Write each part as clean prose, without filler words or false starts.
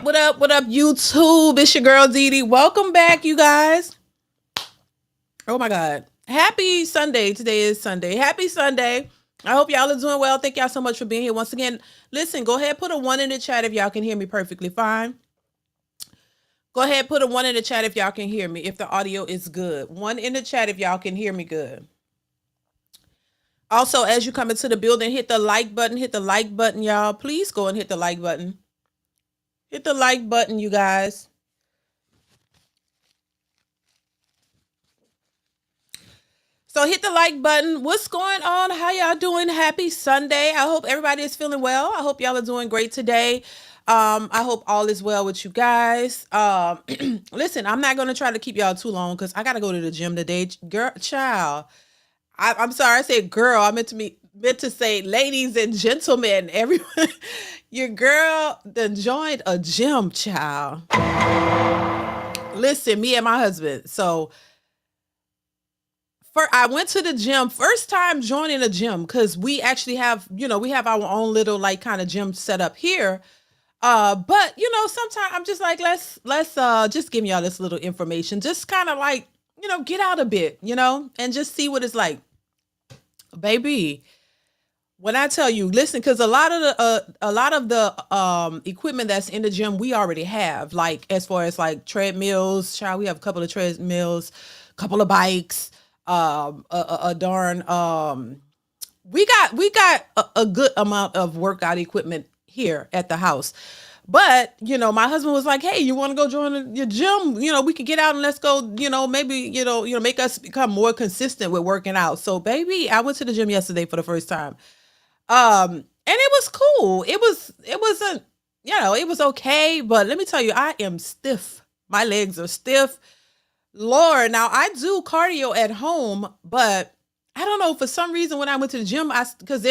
up? What up, YouTube? It's your girl DeeDee. Welcome back, you guys. Oh my God. Happy Sunday. Today is Sunday. Happy Sunday. I hope y'all are doing well. Thank y'all so much for being here. Once again, listen, go ahead, put a 1 in the chat if y'all can hear me perfectly fine. Go ahead, put a 1 in the chat if y'all can hear me, if the audio is good. 1 in the chat if y'all can hear me good. Also, as you come into the building, hit the like button, y'all. Please go and hit the like button. Hit the like button, you guys. So hit the like button. What's going on? How y'all doing? Happy Sunday. I hope everybody is feeling well. I hope y'all are doing great today. I hope all is well with you guys. Listen, I'm not going to try to keep y'all too long because I got to go to the gym today. Girl, child. I'm sorry. I said girl. I meant to say ladies and gentlemen. Everyone, your girl done joined a gym, child. Listen, me and my husband. So I went to the gym, first time joining a gym, because we actually have, we have our own little like kind of gym set up here. But sometimes I'm just like, let's just give y'all this little information. Just kind of like, get out a bit, and just see what it's like. Baby, when I tell you, listen, because a lot of the equipment that's in the gym we already have, like as far as like treadmills, child, we have a couple of treadmills, a couple of bikes. A darn we got a good amount of workout equipment here at the house. But my husband was like, hey, you want to go join your gym? We could get out and let's go, maybe make us become more consistent with working out. So baby, I went to the gym yesterday for the first time, and it was cool. It wasn't, it was okay, but let me tell you, I am stiff. My legs are stiff. Lord, now I do cardio at home, but I don't know, for some reason when I went to the gym, because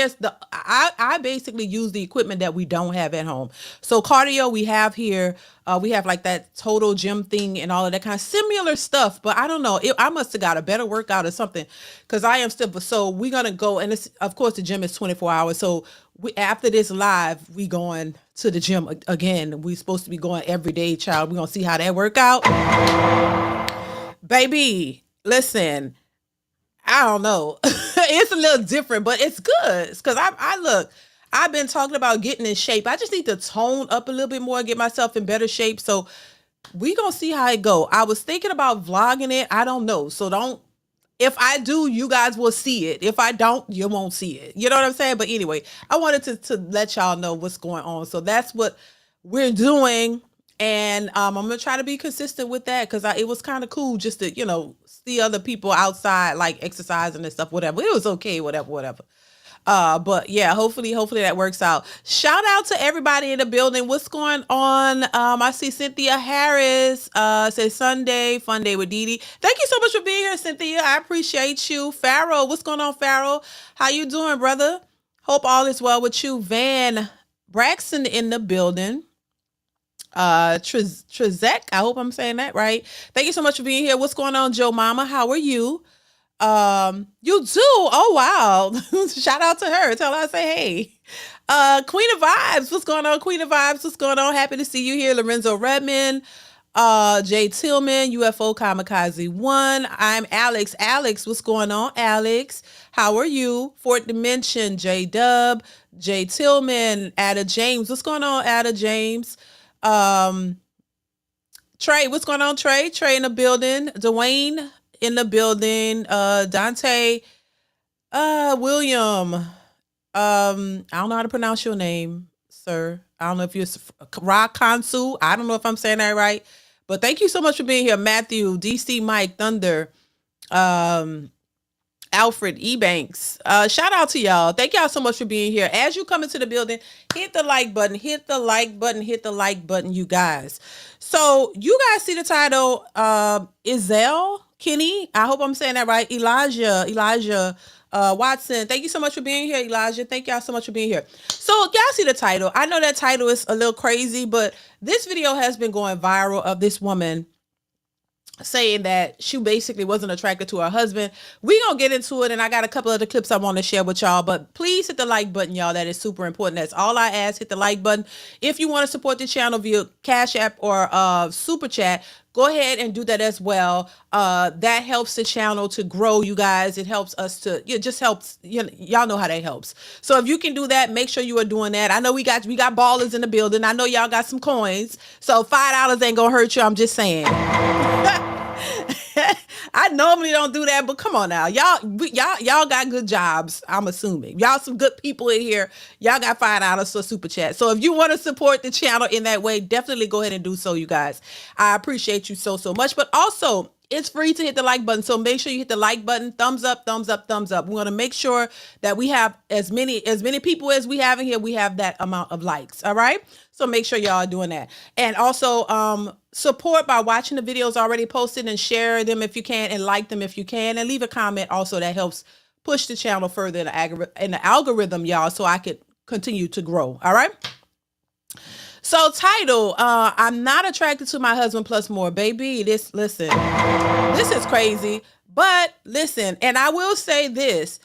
I basically use the equipment that we don't have at home. So cardio we have here, we have like that total gym thing and all of that kind of similar stuff, but I don't know, I must have got a better workout or something, because I am stiff. So we're gonna go, and of course the gym is 24 hours. So after this live, we going to the gym again. We supposed to be going every day, child. We're gonna see how that work out. Baby, listen, I don't know. It's a little different, but it's good. Because I've been talking about getting in shape. I just need to tone up a little bit more and get myself in better shape. So we gonna see how it go. I was thinking about vlogging it. I don't know. So if I do, you guys will see it. If I don't, you won't see it. You know what I'm saying? But anyway, I wanted to let y'all know what's going on. So that's what we're doing. And I'm gonna try to be consistent with that, because it was kind of cool just to see other people outside like exercising and stuff, whatever. It was okay, whatever. But yeah, hopefully that works out. Shout out to everybody in the building. What's going on? I see Cynthia Harris says Sunday fun day with DeeDee. Thank you so much for being here, Cynthia. I appreciate you. Farrell, what's going on, Farrell? How you doing, brother? Hope all is well with you. Van Braxton in the building. Trezek, I hope I'm saying that right. Thank you so much for being here. What's going on, Joe Mama? How are you? You do? Oh wow. Shout out to her. Tell her I say hey. Queen of Vibes. What's going on, Queen of Vibes? What's going on? Happy to see you here. Lorenzo Redman, Jay Tillman, UFO Kamikaze 1. I'm Alex. Alex, what's going on, Alex? How are you? Fourth Dimension, J Dub, Jay Tillman, Ada James. What's going on, Ada James? Trey, what's going on, Trey? Trey in the building. Dwayne in the building. Dante, William. I don't know how to pronounce your name, sir. I don't know if you're Ra Kansu. I don't know if I'm saying that right, but thank you so much for being here. Matthew, DC, Mike, Thunder, Alfred Ebanks. Shout out to y'all. Thank y'all so much for being here. As you come into the building, hit the like button, hit the like button, you guys. So you guys see the title, Izelle Kenny. I hope I'm saying that right. Elijah Watson. Thank you so much for being here, Elijah. Thank y'all so much for being here. So y'all see the title. I know that title is a little crazy, but this video has been going viral of this woman saying that she basically wasn't attracted to her husband. We gonna get into it, and I got a couple of the clips I want to share with y'all. But please hit the like button, y'all. That is super important. That's all I ask. Hit the like button. If you want to support the channel via Cash App or Super Chat, go ahead and do that as well. That helps the channel to grow, you guys. It helps us to, it just helps, y'all know how that helps. So if you can do that, make sure you are doing that. I know we got ballers in the building. I know y'all got some coins. So $5 ain't gonna hurt you. I'm just saying. I normally don't do that, but come on now. Y'all got good jobs, I'm assuming. Y'all some good people in here. Y'all got $5 for super chat. So if you want to support the channel in that way, definitely go ahead and do so, you guys. I appreciate you so much. But also, it's free to hit the like button. So make sure you hit the like button. Thumbs up, thumbs up, thumbs up. We want to make sure that we have as many people as we have in here. We have that amount of likes. All right. So make sure y'all are doing that. And also support by watching the videos already posted and share them if you can, and like them if you can, and leave a comment. Also, that helps push the channel further in the algorithm, y'all, so I could continue to grow. All right. So title, I'm not attracted to my husband plus more. Baby, listen, this is crazy. But listen, and I will say this.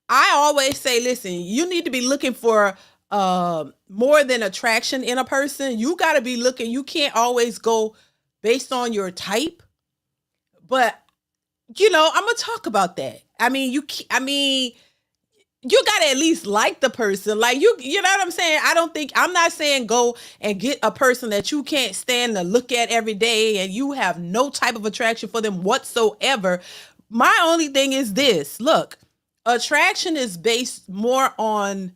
I always say, listen, you need to be looking for more than attraction in a person. You got to be looking. You can't always go based on your type. But, I'm going to talk about that. I mean, you got to at least like the person. Like, you know what I'm saying? I'm not saying go and get a person that you can't stand to look at every day and you have no type of attraction for them whatsoever. My only thing is this. Look, attraction is based more on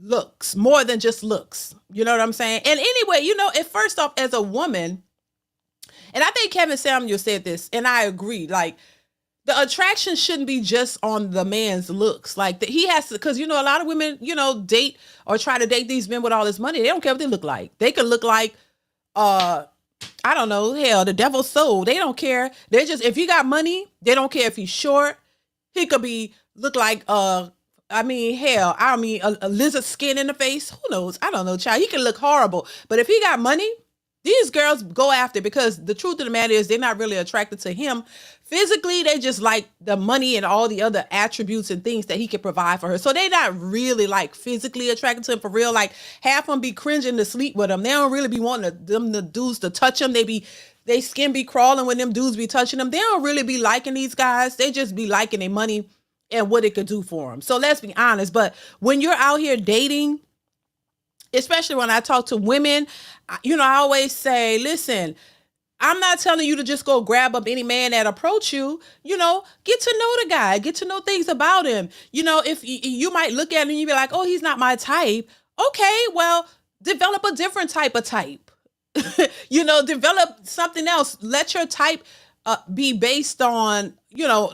looks, more than just looks. You know what I'm saying? And anyway, first off, as a woman, and I think Kevin Samuel said this, and I agree, like, the attraction shouldn't be just on the man's looks. Like, he has to, because, a lot of women, date or try to date these men with all this money. They don't care what they look like. They could look like, I don't know, hell, the devil's soul. They don't care. They're just, if he got money, they don't care if he's short. He could look like, a lizard skin in the face. Who knows? I don't know, child. He can look horrible. But if he got money, these girls go after, because the truth of the matter is they're not really attracted to him physically. They just like the money and all the other attributes and things that he can provide for her. So they're not really like physically attracted to him for real. Like, half of them be cringing to sleep with him. They don't really be wanting the dudes to touch them. They skin be crawling when them dudes be touching them. They don't really be liking these guys. They just be liking their money and what it could do for them. So let's be honest. But when you're out here dating, especially when I talk to women, I always say, listen, I'm not telling you to just go grab up any man that approach you. Get to know the guy, get to know things about him. If you might look at him and you be like, oh, he's not my type. Okay, well, develop a different type of type. Develop something else. Let your type be based on,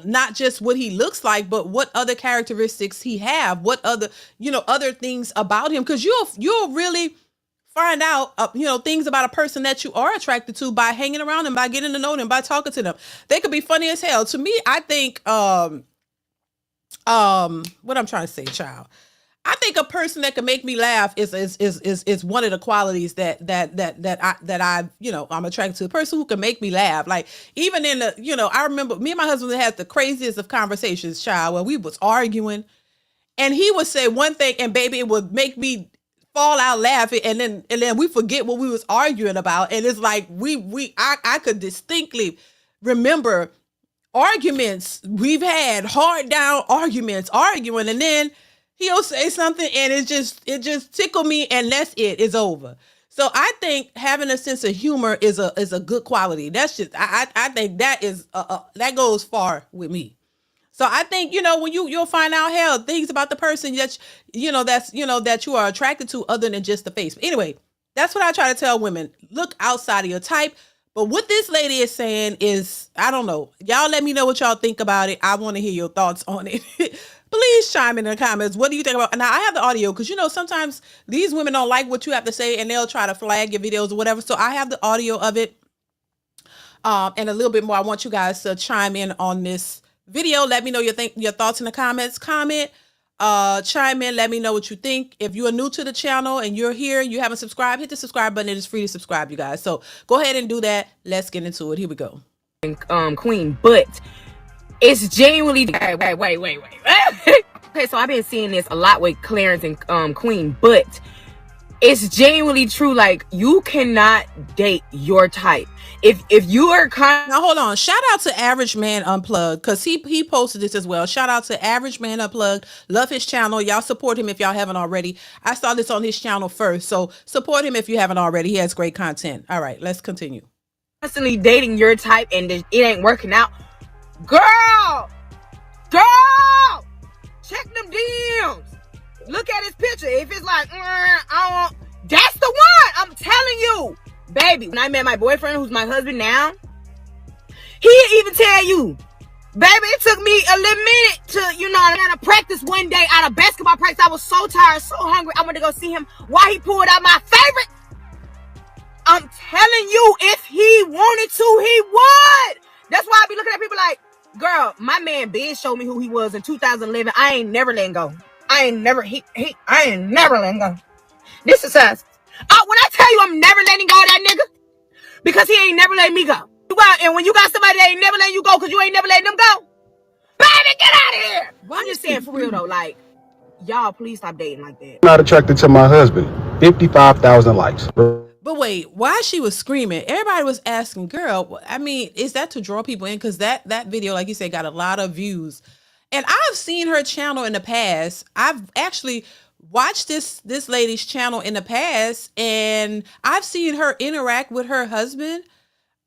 not just what he looks like, but what other characteristics he have, what other, other things about him. Because you'll really find out, things about a person that you are attracted to by hanging around them, by getting to know them, by talking to them. They could be funny as hell. To me, I think, what I'm trying to say, child. I think a person that can make me laugh is one of the qualities that I'm attracted to. A person who can make me laugh. Like, even in the, I remember me and my husband had the craziest of conversations, child, where we was arguing, and he would say one thing, and baby, it would make me fall out laughing, and then we forget what we was arguing about, and it's like I could distinctly remember arguments we've had, hard down arguments, arguing, and then he'll say something and it just tickled me, and that's it. It's over. So I think having a sense of humor is a good quality. That's just, I think that is that goes far with me. So I think, when you'll find out, hell, things about the person that, that you are attracted to other than just the face. But anyway, that's what I try to tell women. Look outside of your type. But what this lady is saying is, I don't know. Y'all let me know what y'all think about it. I want to hear your thoughts on it. Please chime in the comments. What do you think about? Now, I have the audio because, sometimes these women don't like what you have to say and they'll try to flag your videos or whatever. So I have the audio of it and a little bit more. I want you guys to chime in on this video. Let me know your thoughts in the comments. Comment. Chime in, let me know what you think. If you are new to the channel and you're here, you haven't subscribed, hit the subscribe button. It is free to subscribe, you guys. So go ahead and do that. Let's get into it. Here we go. Queen, but it's genuinely wait. Okay, so I've been seeing this a lot with Clarence and Queen, but it's genuinely true. Like, you cannot date your type. If you are now, hold on. Shout out to Average Man Unplugged, because he posted this as well. Shout out to Average Man Unplugged. Love his channel. Y'all support him if y'all haven't already. I saw this on his channel first, so support him if you haven't already. He has great content. All right, let's continue. Constantly dating your type and it ain't working out, girl, check them DMs. Look at his picture. If it's like, I don't, that's the one. I'm telling you, baby. When I met my boyfriend, who's my husband now, he'd even tell you, baby, it took me a little minute to, I had to practice one day out of basketball practice. I was so tired, so hungry. I went to go see him while he pulled out my favorite. I'm telling you, if he wanted to, he would. That's why I be looking at people like, girl, my man Ben showed me who he was in 2011. I ain't never letting go. I ain't never letting go. This is us. When I tell you I'm never letting go of that nigga, because he ain't never letting me go. And when you got somebody that ain't never letting you go because you ain't never letting them go, baby, get out of here. I'm just saying, for real though, like, y'all please stop dating like that. Not attracted to my husband. 55,000 likes. But wait, why she was screaming? Everybody was asking, girl, I mean, is that to draw people in? Because that video, like you said, got a lot of views. And I've seen her channel in the past. I've actually watched this lady's channel in the past, and I've seen her interact with her husband.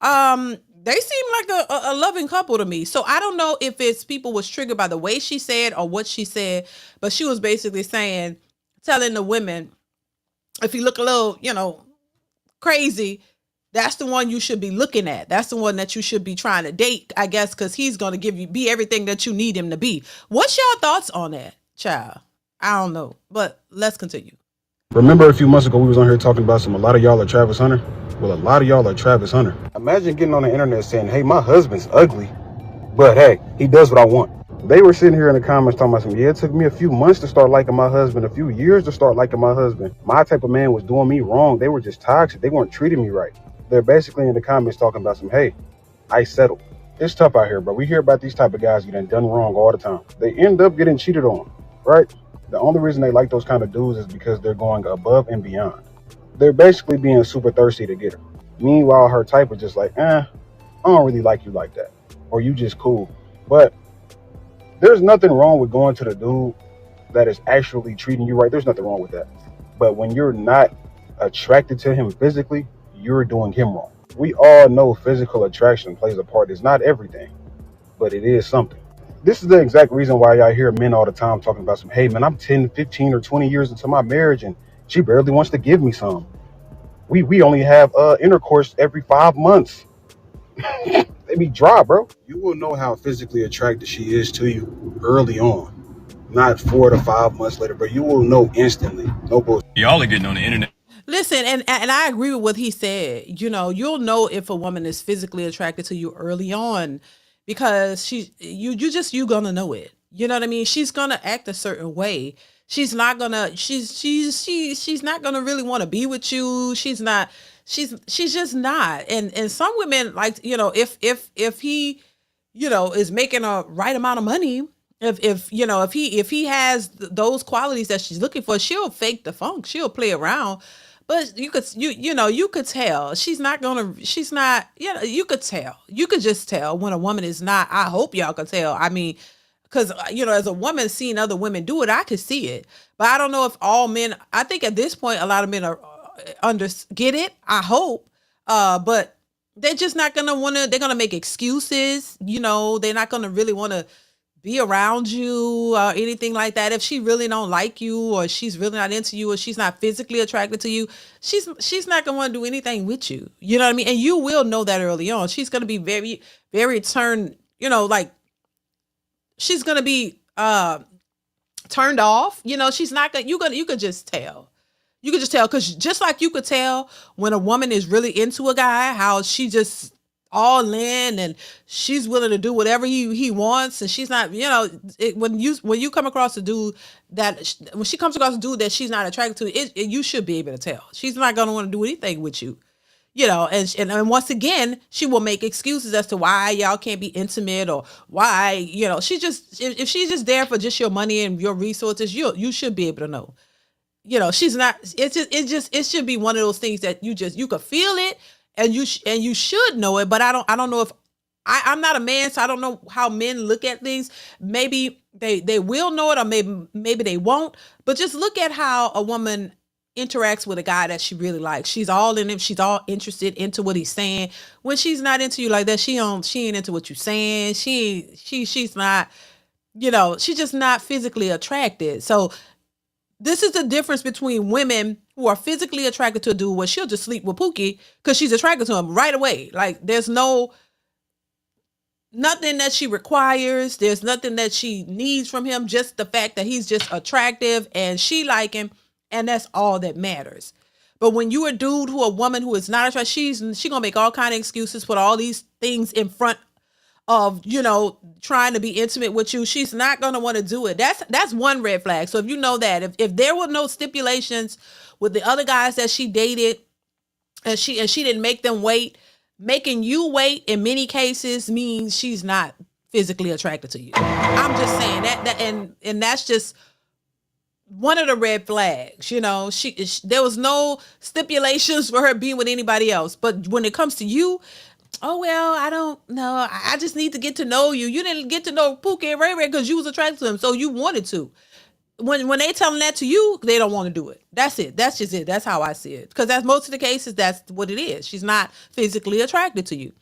They seem like a loving couple to me. So I don't know if it's people was triggered by the way she said or what she said, but she was basically telling the women, if you look a little, crazy, that's the one you should be looking at. That's the one that you should be trying to date, I guess, because he's going to be everything that you need him to be. What's your thoughts on that, child? I don't know, but let's continue. Remember a few months ago we was on here talking about a lot of y'all are Travis Hunter? Well, a lot of y'all are Travis Hunter. Imagine getting on the internet saying, hey, my husband's ugly, but hey, he does what I want. They were sitting here in the comments talking about it took me a few months to start liking my husband, a few years to start liking my husband. My type of man was doing me wrong. They were just toxic. They weren't treating me right. They're basically in the comments talking about hey, I settled. It's tough out here, bro. We hear about these type of guys getting done wrong all the time. They end up getting cheated on, right? The only reason they like those kind of dudes is because they're going above and beyond. They're basically being super thirsty to get her. Meanwhile, her type is just like, I don't really like you like that. Or you just cool. But there's nothing wrong with going to the dude that is actually treating you right. There's nothing wrong with that. But when you're not attracted to him physically, you're doing him wrong. We all know physical attraction plays a part. It's not everything, but it is something. This is the exact reason why y'all hear men all the time talking about hey man, I'm 10, 15, or 20 years into my marriage and she barely wants to give me some. We only have intercourse every 5 months. They be dry, bro. You will know how physically attracted she is to you early on, not 4 to 5 months later, but you will know instantly. No bullshit. Y'all are getting on the internet. Listen, and I agree with what he said. You'll know if a woman is physically attracted to you early on, because you're gonna know it. You know what I mean? She's gonna act a certain way. She's not gonna she's not gonna really want to be with you. She's just not. And some women, like, if he, is making a right amount of money, if he has those qualities that she's looking for, she'll fake the funk. She'll play around. But you could tell she's not, you could tell. You could just tell when a woman is not. I hope y'all could tell. I mean, because, as a woman seeing other women do it, I could see it. But I don't know if all men, I think at this point, a lot of men are get it. I hope. But they're just not going to they're going to make excuses. They're not going to really want to be around you or anything like that. If she really don't like you, or she's really not into you, or she's not physically attracted to you, she's not gonna want to do anything with you. You know what I mean? And you will know that early on. She's gonna be very, very turned, like she's gonna be turned off. She's not gonna, you could just tell. You could just tell, because just like you could tell when a woman is really into a guy, how she just all in and she's willing to do whatever he wants, and she's not, when you come across a dude when she comes across a dude that she's not attracted to, you should be able to tell. She's not going to want to do anything with you. And once again, she will make excuses as to why y'all can't be intimate, or why, she just, if she's just there for just your money and your resources, you should be able to know. She's not, it should be one of those things that you could feel it, and you should know it. But I don't know if I'm not a man, so I don't know how men look at things. Maybe they will know it, or maybe they won't. But just look at how a woman interacts with a guy that she really likes. She's all in him. She's all interested into what he's saying. When she's not into you like that, she ain't into what you're saying. She's not, she's just not physically attracted. So this is the difference between women who are physically attracted to a dude where she'll just sleep with Pookie because she's attracted to him right away. Like, there's nothing that she requires. There's nothing that she needs from him. Just the fact that he's just attractive and she like him. And that's all that matters. But when you a dude a woman who is not attracted, she gonna make all kind of excuses, put all these things in front of, trying to be intimate with you. She's not gonna want to do it. That's one red flag. So if you know that, if there were no stipulations with the other guys that she dated, and she didn't make them wait, making you wait in many cases means she's not physically attracted to you. I'm just saying that and that's just one of the red flags. There was no stipulations for her being with anybody else. But when it comes to you, oh, well, I don't know. I just need to get to know you. You didn't get to know Pookie and Ray Ray because you was attracted to him, so you wanted to. When they telling that to you, they don't want to do it. That's it. That's just it. That's how I see it. Because that's most of the cases, that's what it is. She's not physically attracted to you.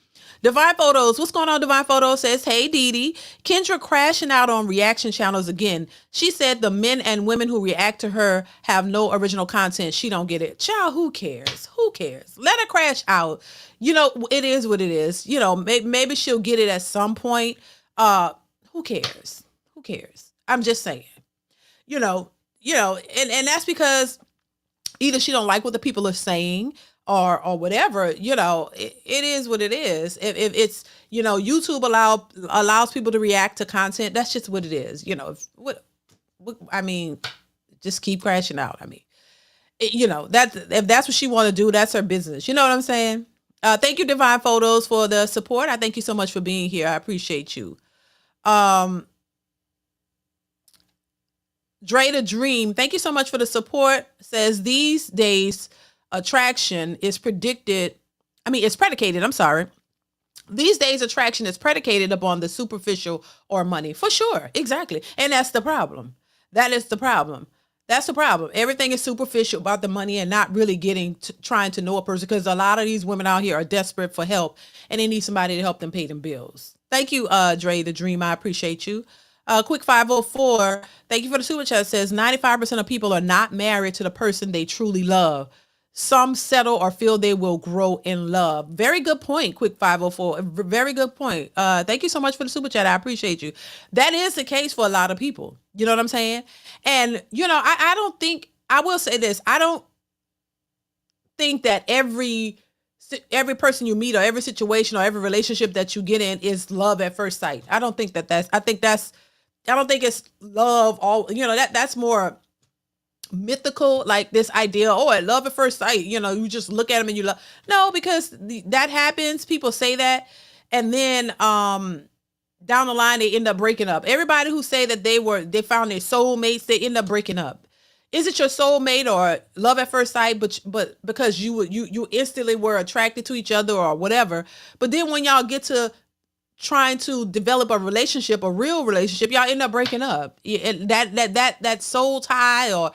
Divine Photos, what's going on? Divine Photos says, hey, DeeDee, Kendra crashing out on reaction channels again. She said the men and women who react to her have no original content. She don't get it. Child, who cares? Who cares? Let her crash out. It is what it is. Maybe she'll get it at some point. Who cares? Who cares? I'm just saying, and that's because either she don't like what the people are saying, or whatever. It is what it is. If it's, YouTube allows people to react to content, that's just what it is. Just keep crashing out. If that's what she want to do, that's her business. You know what I'm saying? Thank you, Divine Photos, for the support. I thank you so much for being here. I appreciate you. Dre the Dream, thank you so much for the support. Says these days attraction is predicated. I'm sorry. These days attraction is predicated upon the superficial or money. For sure. Exactly. And that's the problem. That is the problem. That's the problem. Everything is superficial about the money and not really trying to know a person, because a lot of these women out here are desperate for help and they need somebody to help them pay them bills. Thank you, Dre the Dream. I appreciate you. Quick 504. Thank you for the super chat. Says 95% of people are not married to the person they truly love. Some settle or feel they will grow in love. Very good point. Quick 504. Very good point. Thank you so much for the super chat. I appreciate you. That is the case for a lot of people. You know what I'm saying? And, I don't think, I will say this. I don't think that every person you meet or every situation or every relationship that you get in is love at first sight. I don't think I don't think it's love all, that's more mythical, like this idea, love at first sight, you just look at them and you love. No, because that happens. People say that. And then down the line, they end up breaking up. Everybody who say that they found their soulmates, they end up breaking up. Is it your soulmate or love at first sight, but because you instantly were attracted to each other or whatever. But then when y'all get to trying to develop a relationship, a real relationship, y'all end up breaking up. And that soul tie, or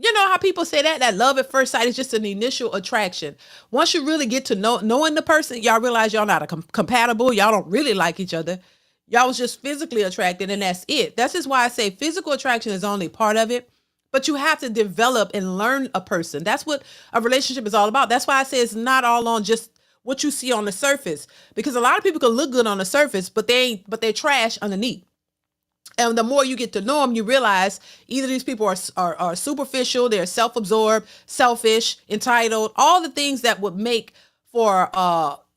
how people say that love at first sight is just an initial attraction. Once you really get to knowing the person, y'all realize y'all not compatible. Y'all don't really like each other. Y'all was just physically attracted, and that's it. That's just why I say physical attraction is only part of it. But you have to develop and learn a person. That's what a relationship is all about. That's why I say it's not all on just what you see on the surface, because a lot of people can look good on the surface, but they're trash underneath. And the more you get to know them, you realize either these people are superficial, they're self-absorbed, selfish, entitled, all the things that would make for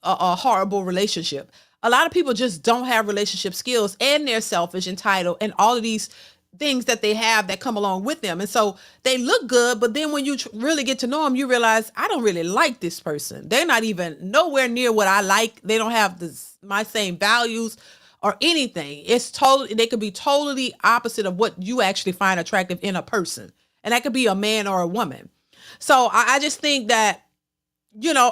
a horrible relationship. A lot of people just don't have relationship skills, and they're selfish, entitled, and all of these things that they have that come along with them. And so they look good, but then when you really get to know them, you realize I don't really like this person. They're not even nowhere near what I like. They don't have my same values or anything. It's totally, they could be totally opposite of what you actually find attractive in a person. And that could be a man or a woman. So I just think that,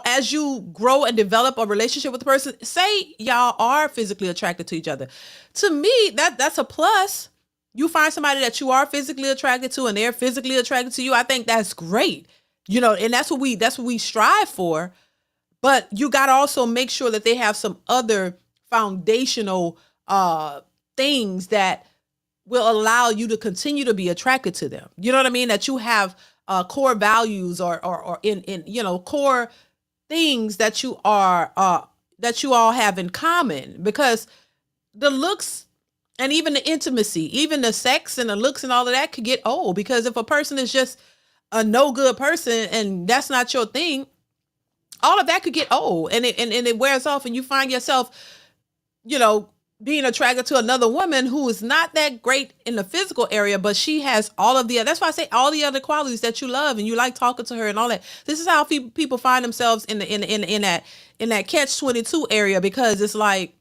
as you grow and develop a relationship with a person, say y'all are physically attracted to each other. To me, that's a plus. You find somebody that you are physically attracted to and they're physically attracted to you. I think that's great. And that's what we strive for. But you got to also make sure that they have some other foundational things that will allow you to continue to be attracted to them. You know what I mean? That you have core values or in core things that you are that you all have in common, because the looks and even the intimacy, even the sex and the looks and all of that could get old, because if a person is just a no good person and that's not your thing, all of that could get old and it wears off, and you find yourself, being attracted to another woman who is not that great in the physical area, but she has all of that's why I say all the other qualities that you love and you like talking to her and all that. This is how people find themselves in that catch-22 area, because it's like,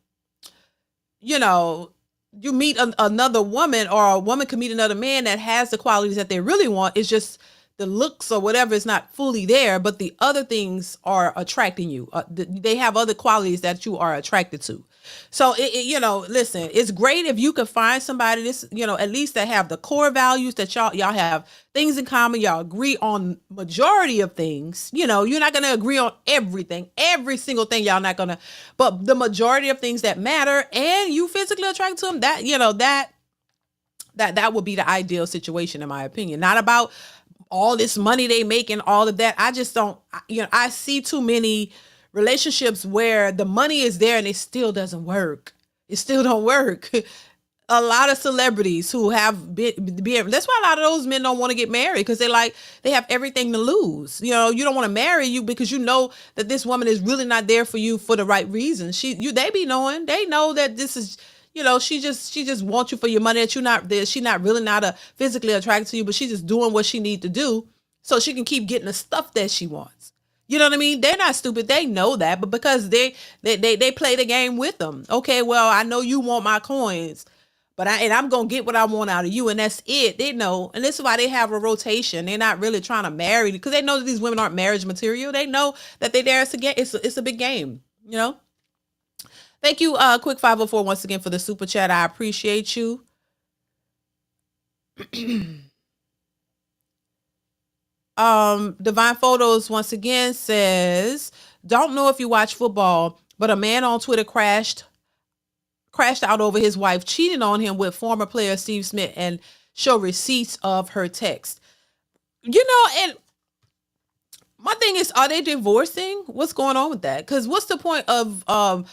you meet another woman, or a woman can meet another man that has the qualities that they really want. It's just the looks or whatever is not fully there, but the other things are attracting you. They have other qualities that you are attracted to. So, listen, it's great if you could find somebody at least that have the core values, that y'all have things in common. Y'all agree on majority of things. You're not going to agree on everything, every single thing. Y'all not going to, but the majority of things that matter, and you physically attracted to them, that would be the ideal situation, in my opinion. Not about all this money they make and all of that. I just don't, I see too many relationships where the money is there and it still doesn't work. It still don't work. A lot of celebrities who have been, that's why a lot of those men don't want to get married, because they have everything to lose. You don't want to marry you because you know that this woman is really not there for you for the right reasons. They know that this is, she just wants you for your money, that she's not really not physically attracted to you, but she's just doing what she needs to do so she can keep getting the stuff that she wants. You know what I mean? They're not stupid. They know that, but because they play the game with them. Okay, well, I know you want my coins, but I'm going to get what I want out of you. And that's it. They know. And this is why they have a rotation. They're not really trying to marry, because they know that these women aren't marriage material. They know that they're there. It's a big game, Thank you, Quick 504, once again for the super chat. I appreciate you. Divine Photos once again says, don't know if you watch football, but a man on Twitter crashed out over his wife cheating on him with former player Steve Smith, and show receipts of her text. And my thing is, are they divorcing? What's going on with that? Because what's the point of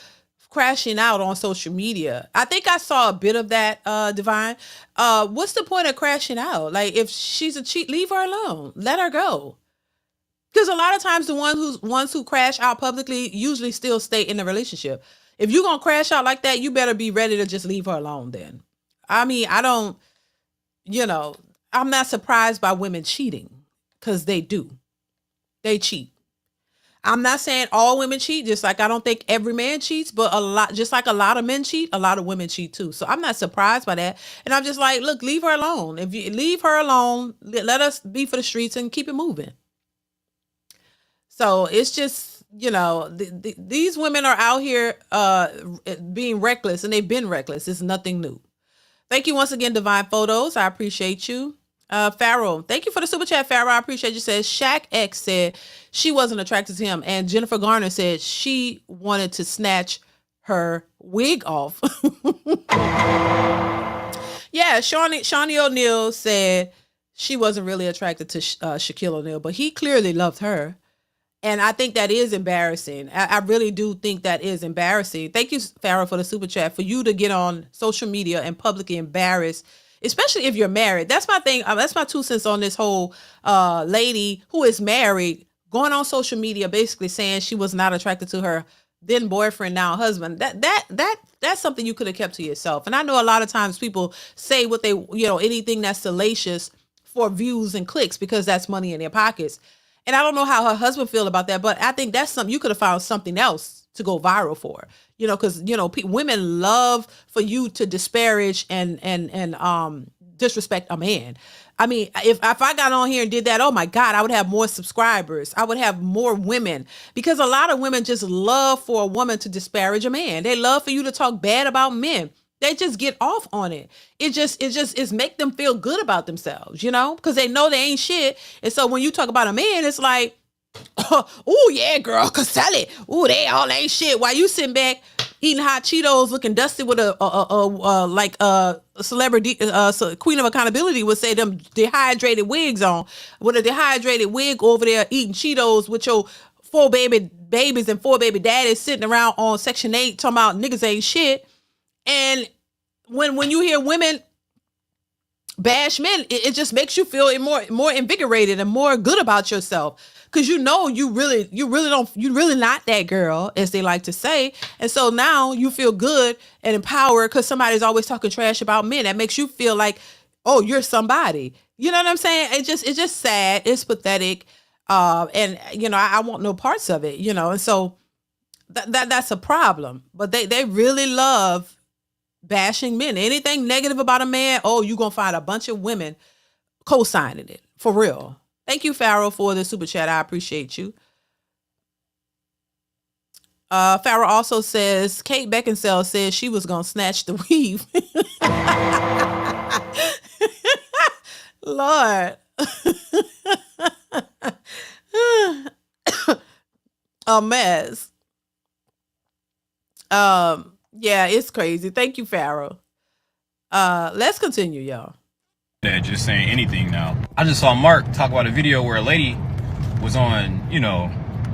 crashing out on social media? I think I saw a bit of that, Divine. What's the point of crashing out? Like, if she's a cheat, leave her alone. Let her go. Because a lot of times the ones who crash out publicly usually still stay in the relationship. If you're going to crash out like that, you better be ready to just leave her alone then. I mean, I'm not surprised by women cheating, because they do. They cheat. I'm not saying all women cheat, just like I don't think every man cheats, but just like a lot of men cheat, a lot of women cheat too. So I'm not surprised by that. And I'm just like, look, leave her alone. If you leave her alone, let us be for the streets and keep it moving. So it's just, these women are out here being reckless, and they've been reckless. It's nothing new. Thank you once again, Divine Photos. I appreciate you. Pharaoh, thank you for the super chat, Pharaoh. I appreciate you. Says Shaq X said she wasn't attracted to him, and Jennifer Garner said she wanted to snatch her wig off. Yeah, Shawnee O'Neal said she wasn't really attracted to Shaquille O'Neal, but he clearly loved her. And I think that is embarrassing. I really do think that is embarrassing. Thank you, Pharaoh, for the super chat. For you to get on social media and publicly embarrass, especially if you're married. That's my thing. That's my 2 cents on this whole lady who is married going on social media basically saying she was not attracted to her then boyfriend, now husband, that's something you could have kept to yourself. And I know a lot of times people say what they, anything that's salacious for views and clicks because that's money in their pockets. And I don't know how her husband feel about that, but I think that's something you could have found something else to go viral for, because women love for you to disparage and disrespect a man. I mean, if I got on here and did that, oh my God, I would have more subscribers. I would have more women, because a lot of women just love for a woman to disparage a man. They love for you to talk bad about men. They just get off on it. It's make them feel good about themselves, because they know they ain't shit. And so when you talk about a man, it's like, oh yeah, girl, cause sell it. Oh, they all ain't shit. While you sitting back eating hot Cheetos, looking dusty with a celebrity, queen of accountability would say, them dehydrated wigs on, with a dehydrated wig over there eating Cheetos with your 4 babies and 4 baby daddies sitting around on Section 8 talking about niggas ain't shit. And when you hear women bash men, it just makes you feel more invigorated and more good about yourself. Cause you really not that girl, as they like to say. And so now you feel good and empowered because somebody's always talking trash about men. That makes you feel like, oh, you're somebody. You know what I'm saying? It's just sad. It's pathetic. And I want no parts of it, and so that's a problem. But they really love bashing men. Anything negative about a man, oh, you're gonna find a bunch of women co-signing it. For real. Thank you, Farrell, for the super chat. I appreciate you. Farrell also says, Kate Beckinsale says she was going to snatch the weave. Lord. A mess. Yeah, it's crazy. Thank you, Farrell. Let's continue, y'all. Just saying anything now. I just saw Mark talk about a video where a lady was on,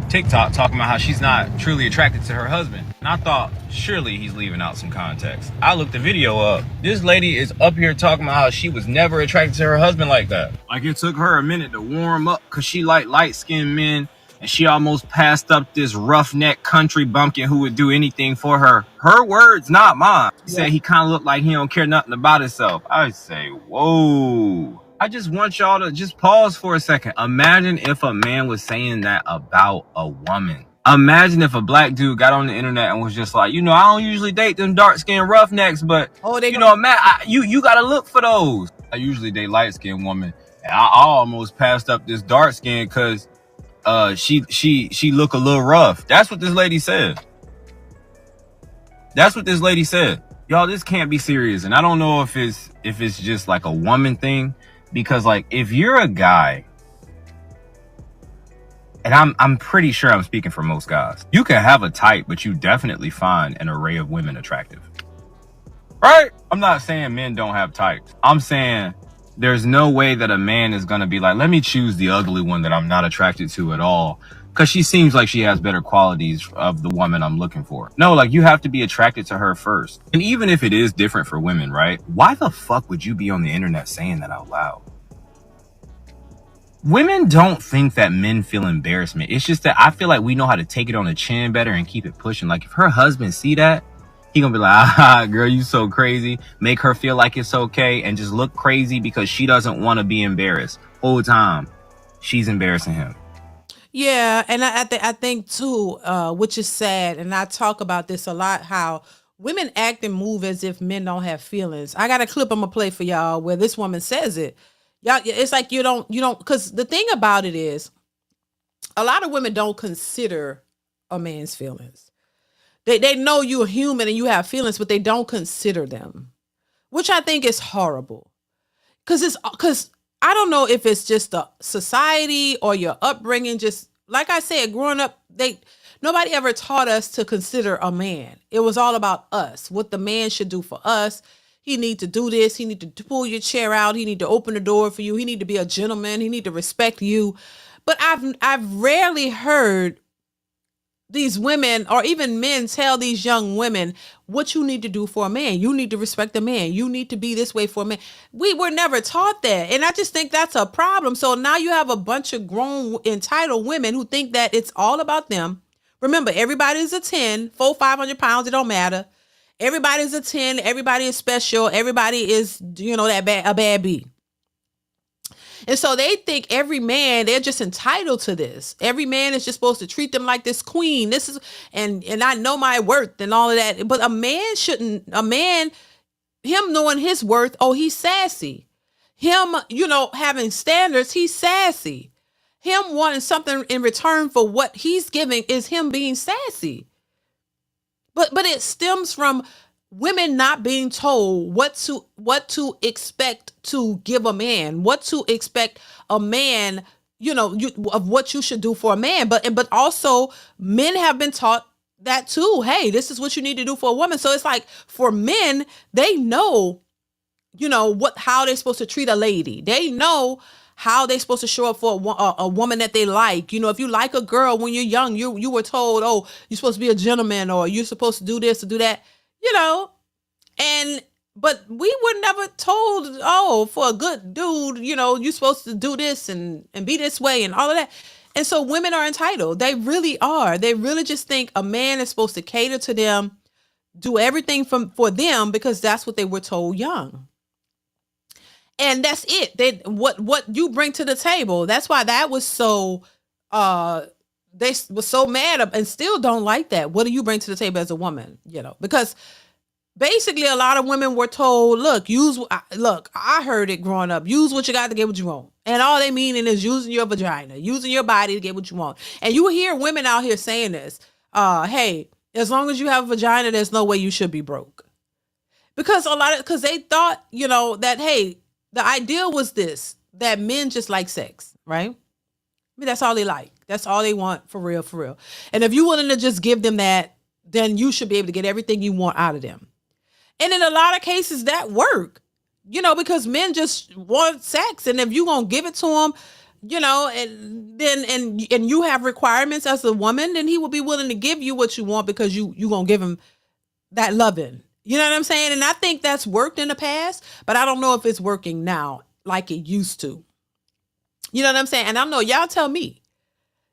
TikTok talking about how she's not truly attracted to her husband. And I thought, surely he's leaving out some context. I looked the video up. This lady is up here talking about how she was never attracted to her husband like that. Like it took her a minute to warm up because she liked light-skinned men. And she almost passed up this roughneck country bumpkin who would do anything for her. Her words, not mine. He said he kind of looked like he don't care nothing about himself. I say, whoa. I just want y'all to just pause for a second. Imagine if a man was saying that about a woman. Imagine if a black dude got on the internet and was just like, I don't usually date them dark-skinned roughnecks, but, man, you got to look for those. I usually date light-skinned women. And I almost passed up this dark-skinned because she look a little rough. That's what this lady said. Y'all, this can't be serious. And I don't know if it's just like a woman thing, because like if you're a guy, and I'm pretty sure I'm speaking for most guys, you can have a type, but you definitely find an array of women attractive. Right? I'm not saying men don't have types. I'm saying there's no way that a man is going to be like, let me choose the ugly one that I'm not attracted to at all, because she seems like she has better qualities of the woman I'm looking for. No, like you have to be attracted to her first. And even if it is different for women, right? Why the fuck would you be on the internet saying that out loud? Women don't think that men feel embarrassment. It's just that I feel like we know how to take it on the chin better and keep it pushing. Like if her husband see that, he gonna be like, girl, you so crazy. Make her feel like it's okay and just look crazy because she doesn't want to be embarrassed. Whole time, she's embarrassing him. Yeah, and I think too, which is sad, and I talk about this a lot, how women act and move as if men don't have feelings. I got a clip I'm gonna play for y'all where this woman says it. Y'all, it's like you don't, because the thing about it is, a lot of women don't consider a man's feelings. They know you're human and you have feelings, but they don't consider them, which I think is horrible. Because I don't know if it's just the society or your upbringing. Just like I said, growing up, nobody ever taught us to consider a man. It was all about us, what the man should do for us. He need to do this. He need to pull your chair out. He need to open the door for you. He need to be a gentleman. He need to respect you. But I've rarely heard these women or even men tell these young women what you need to do for a man. You need to respect a man. You need to be this way for a man. We were never taught that. And I just think that's a problem. So now you have a bunch of grown entitled women who think that it's all about them, Remember, everybody's a 10, 500 pounds. It don't matter. Everybody's a 10. Everybody is special. Everybody is, a bad bee. And so they think every man, they're just entitled to this. Every man is just supposed to treat them like this queen. This is, and I know my worth and all of that. But him knowing his worth, oh, he's sassy. Him, having standards, he's sassy. Him wanting something in return for what he's giving is him being sassy. But it stems from women not being told what to expect to give a man, what to expect a man, of what you should do for a man. But also men have been taught that too. Hey, this is what you need to do for a woman. So it's like for men, they know, how they're supposed to treat a lady. They know how they're supposed to show up for a woman that they like. If you like a girl when you're young, you were told, oh, you're supposed to be a gentleman, or you're supposed to do this or do that, but we were never told, oh, for a good dude, you're supposed to do this and be this way and all of that. And so women are entitled. They really are. They really just think a man is supposed to cater to them, do everything for them because that's what they were told young. And that's it. What you bring to the table. That's why that was so, they were so mad and still don't like that. What do you bring to the table as a woman? Because basically a lot of women were told, look, I heard it growing up. Use what you got to get what you want. And all they meaning is using your vagina, using your body to get what you want. And you hear women out here saying this, hey, as long as you have a vagina, there's no way you should be broke. Because they thought, that, hey, the ideal was this, that men just like sex, right? I mean, that's all they like. That's all they want for real, for real. And if you're willing to just give them that, then you should be able to get everything you want out of them. And in a lot of cases that work, because men just want sex. And if you're going to give it to them, and you have requirements as a woman, then he will be willing to give you what you want because you going to give him that loving. You know what I'm saying? And I think that's worked in the past, but I don't know if it's working now like it used to. You know what I'm saying? And I know y'all tell me,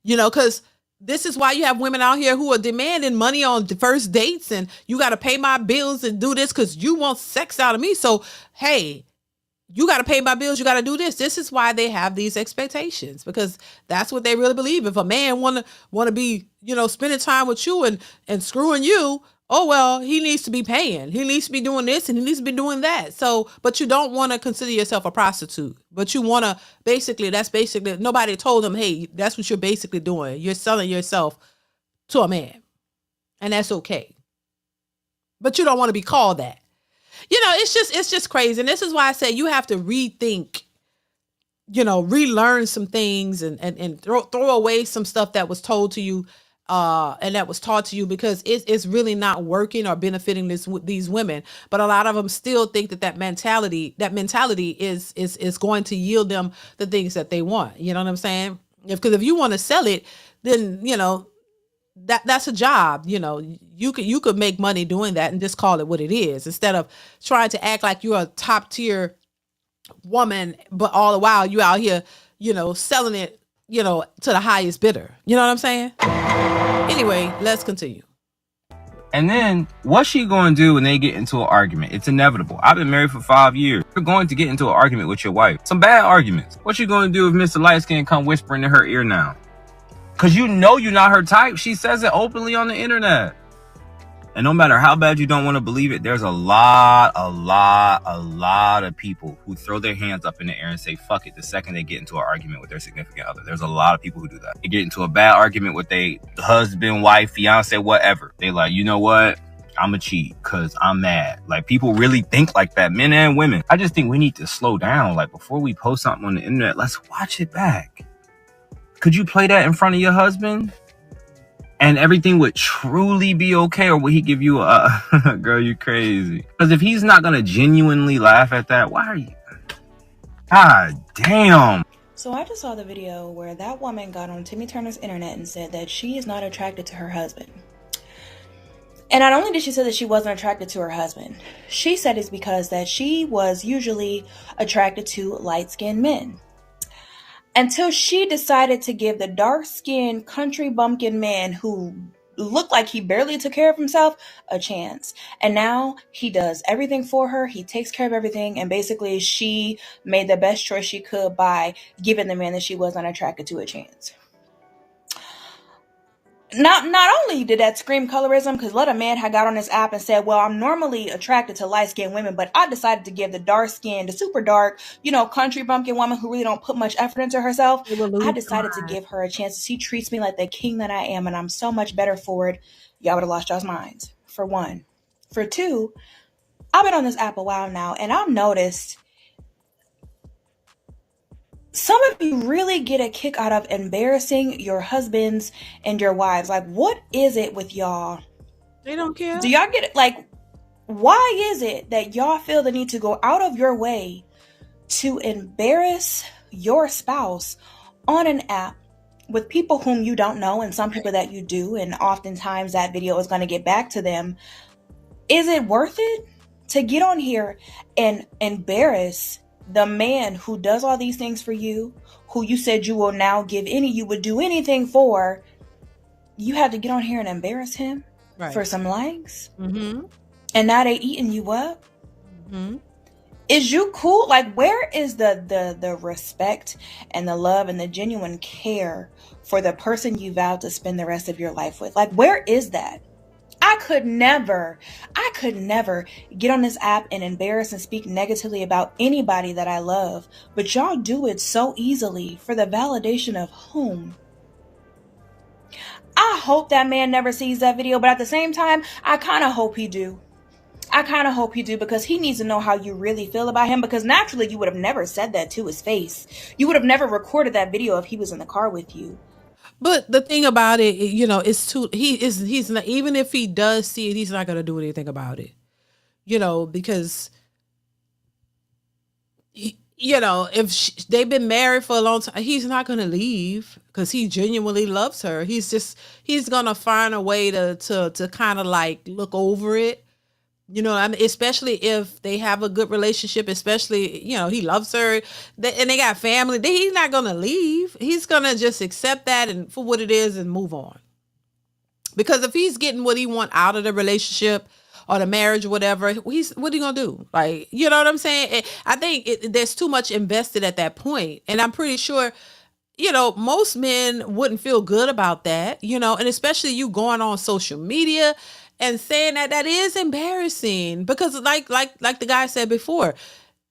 because this is why you have women out here who are demanding money on the first dates and you got to pay my bills and do this because you want sex out of me. So, hey, you got to pay my bills. You got to do this. This is why they have these expectations because that's what they really believe. If a man want to be, spending time with you and screwing you, oh, well, he needs to be paying. He needs to be doing this and he needs to be doing that. So, but you don't want to consider yourself a prostitute, but you want to that's basically, nobody told them, hey, that's what you're basically doing. You're selling yourself to a man and that's okay. But you don't want to be called that. It's just crazy. And this is why I say you have to rethink, relearn some things and throw away some stuff that was told to you. And that was taught to you because it's really not working or benefiting these women. But a lot of them still think that mentality is going to yield them the things that they want. You know what I'm saying? Because if you want to sell it, then, that's a job. You could make money doing that and just call it what it is instead of trying to act like you're a top tier woman, but all the while you out here, selling it, to the highest bidder. You know what I'm saying? Anyway, let's continue. And then what's she going to do when they get into an argument? It's inevitable. I've been married for 5 years. You're going to get into an argument with your wife. Some bad arguments. What you going to do if Mr. Lightskin come whispering in her ear now? Because you're not her type. She says it openly on the internet. And no matter how bad you don't want to believe it, there's a lot of people who throw their hands up in the air and say, fuck it, the second they get into an argument with their significant other. There's a lot of people who do that. They get into a bad argument with their husband, wife, fiance, whatever. They like, you know what? I'm a cheat because I'm mad. Like, people really think like that, men and women. I just think we need to slow down. Like, before we post something on the internet, let's watch it back. Could you play that in front of your husband? And everything would truly be okay, or would he give you a girl, you crazy? Because if he's not gonna genuinely laugh at that, why are you? God damn. So I just saw the video where that woman got on Timmy Turner's internet and said that she is not attracted to her husband. And not only did she say that she wasn't attracted to her husband, she said it's because that she was usually attracted to light-skinned men. until she decided to give the dark-skinned country bumpkin man who looked like he barely took care of himself a chance. And now he does everything for her. He takes care of everything. And basically she made the best choice she could by giving the man that she was unattracted to a chance. Not only did that scream colorism, because let a man had got on this app and said, well, I'm normally attracted to light-skinned women, but I decided to give the dark-skinned, the super dark, country bumpkin woman who really don't put much effort into herself, I decided to give her a chance. She treats me like the king that I am, and I'm so much better for it. Y'all would have lost y'all's minds, for one. For two, I've been on this app a while now, and I've noticed some of you really get a kick out of embarrassing your husbands and your wives. Like, what is it with y'all? They don't care. Do y'all get it? Like, why is it that y'all feel the need to go out of your way to embarrass your spouse on an app with people whom you don't know and some people that you do, and oftentimes that video is going to get back to them? Is it worth it to get on here and embarrass the man who does all these things for you, who you said you will now you would do anything for? You have to get on here and embarrass him for some likes? Mm-hmm. And now they eating you up? Mm-hmm. Is you cool? Like, where is the respect and the love and the genuine care for the person you vowed to spend the rest of your life with? Like, where is that? I could never get on this app and embarrass and speak negatively about anybody that I love. But y'all do it so easily for the validation of whom? I hope that man never sees that video, but at the same time, I kind of hope he do. Because he needs to know how you really feel about him, because naturally you would have never said that to his face. You would have never recorded that video if he was in the car with you. But the thing about it, he's not, even if he does see it, he's not going to do anything about it, because, if they've been married for a long time, he's not going to leave because he genuinely loves her. He's going to find a way to kind of like look over it. I mean, especially if they have a good relationship, especially, he loves her and they got family. He's not going to leave. He's going to just accept that and for what it is and move on. Because if he's getting what he want out of the relationship or the marriage or whatever, what are you going to do? Like, you know what I'm saying? I think there's too much invested at that point. And I'm pretty sure, most men wouldn't feel good about that, and especially you going on social media and saying that is embarrassing, because like the guy said before,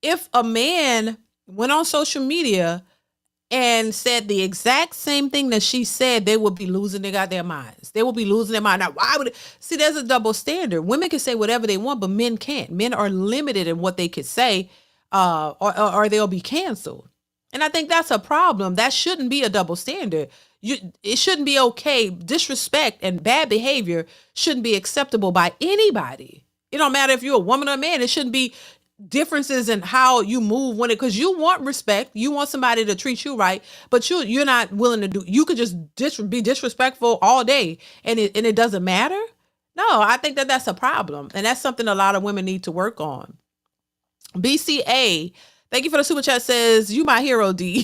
if a man went on social media and said the exact same thing that she said, they would be losing their goddamn minds. They will be losing their mind. Now, why would see? There's a double standard. Women can say whatever they want, but men can't. Men are limited in what they could say, or they'll be canceled. And I think that's a problem. That shouldn't be a double standard. It shouldn't be okay. Disrespect and bad behavior shouldn't be acceptable by anybody. It don't matter if you're a woman or a man. It shouldn't be differences in how you move because you want respect. You want somebody to treat you right, but you're not willing to do. You could just be disrespectful all day, and it doesn't matter. No, I think that's a problem, and that's something a lot of women need to work on. BCA. Thank you for the super chat. Says, you my hero, D.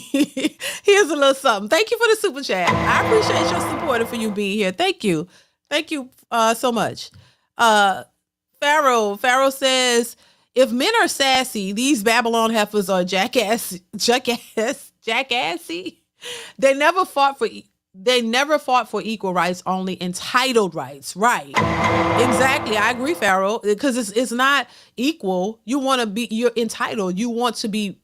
Here's a little something. Thank you for the super chat. I appreciate your support and for you being here. Thank you. Thank you so much. Pharaoh says, if men are sassy, these Babylon heifers are jackassy. They never fought for equal rights, only entitled rights. Right. Exactly. I agree, Pharaoh, because it's not equal. You're entitled. You want to be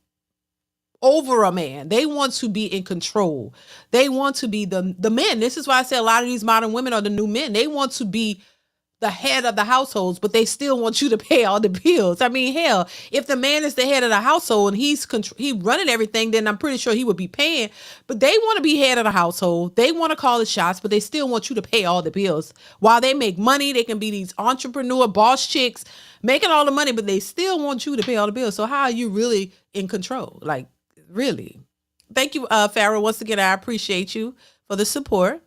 over a man. They want to be in control. They want to be the men. This is why I say a lot of these modern women are the new men. They want to be the head of the households, but they still want you to pay all the bills. I mean, hell, if the man is the head of the household and he running everything, then I'm pretty sure he would be paying. But they want to be head of the household. They want to call the shots, but they still want you to pay all the bills. While they make money, they can be these entrepreneur boss chicks making all the money, but they still want you to pay all the bills. So how are you really in control? Like, really? Thank you, Farrah. Once again, I appreciate you for the support.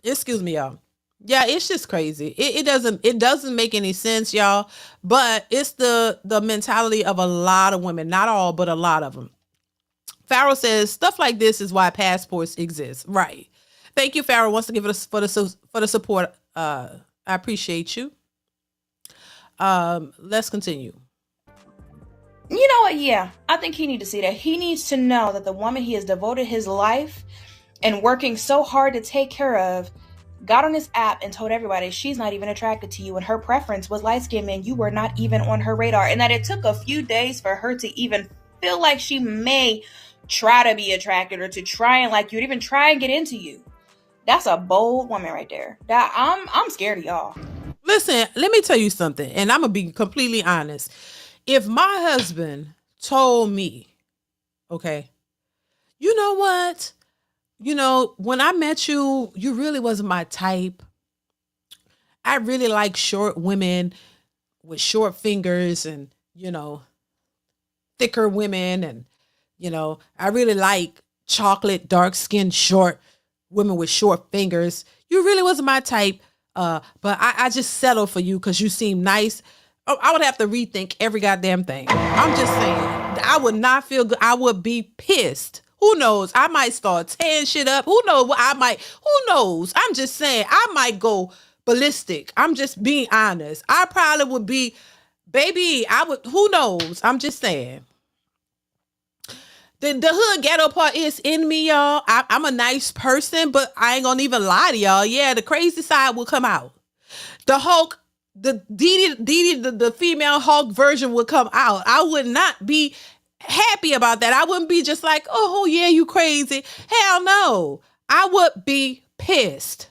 Excuse me, y'all. Yeah, it's just crazy. It doesn't make any sense, y'all. But it's the mentality of a lot of women, not all, but a lot of them. Farrell says stuff like this is why passports exist. Right. Thank you, Farrell, wants to give us for the support. I appreciate you. Let's continue. You know what? Yeah, I think he needs to see that. He needs to know that the woman he has devoted his life and working so hard to take care of got on this app and told everybody she's not even attracted to you and her preference was light-skinned men. You were not even on her radar, and that it took a few days for her to even feel like she may try to be attracted or to try and like you, or even try and get into you. That's a bold woman right there. That I'm scared of y'all. Listen, let me tell you something, and I'm gonna be completely honest. If my husband told me, okay, you know what? When I met you, you really wasn't my type. I really like short women with short fingers and, thicker women. And, I really like chocolate, dark skinned, short women with short fingers. You really wasn't my type. But I just settled for you because you seem nice. Oh, I would have to rethink every goddamn thing. I'm just saying, I would not feel good. I would be pissed. Who knows? I might start tearing shit up. Who knows what who knows? I'm just saying, I might go ballistic. I'm just being honest. I probably would be, baby, who knows? I'm just saying. The hood ghetto part is in me, y'all. I'm a nice person, but I ain't gonna even lie to y'all. Yeah, the crazy side will come out. The Hulk, the DeeDee, the female Hulk version would come out. I would not be happy about that. I wouldn't be just like, oh yeah, you crazy. Hell no. I would be pissed.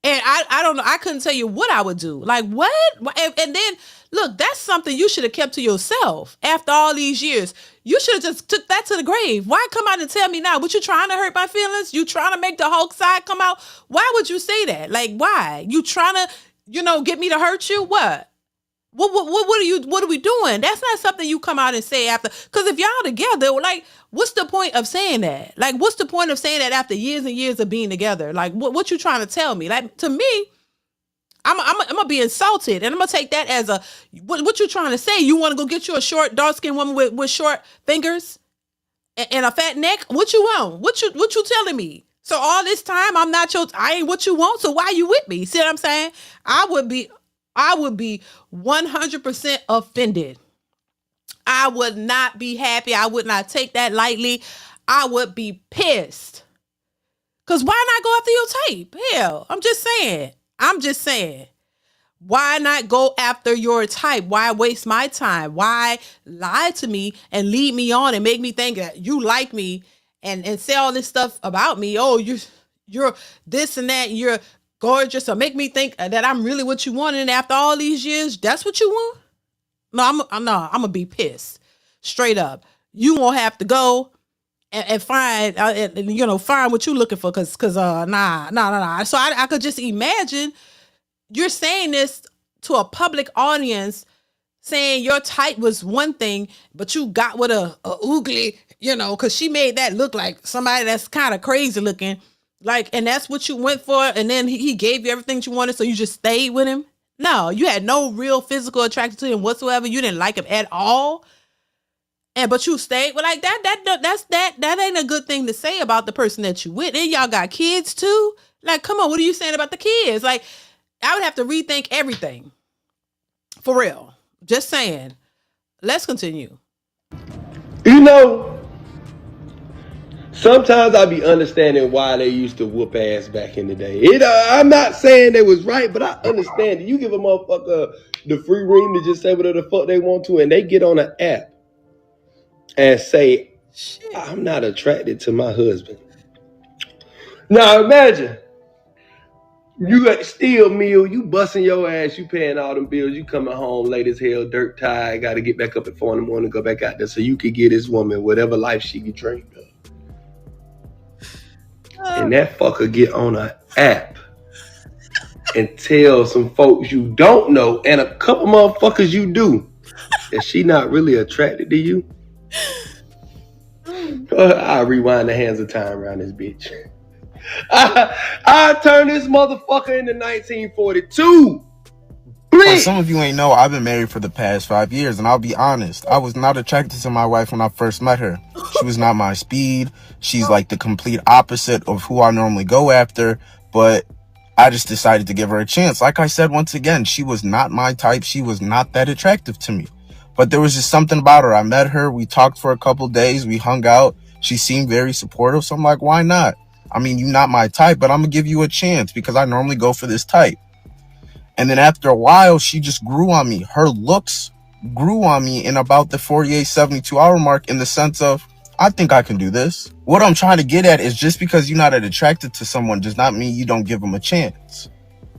And I don't know. I couldn't tell you what I would do. Like what? And then look, that's something you should have kept to yourself after all these years. You should have just took that to the grave. Why come out and tell me now? What, you trying to hurt my feelings? You trying to make the Hulk side come out? Why would you say that? Like, why? You trying to, get me to hurt you? What? What are we doing? That's not something you come out and say after. Because if y'all together, like, what's the point of saying that? Like, what's the point of saying that after years and years of being together? Like, what you trying to tell me? Like, to me, I'm gonna be insulted, and I'm gonna take that as what you trying to say? You want to go get you a short, dark skinned woman with short fingers and a fat neck? What you want? What you telling me? So all this time I ain't what you want. So why you with me? See what I'm saying? I would be 100% offended. I would not be happy. I would not take that lightly. I would be pissed. Cause why not go after your type? Hell, I'm just saying. Why not go after your type? Why waste my time? Why lie to me and lead me on and make me think that you like me and say all this stuff about me? Oh, you're this and that. You're gorgeous. Or make me think that I'm really what you want. And after all these years, that's what you want? No, I'm gonna be pissed. Straight up. You won't have to go and find find what you're looking for. Cause nah. So I could just imagine you're saying this to a public audience, saying your type was one thing, but you got with a oogly, cause she made that look like somebody that's kind of crazy looking. Like, and that's what you went for. And then he gave you everything you wanted. So you just stayed with him. No, you had no real physical attraction to him whatsoever. You didn't like him at all. But you stayed with like that ain't a good thing to say about the person that you with. And y'all got kids too. Like, come on, what are you saying about the kids? Like, I would have to rethink everything. For real. Just saying. Let's continue. Sometimes I be understanding why they used to whoop ass back in the day. I'm not saying they was right, but I understand it. You give a motherfucker the free rein to just say whatever the fuck they want to, and they get on an app and say, shit, I'm not attracted to my husband. Now imagine, you got to steal meal, you busting your ass, you paying all them bills, you coming home late as hell, dirt tired, got to get back up at 4 in the morning, go back out there so you could get this woman whatever life she could dream of. And that fucker get on an app and tell some folks you don't know and a couple motherfuckers you do that she not really attracted to you. I'll rewind the hands of time around this bitch. I turned this motherfucker into 1942. But some of you ain't know, I've been married for the past 5 years, and I'll be honest, I was not attracted to my wife when I first met her. She was not my speed. She's like the complete opposite of who I normally go after, but I just decided to give her a chance. Like I said, once again, she was not my type. She was not that attractive to me, but there was just something about her. I met her. We talked for a couple days. We hung out. She seemed very supportive. So I'm like, why not? I mean, you're not my type, but I'm going to give you a chance because I normally go for this type. And then after a while, she just grew on me. Her looks grew on me in about the 48, 72 hour mark, in the sense of, I think I can do this. What I'm trying to get at is, just because you're not attracted to someone does not mean you don't give them a chance.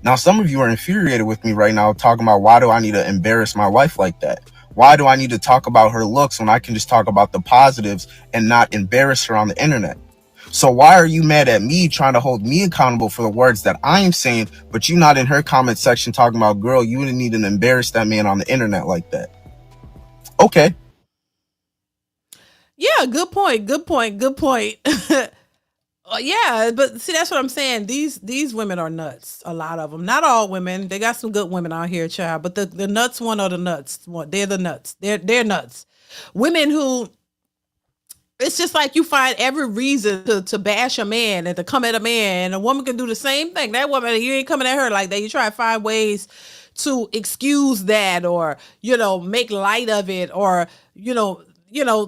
Now, some of you are infuriated with me right now talking about, why do I need to embarrass my wife like that? Why do I need to talk about her looks when I can just talk about the positives and not embarrass her on the internet? So why are you mad at me trying to hold me accountable for the words that I'm saying, but you not in her comment section talking about, girl, you didn't need to embarrass that man on the internet like that? Okay. Yeah, good point. Good point. Good point. Yeah, but see, that's what I'm saying. These women are nuts. A lot of them. Not all women. They got some good women out here, child. But the nuts one are the nuts. They're the nuts. They're nuts. Women who, it's just like you find every reason to bash a man and to come at a man. And a woman can do the same thing. That woman, you ain't coming at her like that. You try to find ways to excuse that, or make light of it, or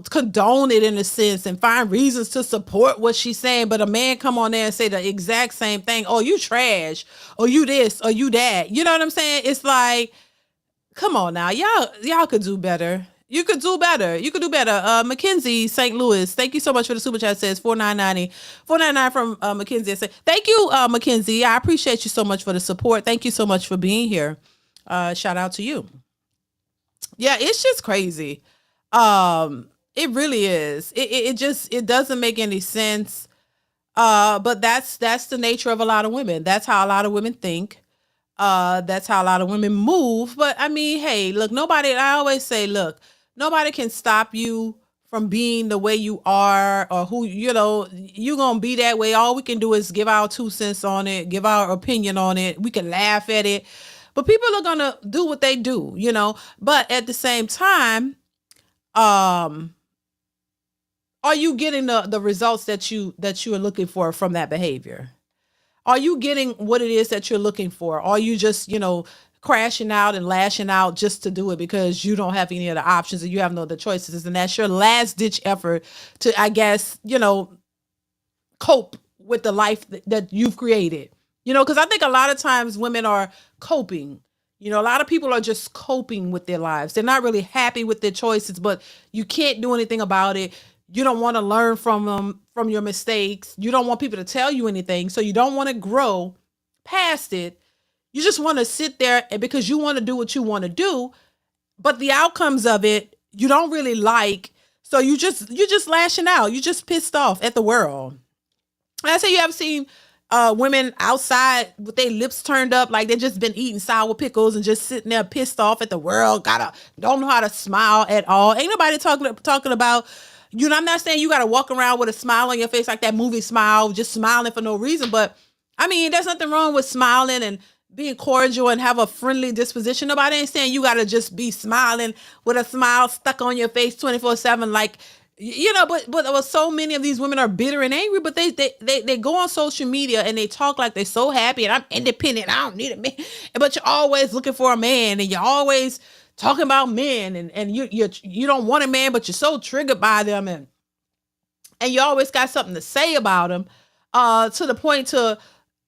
condone it in a sense, and find reasons to support what she's saying. But a man come on there and say the exact same thing. Oh, you trash, or you this, or you that. You know what I'm saying? It's like, come on now, y'all could do better. You could do better. You could do better. Mackenzie, St. Louis, thank you so much for the super chat. Says 499 from Mackenzie. Thank you, Mackenzie. I appreciate you so much for the support. Thank you so much for being here. Shout out to you. Yeah, it's just crazy. It really is. It doesn't make any sense. But that's the nature of a lot of women. That's how a lot of women think. That's how a lot of women move. But I mean, hey, look, I always say, look, nobody can stop you from being the way you are, or who, you're going to be that way. All we can do is give our 2 cents on it, give our opinion on it. We can laugh at it, but people are going to do what they do, but at the same time, are you getting the results that you are looking for from that behavior? Are you getting what it is that you're looking for? Are you just, crashing out and lashing out just to do it because you don't have any other options and you have no other choices? And that's your last ditch effort to, I guess, cope with the life that you've created, because I think a lot of times women are coping. A lot of people are just coping with their lives. They're not really happy with their choices, but you can't do anything about it. You don't want to learn from them, from your mistakes. You don't want people to tell you anything. So you don't want to grow past it. You just want to sit there because you want to do what you want to do. But the outcomes of it, you don't really like. So you're just lashing out. You just pissed off at the world. And I say, you ever seen women outside with their lips turned up, like they just been eating sour pickles and just sitting there pissed off at the world, don't know how to smile at all. Ain't nobody talking about, I'm not saying you got to walk around with a smile on your face like that movie Smile, just smiling for no reason. But I mean, there's nothing wrong with smiling and being cordial and have a friendly disposition. Nobody ain't saying you got to just be smiling with a smile stuck on your face 24/7. Like, but so many of these women are bitter and angry, but they go on social media and they talk like they're so happy and I'm independent. I don't need a man. But you're always looking for a man, and you're always talking about men, and you don't want a man, but you're so triggered by them, and you always got something to say about them, to the point to,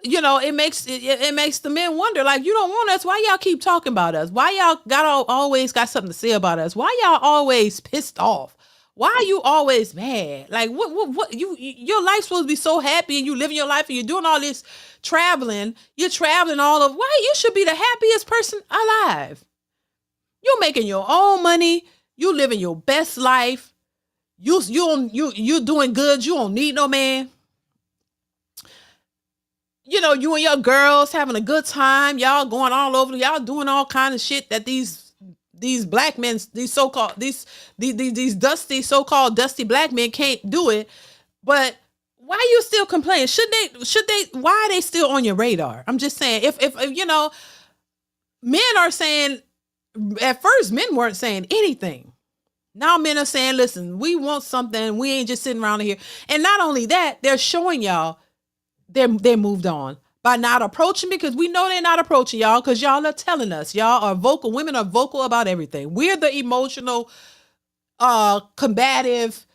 it makes the men wonder, like, you don't want us. Why y'all keep talking about us? Why y'all always got something to say about us? Why y'all always pissed off? Why are you always mad? Like, what your life's supposed to be so happy, and you living your life and you're doing all this traveling. You're traveling why you should be the happiest person alive. You're making your own money. You living your best life. You're doing good. You don't need no man. You and your girls having a good time. Y'all going all over. Y'all doing all kind of shit that these black men, these so-called, these dusty, so-called dusty black men can't do it. But why are you still complaining? Why are they still on your radar? I'm just saying, if you know, men are saying, at first men weren't saying anything. Now men are saying, listen, we want something. We ain't just sitting around here. And not only that, they're showing y'all they moved on by not approaching, because we know they're not approaching y'all, because y'all are telling us y'all are vocal. Women are vocal about everything. We're the emotional, combative,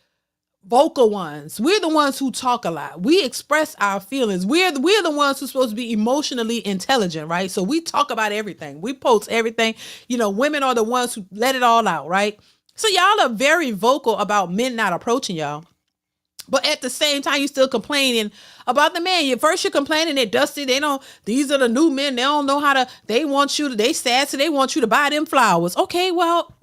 vocal ones. We're the ones who talk a lot. We express our feelings. We're the ones who's supposed to be emotionally intelligent, right? So we talk about everything. We post everything. You know, women are the ones who let it all out, right? So y'all are very vocal about men not approaching y'all. But at the same time, you still complaining about the man. First you're complaining they're dusty. These are the new men. They don't know how to, they sassy. They want you to buy them flowers. Okay, well,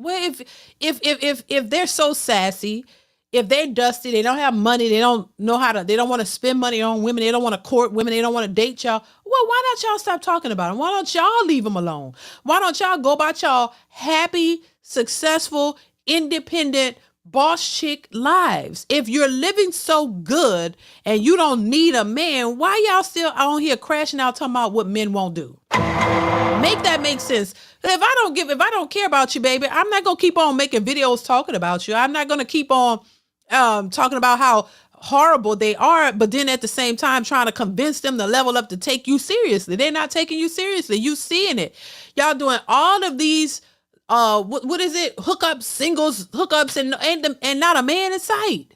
if they're so sassy, if they're dusty, they don't have money, they don't want to spend money on women, they don't want to court women, they don't want to date y'all. Well, why don't y'all stop talking about them? Why don't y'all leave them alone? Why don't y'all go about y'all happy, successful, independent, boss chick lives? If you're living so good and you don't need a man, why y'all still on here crashing out talking about what men won't do? Make that make sense. If I don't care about you, baby, I'm not gonna keep on making videos talking about you. I'm not gonna keep on talking about how horrible they are, but then at the same time trying to convince them to level up to take you seriously. They're not taking you seriously. You seeing it. Y'all doing all of these what is it? Hookups and not a man in sight.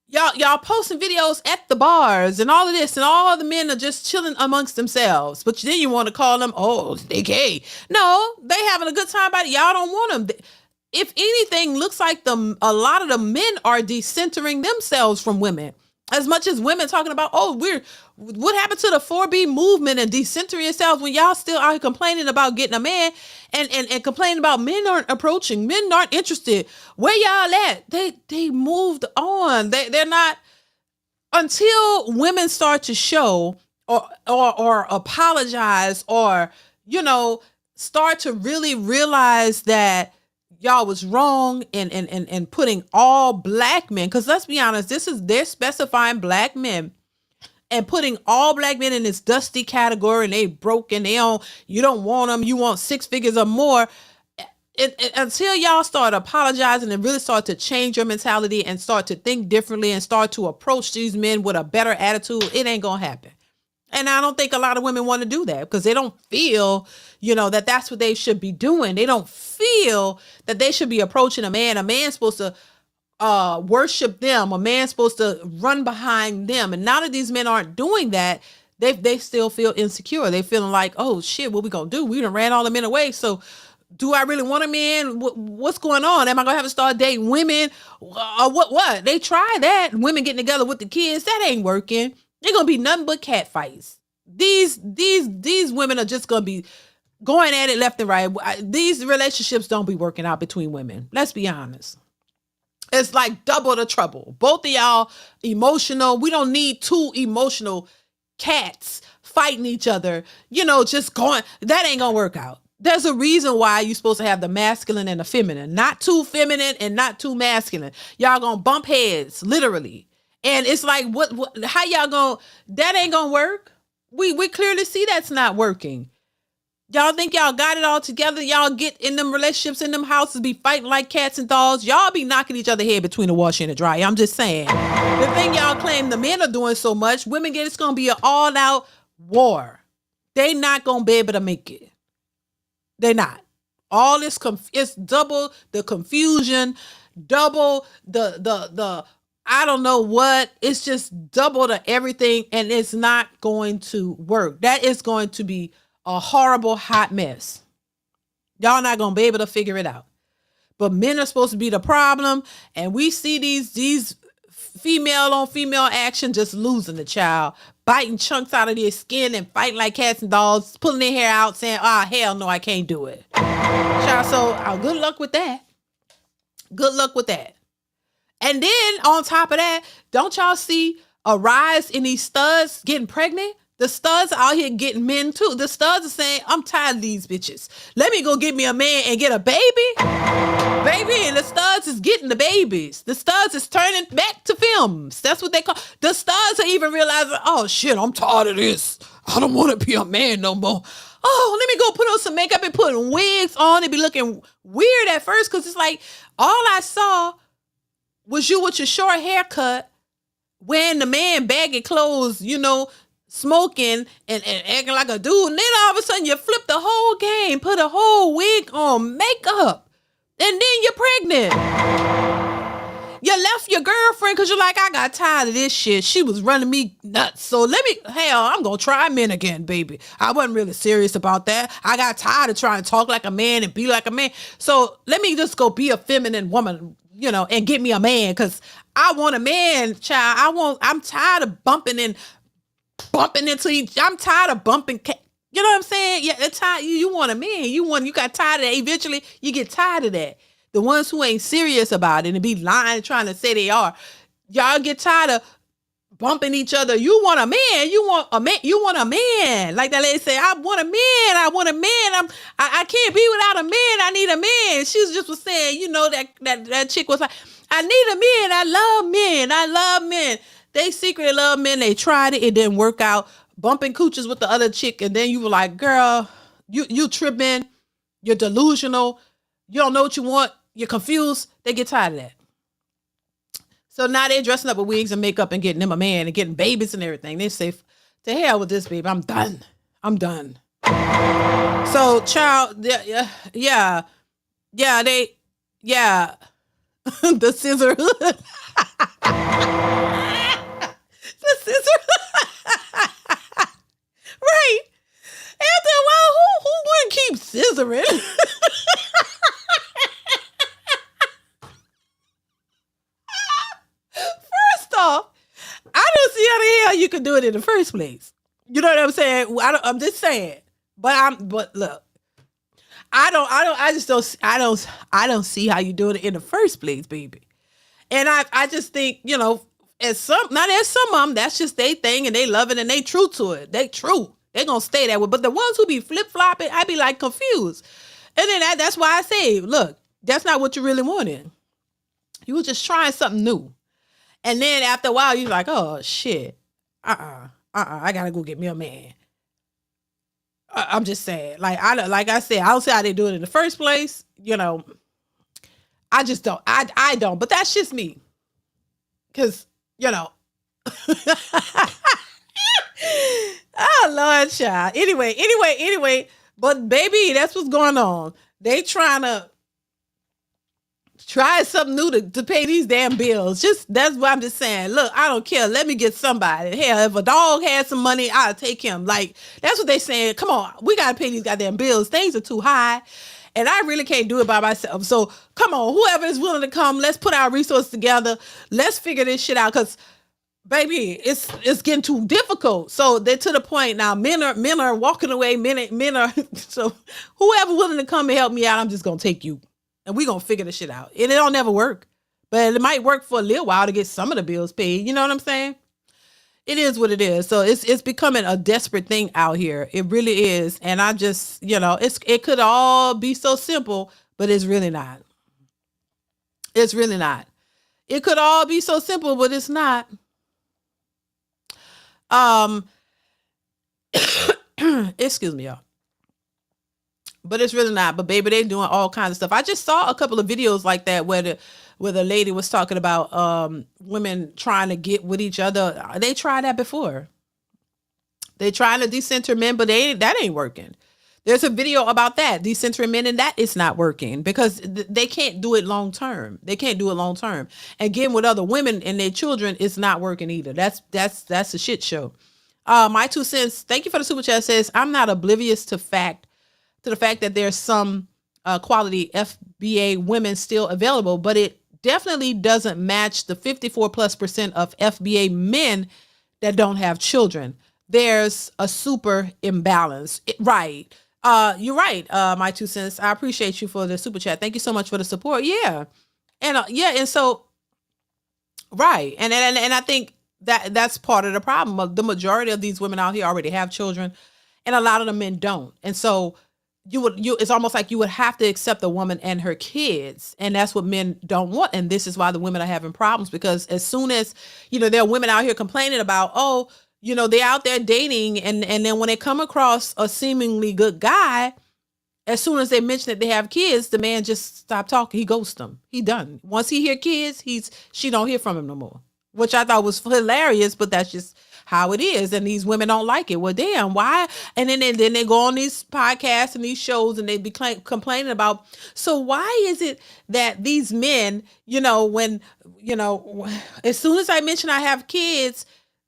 Y'all posting videos at the bars and all of this, and all the men are just chilling amongst themselves. But then you want to call them, oh, they gay. No, they having a good time about it. Y'all don't want them. If anything, looks like a lot of the men are decentering themselves from women. As much as women talking about, what happened to the 4B movement and decentering yourselves, when y'all still are complaining about getting a man and complaining about men aren't approaching, men aren't interested. Where y'all at? They moved on. They're not, until women start to show or apologize, or, start to really realize that y'all was wrong and putting all black men, because let's be honest, they're specifying black men and putting all black men in this dusty category, and they broken. You don't want them. You want 6 figures or more. Until y'all start apologizing and really start to change your mentality and start to think differently and start to approach these men with a better attitude, it ain't gonna happen. And I don't think a lot of women want to do that, because they don't feel, that that's what they should be doing. They don't feel that they should be approaching a man. A man's supposed to worship them. A man's supposed to run behind them. And now that these men aren't doing that, they still feel insecure. They feeling like, oh shit, what we gonna do? We done ran all the men away. So do I really want a man? What's going on? Am I gonna have to start dating women? What? They try that. Women getting together with the kids, that ain't working. They're gonna be nothing but cat fights. These women are just gonna be going at it left and right. These relationships don't be working out between women. Let's be honest. It's like double the trouble. Both of y'all emotional. We don't need 2 emotional cats fighting each other. Just going. That ain't gonna work out. There's a reason why you're supposed to have the masculine and the feminine, not too feminine and not too masculine. Y'all gonna bump heads, literally. And it's like, how y'all gonna, that ain't gonna work. We clearly see that's not working. Y'all think y'all got it all together. Y'all get in them relationships, in them houses, be fighting like cats and dogs. Y'all be knocking each other head between the washer and the dryer. I'm just saying. The thing y'all claim the men are doing so much, women it's gonna be an all out war. They not gonna be able to make it. They're not. All this, it's double the confusion, double the I don't know what. It's just double to everything, and it's not going to work. That is going to be a horrible hot mess. Y'all not going to be able to figure it out. But men are supposed to be the problem, and we see these female on female action just losing the child, biting chunks out of their skin and fighting like cats and dogs, pulling their hair out, saying, hell no, I can't do it. Child, so good luck with that. Good luck with that. And then on top of that, don't y'all see a rise in these studs getting pregnant? The studs out here getting men too. The studs are saying, I'm tired of these bitches. Let me go get me a man and get a baby. Baby, and the studs is getting the babies. The studs is turning back to films. That's what they call. The studs are even realizing, oh shit, I'm tired of this. I don't want to be a man no more. Oh, let me go put on some makeup and put wigs on and be looking weird at first, because it's like all I saw was you with your short haircut, wearing the man baggy clothes, you know, smoking and acting like a dude. And then all of a sudden you flip the whole game, put a whole wig on, makeup, and then you're pregnant. You left your girlfriend because you're like, I got tired of this shit. She was running me nuts. So I'm going to try men again, baby. I wasn't really serious about that. I got tired of trying to talk like a man and be like a man. So let me just go be a feminine woman, you know, and get me a man, because I want a man, child. I'm tired of bumping into I'm tired of bumping. You know what I'm saying? Yeah, it's tired. You want a man. You got tired of that. Eventually, you get tired of that. The ones who ain't serious about it and be lying, trying to say they are. Y'all get tired of bumping each other. You want a man. You want a man. You want a man. Like that lady said, I want a man. I want a man. I can't be without a man. I need a man. She was saying, you know, that chick was like, I need a man. I love men. I love men. They secretly love men. They tried it. It didn't work out. Bumping cooches with the other chick. And then you were like, girl, you tripping. You're delusional. You don't know what you want. You're confused. They get tired of that. So now they're dressing up with wigs and makeup and getting them a man and getting babies and everything. They say, to hell with this, baby. I'm done. I'm done. So, child, yeah. The sisterhood. The sisterhood. Right. After a while, who wouldn't keep scissoring? First off, I don't see how the hell you could do it in the first place. You know what I'm saying? I'm just saying. But look, I don't see how you do it in the first place, baby. And I just think, you know, there's some of them, that's just their thing and they love it and they true to it. They true. They're going to stay that way. But the ones who be flip-flopping, I be like confused. And then that's why I say, look, that's not what you really wanted. You were just trying something new. And then after a while, you're like, oh, shit. I got to go get me a man. I'm just saying. Like I said, I don't see how they do it in the first place. You know, I just don't. I don't. But that's just me. Because, you know. Oh, Lord, child. Anyway. But, baby, that's what's going on. They trying to try something new to pay these damn bills. That's what I'm just saying. Look, I don't care. Let me get somebody. Hell, if a dog has some money, I'll take him. Like, that's what they saying. Come on, we got to pay these goddamn bills. Things are too high. And I really can't do it by myself. So, come on, whoever is willing to come, let's put our resources together. Let's figure this shit out. Because, baby, it's getting too difficult. So they're to the point now. Men are walking away. Men are so whoever willing to come and help me out, I'm just gonna take you, and we're gonna figure this shit out. And it don't never work, but it might work for a little while to get some of the bills paid. You know what I'm saying? It is what it is. So it's becoming a desperate thing out here. It really is. And I just, you know, it could all be so simple, but it's really not. It's really not. It could all be so simple, but it's not. Excuse me, y'all. But it's really not. But baby, they doing all kinds of stuff. I just saw a couple of videos like that where the lady was talking about women trying to get with each other. They tried that before. They trying to decenter men, but that ain't working. There's a video about that, decentering men, and that is not working because they can't do it long term. They can't do it long term. And getting with other women and their children is not working either. That's a shit show. My 2 cents. Thank you for the super chat. Says I'm not oblivious to the fact that there's some quality FBA women still available, but it definitely doesn't match the 54+% of FBA men that don't have children. There's a super imbalance. Right. You're right. My 2 cents. I appreciate you for the super chat. Thank you so much for the support. Yeah. And and so, right. And I think that's part of the problem. The majority of these women out here already have children, and a lot of the men don't. And so it's almost like you would have to accept the woman and her kids, and that's what men don't want. And this is why the women are having problems, because as soon as, there are women out here complaining about, they're out there dating, and then when they come across a seemingly good guy, as soon as they mention that they have kids, the man just stop talking. He ghosts them. He done. Once he hear kids, she don't hear from him no more, which I thought was hilarious, but that's just how it is. And these women don't like it. Well, damn, why? And then they go on these podcasts and these shows, and they be complaining about, so why is it that these men, when, as soon as I mention I have kids,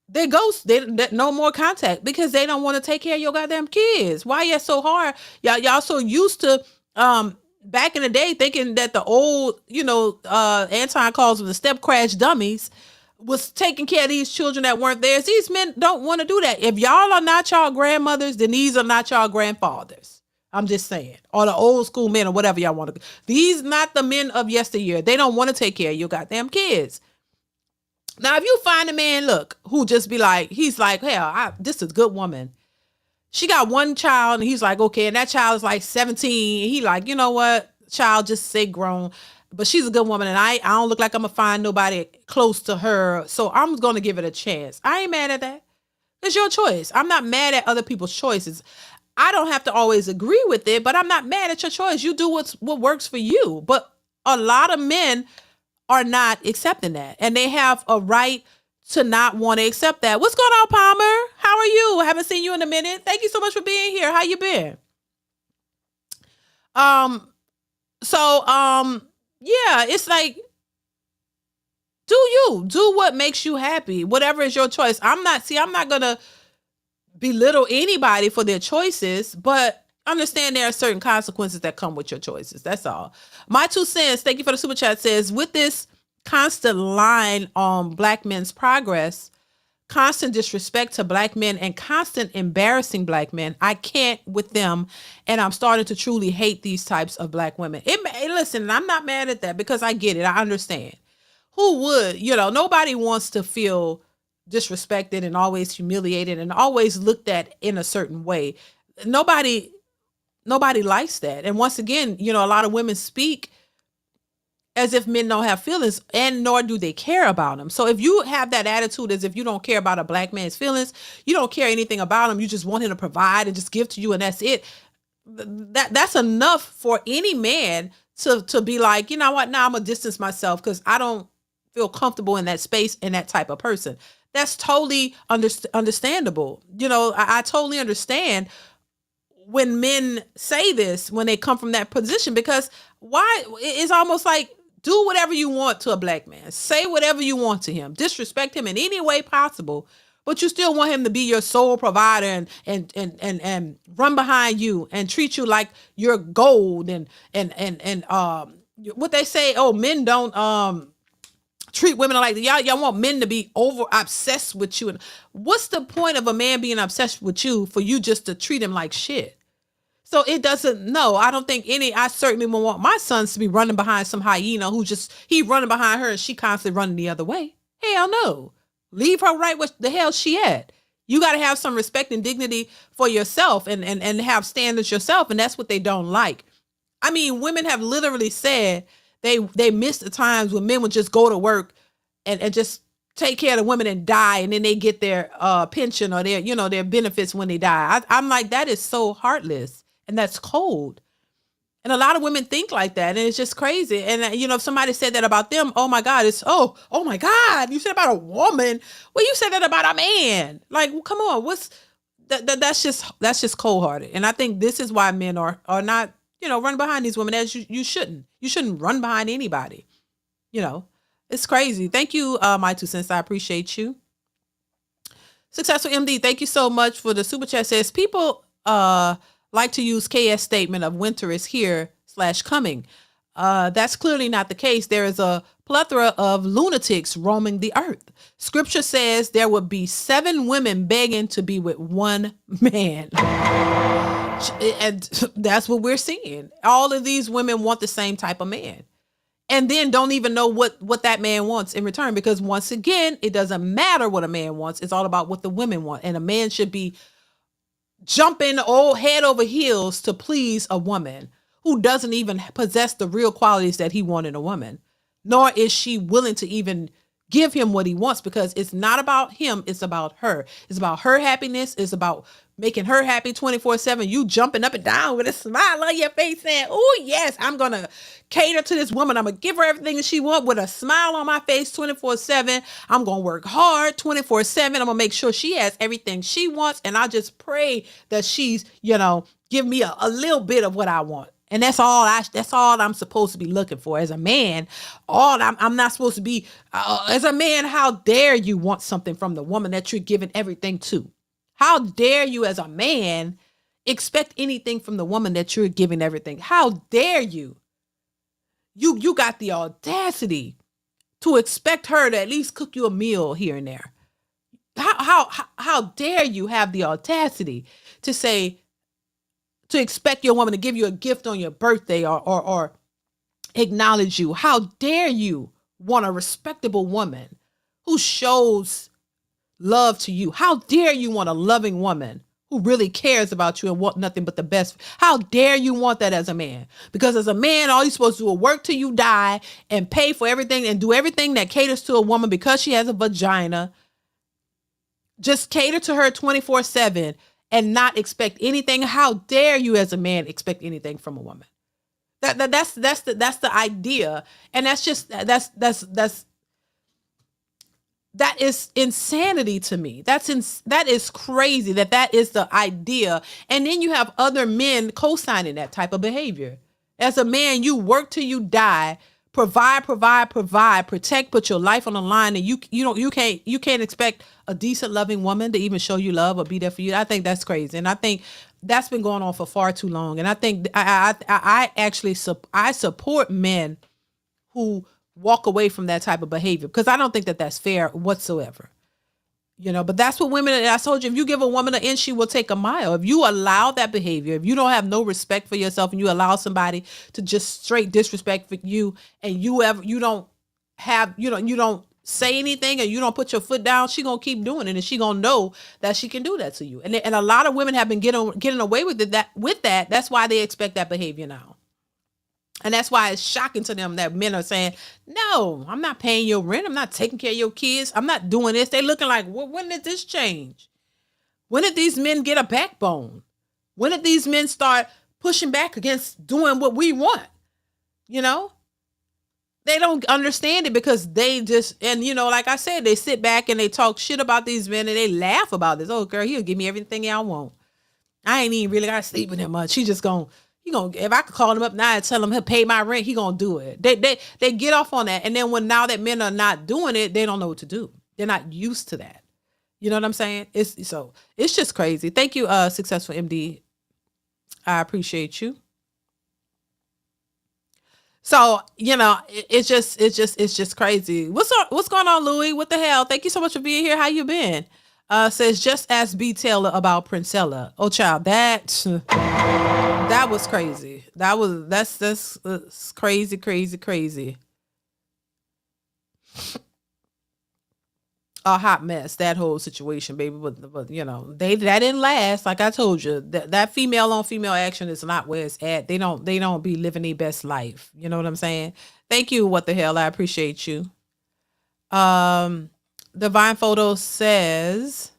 they ghost, they no more contact, because they don't want to take care of your goddamn kids. Why you so hard? Y'all so used to, back in the day, thinking that the old, Anton calls them the step crash dummies, was taking care of these children that weren't theirs. These men don't want to do that. If y'all are not y'all grandmothers, then these are not y'all grandfathers. I'm just saying. Or the old school men, or whatever y'all want to. These not the men of yesteryear. They don't want to take care of your goddamn kids. Now, if you find a man, who just be like, he's like, hell, this is a good woman. She got one child, and he's like, okay, and that child is like 17. He like, you know what? Child, just say grown. But she's a good woman, and I don't look like I'm going to find nobody close to her, so I'm going to give it a chance. I ain't mad at that. It's your choice. I'm not mad at other people's choices. I don't have to always agree with it, but I'm not mad at your choice. You do what works for you. But a lot of men are not accepting that, and they have a right to not want to accept that. What's going on, Palmer? How are you? I haven't seen you in a minute. Thank you so much for being here. How you been? Yeah, it's like, do what makes you happy, whatever is your choice. I'm not gonna belittle anybody for their choices, but understand there are certain consequences that come with your choices. That's all. My 2 cents, thank you for the super chat, says, with this constant line on Black men's progress, constant disrespect to Black men, and constant embarrassing Black men, I can't with them, and I'm starting to truly hate these types of Black women. Listen, I'm not mad at that, because I get it. I understand. Who would? Nobody wants to feel disrespected and always humiliated and always looked at in a certain way. Nobody likes that. And once again, a lot of women speak as if men don't have feelings, and nor do they care about them. So if you have that attitude as if you don't care about a Black man's feelings, you don't care anything about him, you just want him to provide and just give to you, and that's it. That's enough for any man to be like, you know what, now I'm gonna distance myself because I don't feel comfortable in that space and that type of person. That's totally understandable. I totally understand when men say this, when they come from that position, because why? It's almost like, do whatever you want to a Black man. Say whatever you want to him. Disrespect him in any way possible, but you still want him to be your sole provider and run behind you and treat you like you're gold and what they say, men don't treat women like that. Y'all want men to be over obsessed with you. And what's the point of a man being obsessed with you for you just to treat him like shit? So it doesn't, no, I don't think I certainly won't want my sons to be running behind some hyena he running behind her and she constantly running the other way. Hell no. Leave her right where the hell she at. You got to have some respect and dignity for yourself and have standards yourself. And that's what they don't like. I mean, women have literally said they miss the times when men would just go to work and just take care of the women and die, and then they get their pension or their benefits when they die. I'm like, that is so heartless. And that's cold. And a lot of women think like that. And it's just crazy. And, if somebody said that about them, oh my God, it's, oh my God, you said about a woman. Well, you said that about a man. Like, well, come on, that's just cold hearted. And I think this is why men are not, run behind these women as you shouldn't. You shouldn't run behind anybody. It's crazy. Thank you, my 2 cents. I appreciate you. Successful MD, thank you so much for the super chat. Says people, like to use KS statement of winter is here / coming. That's clearly not the case. There is a plethora of lunatics roaming the earth. Scripture says there would be 7 women begging to be with one man. And that's what we're seeing. All of these women want the same type of man. and then don't even know what that man wants in return. Because once again, it doesn't matter what a man wants. It's all about what the women want. And a man should be jumping old head over heels to please a woman who doesn't even possess the real qualities that he wants in a woman, nor is she willing to even give him what he wants, because it's not about him. It's about her. It's about her happiness. It's about making her happy 24/7. You jumping up and down with a smile on your face saying, oh yes, I'm going to cater to this woman. I'm going to give her everything that she wants with a smile on my face 24/7. I'm going to work hard 24/7. I'm going to make sure she has everything she wants. And I just pray that she's, give me a little bit of what I want. And that's all I'm supposed to be looking for as a man. I'm not supposed to be, as a man, how dare you want something from the woman that you're giving everything to? How dare you as a man expect anything from the woman that you're giving everything? How dare you? You got the audacity to expect her to at least cook you a meal here and there. How dare you have the audacity to say, to expect your woman to give you a gift on your birthday or acknowledge you? How dare you want a respectable woman who shows love to you? How dare you want a loving woman who really cares about you and want nothing but the best? How dare you want that as a man? Because as a man, all you're supposed to do is work till you die and pay for everything and do everything that caters to a woman because she has a vagina. Just cater to her 24/7 and not expect anything. How dare you as a man expect anything from a woman? That's the idea. And that is insanity to me. That is crazy that is the idea. And then you have other men co-signing that type of behavior. As a man, you work till you die, provide, protect, put your life on the line, and you can't expect a decent, loving woman to even show you love or be there for you. I think that's crazy, and I think that's been going on for far too long. And I think I actually support men who walk away from that type of behavior, because I don't think that that's fair whatsoever. But that's what women, I told you, if you give a woman an inch, she will take a mile. If you allow that behavior, if you don't have no respect for yourself and you allow somebody to just straight disrespect for you, and you don't say anything and you don't put your foot down, she gonna keep doing it, and she gonna know that she can do that to you. And a lot of women have been getting away with it. That's why they expect that behavior now. And that's why it's shocking to them that men are saying, no, I'm not paying your rent. I'm not taking care of your kids. I'm not doing this. They looking like, well, when did this change? When did these men get a backbone? When did these men start pushing back against doing what we want? They don't understand it, because they just, and like I said, they sit back and they talk shit about these men and they laugh about this. Oh, girl, he'll give me everything I want. I ain't even really got to sleep with him much. He gonna, if I could call him up now and tell him he'll pay my rent, he gonna do it. They get off on that. And then now that men are not doing it, they don't know what to do. They're not used to that. You know what I'm saying? It's just crazy. Thank you, Successful MD. I appreciate you. So, it's just crazy. What's going on, Louis? What the hell? Thank you so much for being here. How you been? Says, just ask B. Taylor about Princella. Oh, child, that was crazy. That's crazy. A hot mess, that whole situation, baby. But that didn't last. Like I told you, that female on female action is not where it's at. They don't be living their best life. You know what I'm saying? Thank you. What the hell? I appreciate you. Divine Photo says,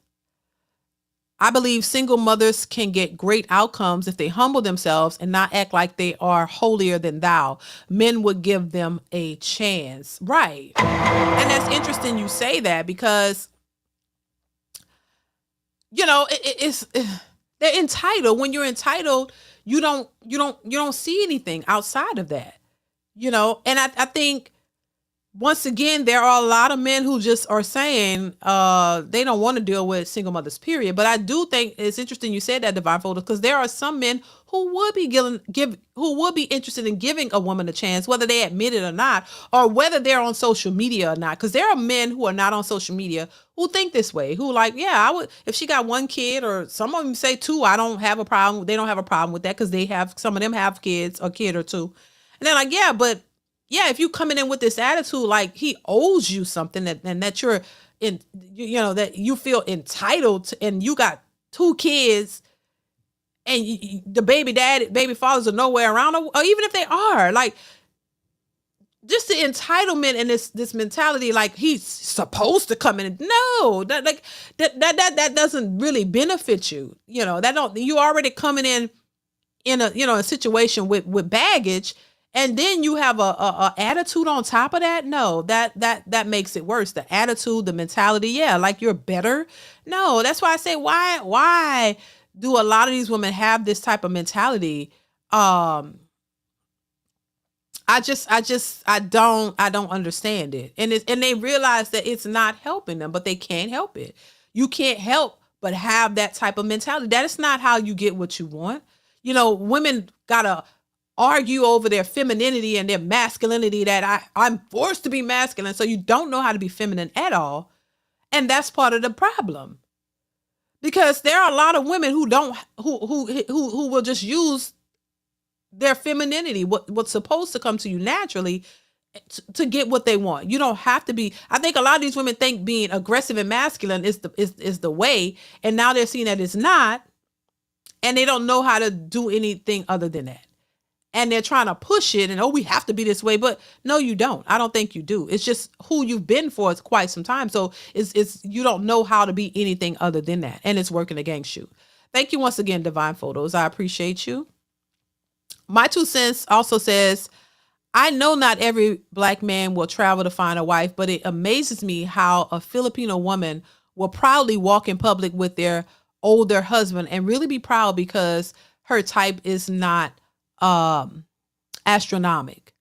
I believe single mothers can get great outcomes if they humble themselves and not act like they are holier than thou. Men would give them a chance. Right. And that's interesting you say that, because, they're entitled. When you're entitled, you don't see anything outside of that, and I think, once again, there are a lot of men who just are saying they don't want to deal with single mothers, period. But I do think it's interesting you said that, Divine Photo, because there are some men who would be interested in giving a woman a chance, whether they admit it or not, or whether they're on social media or not. Because there are men who are not on social media who think this way, who like, yeah, I would, if she got one kid, or some of them say two, I don't have a problem. They don't have a problem with that, because some of them have kids, a kid or two. And they're like, yeah, but yeah, if you coming in with this attitude, like he owes you something and that you're in, that you feel entitled to, and you got 2 kids and the baby fathers are nowhere around, or even if they are, like, just the entitlement and this mentality, like he's supposed to come in. No, that doesn't really benefit you. You already coming in a situation with baggage, and then you have a attitude on top of that. No, that makes it worse. The attitude, the mentality, yeah, like you're better. No, that's why I say, why do a lot of these women have this type of mentality? I don't understand it. And they realize that it's not helping them, but they can't help it. You can't help but have that type of mentality. That is not how you get what you want. Women gotta argue over their femininity and their masculinity, that I'm forced to be masculine. So you don't know how to be feminine at all. And that's part of the problem. Because there are a lot of women who will just use their femininity, what's supposed to come to you naturally, to get what they want. You don't have to be. I think a lot of these women think being aggressive and masculine is the way, and now they're seeing that it's not, and they don't know how to do anything other than that. And they're trying to push it, and we have to be this way, but no, you don't. I don't think you do. It's just who you've been for quite some time, so it's you don't know how to be anything other than that, and it's working against you. Thank you once again, Divine Photos. I appreciate you. My 2 cents also says, I know not every Black man will travel to find a wife, but it amazes me how a Filipino woman will proudly walk in public with their older husband and really be proud because her type is not astronomic.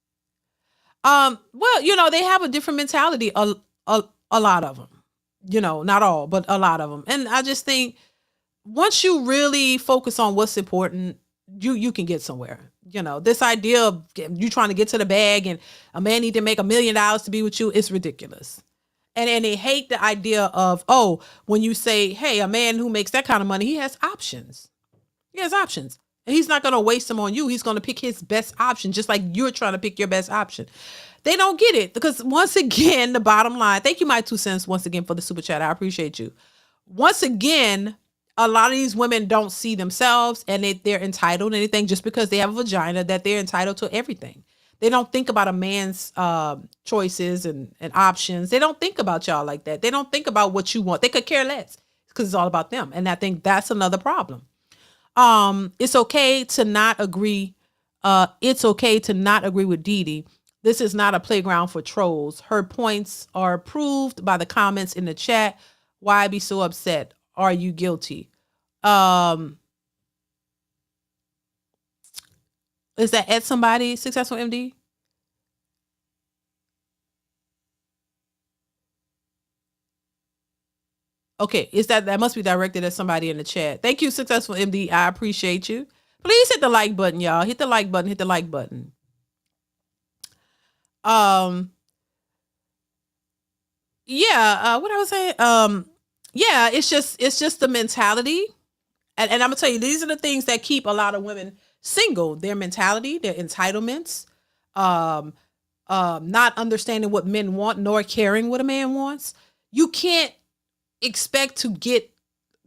Well, they have a different mentality, a lot of them, not all, but a lot of them. And I just think once you really focus on what's important, you can get somewhere. This idea of you trying to get to the bag and a man need to make $1 million to be with you, it's ridiculous. And they hate the idea of, when you say, hey, a man who makes that kind of money, he has options. He has options. And he's not going to waste them on you. He's going to pick his best option, just like you're trying to pick your best option. They don't get it because, once again, the bottom line, thank you, my 2 cents, once again, for the super chat. I appreciate you. Once again, a lot of these women don't see themselves and they're entitled to anything just because they have a vagina, that they're entitled to everything. They don't think about a man's choices and options. They don't think about y'all like that. They don't think about what you want. They could care less because it's all about them. And I think that's another problem. It's okay to not agree. It's okay to not agree with DeeDee. This is not a playground for trolls. Her points are approved by the comments in the chat. Why be so upset? Are you guilty? Is that at somebody, Successful MD? Okay, that must be directed at somebody in the chat. Thank you, Successful MD. I appreciate you. Please hit the like button, y'all. Hit the like button. Hit the like button. Yeah. What I was saying. Yeah, it's just the mentality. And I'm gonna tell you, these are the things that keep a lot of women single. Their mentality, their entitlements, not understanding what men want, nor caring what a man wants. You can't expect to get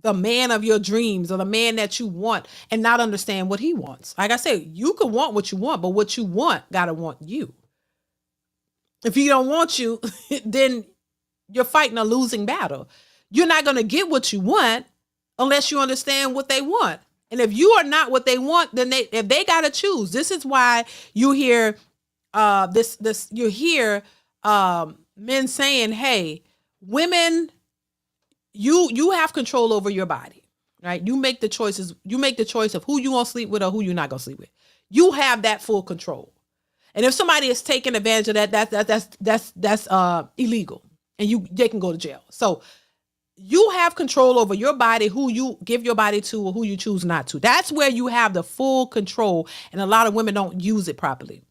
the man of your dreams or the man that you want and not understand what he wants. Like I said, you can want what you want, but what you want gotta want you. If he don't want you, then you're fighting a losing battle. You're not going to get what you want unless you understand what they want. And if you are not what they want, then if they got to choose. This is why you hear men saying, hey, women, you have control over your body, right? You make the choices. You make the choice of who you want to sleep with or who you're not going to sleep with. You have that full control. And if somebody is taking advantage of that, that's illegal, and they can go to jail. So you have control over your body, who you give your body to or who you choose not to. That's where you have the full control. And a lot of women don't use it properly.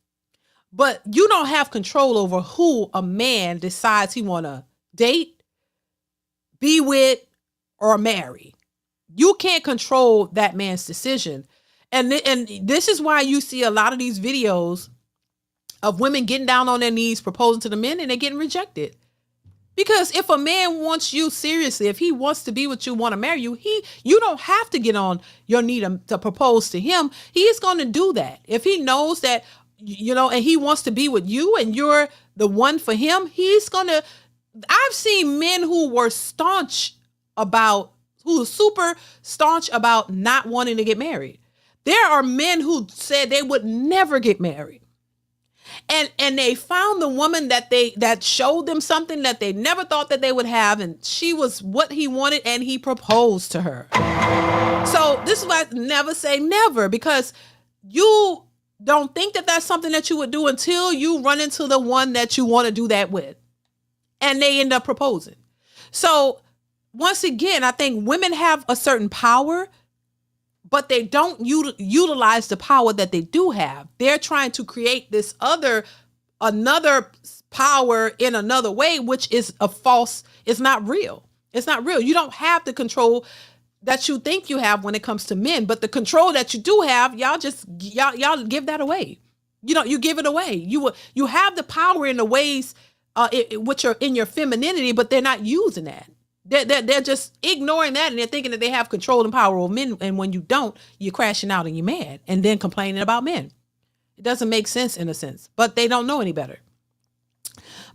But you don't have control over who a man decides he want to date, be with, or marry. You can't control that man's decision. And this is why you see a lot of these videos of women getting down on their knees, proposing to the men, and they're getting rejected. Because if a man wants you seriously, if he wants to be with you, want to marry you, you don't have to get on your knee to propose to him. He is going to do that. If he knows that, and he wants to be with you and you're the one for him, he's going to. I've seen men who were super staunch about not wanting to get married. There are men who said they would never get married. And they found the woman that showed them something that they never thought that they would have, and she was what he wanted, and he proposed to her. So this is why I never say never, because you don't think that that's something that you would do until you run into the one that you want to do that with, and they end up proposing. So once again, I think women have a certain power, but they don't utilize the power that they do have. They're trying to create this another power in another way, which is it's not real. It's not real. You don't have the control that you think you have when it comes to men, but the control that you do have, y'all give that away. You give it away. You have the power in the ways which are in your femininity, but they're not using that. They're just ignoring that, and they're thinking that they have control and power over men. And when you don't, you're crashing out and you're mad and then complaining about men. It doesn't make sense in a sense, but they don't know any better.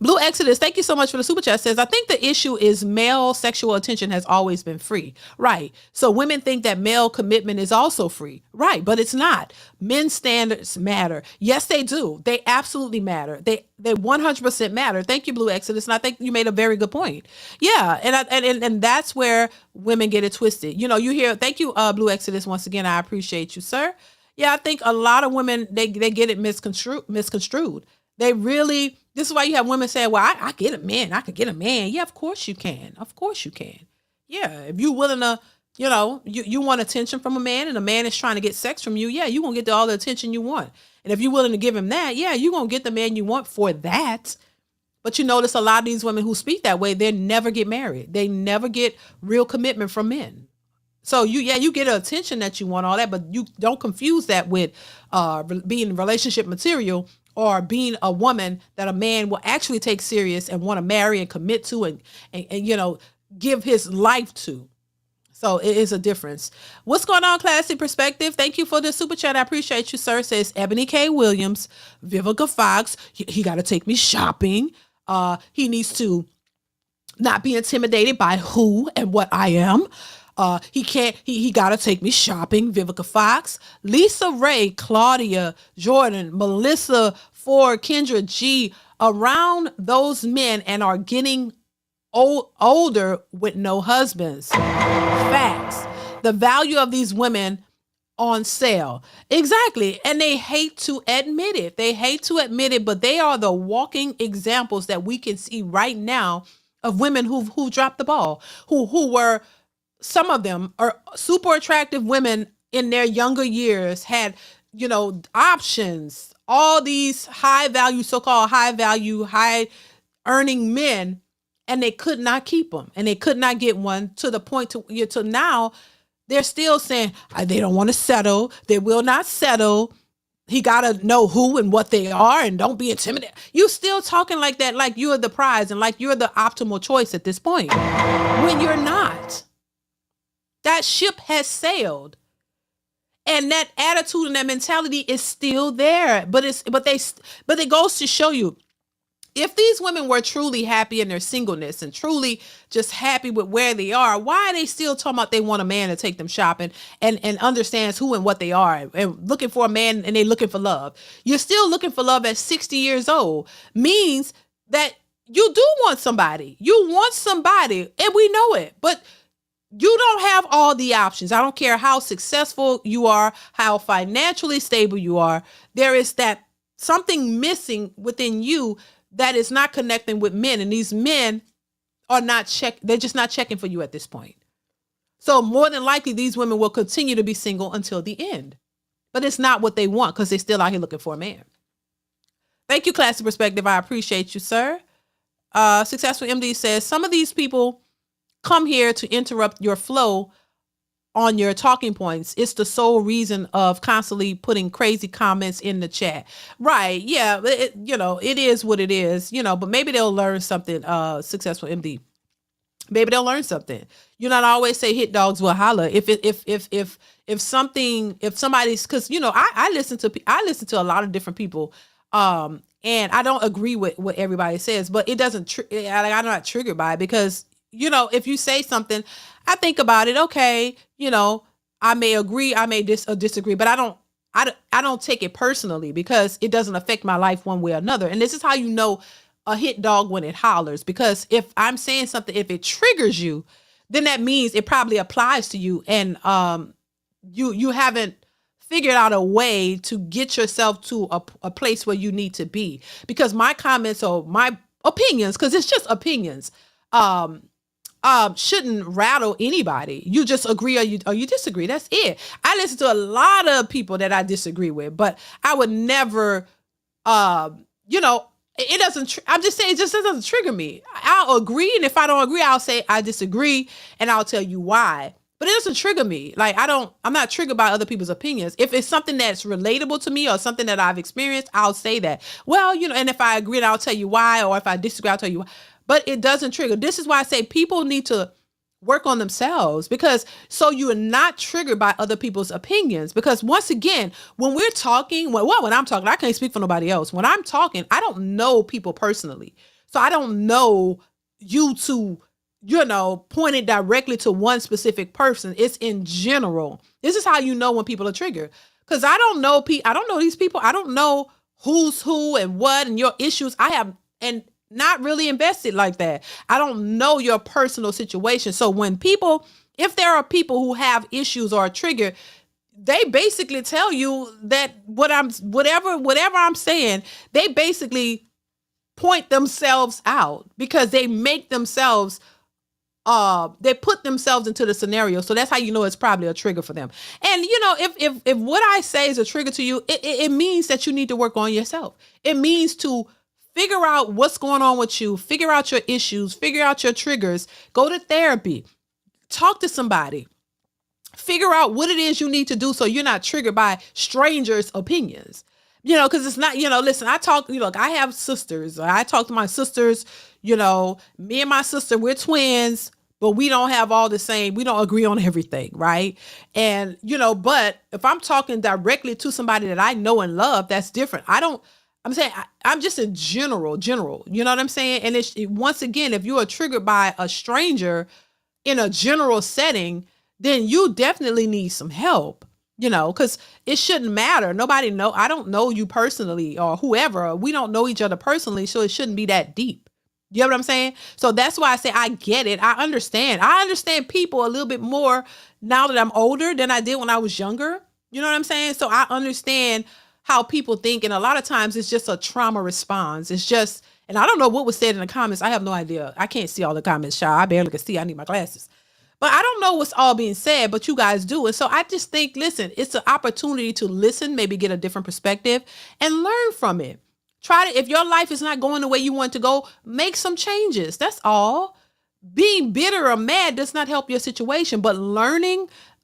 Blue Exodus, thank you so much for the super chat, says, I think the issue is male sexual attention has always been free. Right. So women think that male commitment is also free. Right. But it's not. Men's standards matter. Yes, they do. They absolutely matter. They 100% matter. Thank you, Blue Exodus. And I think you made a very good point. Yeah. And that's where women get it twisted. You hear, thank you, Blue Exodus. Once again, I appreciate you, sir. Yeah. I think a lot of women, they get it misconstrued. They really, this is why you have women say, well, I get a man. I could get a man. Yeah, of course you can. Of course you can. Yeah. If you're willing to, you want attention from a man and a man is trying to get sex from you. Yeah. You're going to get all the attention you want. And if you're willing to give him that, yeah, you're going to get the man you want for that. But you notice a lot of these women who speak that way, they never get married. They never get real commitment from men. So you get attention that you want, all that, but you don't confuse that with being relationship material, or being a woman that a man will actually take serious and want to marry and commit to and give his life to. So it is a difference. What's going on, Classy Perspective? Thank you for the super chat. I appreciate you, sir. Says Ebony K. Williams, Vivica Fox. He got to take me shopping. He needs to not be intimidated by who and what I am. He got to take me shopping. Vivica Fox, Lisa Ray, Claudia Jordan, Melissa Ford, Kendra G, around those men and are getting older with no husbands. Facts. The value of these women on sale. Exactly. And they hate to admit it. But they are the walking examples that we can see right now of women who dropped the ball, who were, some of them are super attractive women in their younger years, had, options, all these so-called high value, high earning men, and they could not keep them, and they could not get one, to the point to now they're still saying they don't want to settle. They will not settle. He got to know who and what they are, and don't be intimidated. You still talking like that, like you're the prize and like you're the optimal choice at this point, when you're not. That ship has sailed, and that attitude and that mentality is still there. But it goes to show you, if these women were truly happy in their singleness and truly just happy with where they are, why are they still talking about they want a man to take them shopping and understands who and what they are, and looking for a man, and they looking for love? You're still looking for love at 60 years old. Means that you do want somebody. You want somebody, and we know it, but you don't have all the options. I don't care how successful you are, how financially stable you are. There is that something missing within you that is not connecting with men. And these men are they're just not checking for you at this point. So more than likely, these women will continue to be single until the end. But it's not what they want, because they're still out here looking for a man. Thank you, Classy Perspective. I appreciate you, sir. Successful MD says, some of these people come here to interrupt your flow on your talking points, it's the sole reason of constantly putting crazy comments in the chat. Right. Yeah. It is what it is, but maybe they'll learn something, Successful MD. Maybe they'll learn something. I always say hit dogs will holler. If somebody's, cause I listen to a lot of different people. And I don't agree with what everybody says, but it doesn't, I'm not triggered by it because, if you say something, I think about it. Okay. I may agree, I may disagree, but I don't take it personally because it doesn't affect my life one way or another. And this is how you know a hit dog when it hollers, because if I'm saying something, if it triggers you, then that means it probably applies to you. And, you haven't figured out a way to get yourself to a place where you need to be, because my comments or my opinions, because it's just opinions, shouldn't rattle anybody. You just agree or you disagree. That's it. I listen to a lot of people that I disagree with, but I would never, it doesn't, I'm just saying, it just doesn't trigger me. I'll agree. And if I don't agree, I'll say I disagree and I'll tell you why. But it doesn't trigger me. Like, I'm not triggered by other people's opinions. If it's something that's relatable to me or something that I've experienced, I'll say that. Well, and if I agree, I'll tell you why, or if I disagree, I'll tell you why. But it doesn't trigger. This is why I say people need to work on themselves, because so you're not triggered by other people's opinions. Because once again, when we're talking, when I'm talking, I can't speak for nobody else. When I'm talking, I don't know people personally. So I don't know you to, point it directly to one specific person. It's in general. This is how you know when people are triggered. Because I don't know these people. I don't know who's who and what and your issues. And not really invested like that. I don't know your personal situation. So if there are people who have issues or are triggered, they basically tell you that whatever I'm saying, they basically point themselves out because they make themselves, they put themselves into the scenario. So that's how you know it's probably a trigger for them. And if what I say is a trigger to you, it means that you need to work on yourself. It means to figure out what's going on with you, figure out your issues, figure out your triggers, go to therapy, talk to somebody, figure out what it is you need to do so you're not triggered by strangers' opinions. Because it's not, listen, I have sisters. I talk to my sisters, me and my sister, we're twins, but we don't have all the same, we don't agree on everything, right? And, but if I'm talking directly to somebody that I know and love, that's different. I'm saying I'm just in general, you know what I'm saying? And once again, if you are triggered by a stranger in a general setting, then you definitely need some help, because it shouldn't matter. I don't know you personally or whoever. We don't know each other personally, so it shouldn't be that deep. You know what I'm saying? So that's why I say I get it. I understand. I understand people a little bit more now that I'm older than I did when I was younger. You know what I'm saying? So I understand how people think. And a lot of times it's just a trauma response. It's just, and I don't know what was said in the comments. I have no idea. I can't see all the comments, child. I barely can see. I need my glasses. But I don't know what's all being said, but you guys do. And so I just think, listen, it's an opportunity to listen, maybe get a different perspective and learn from it. If your life is not going the way you want to go, make some changes. That's all. Being bitter or mad does not help your situation, but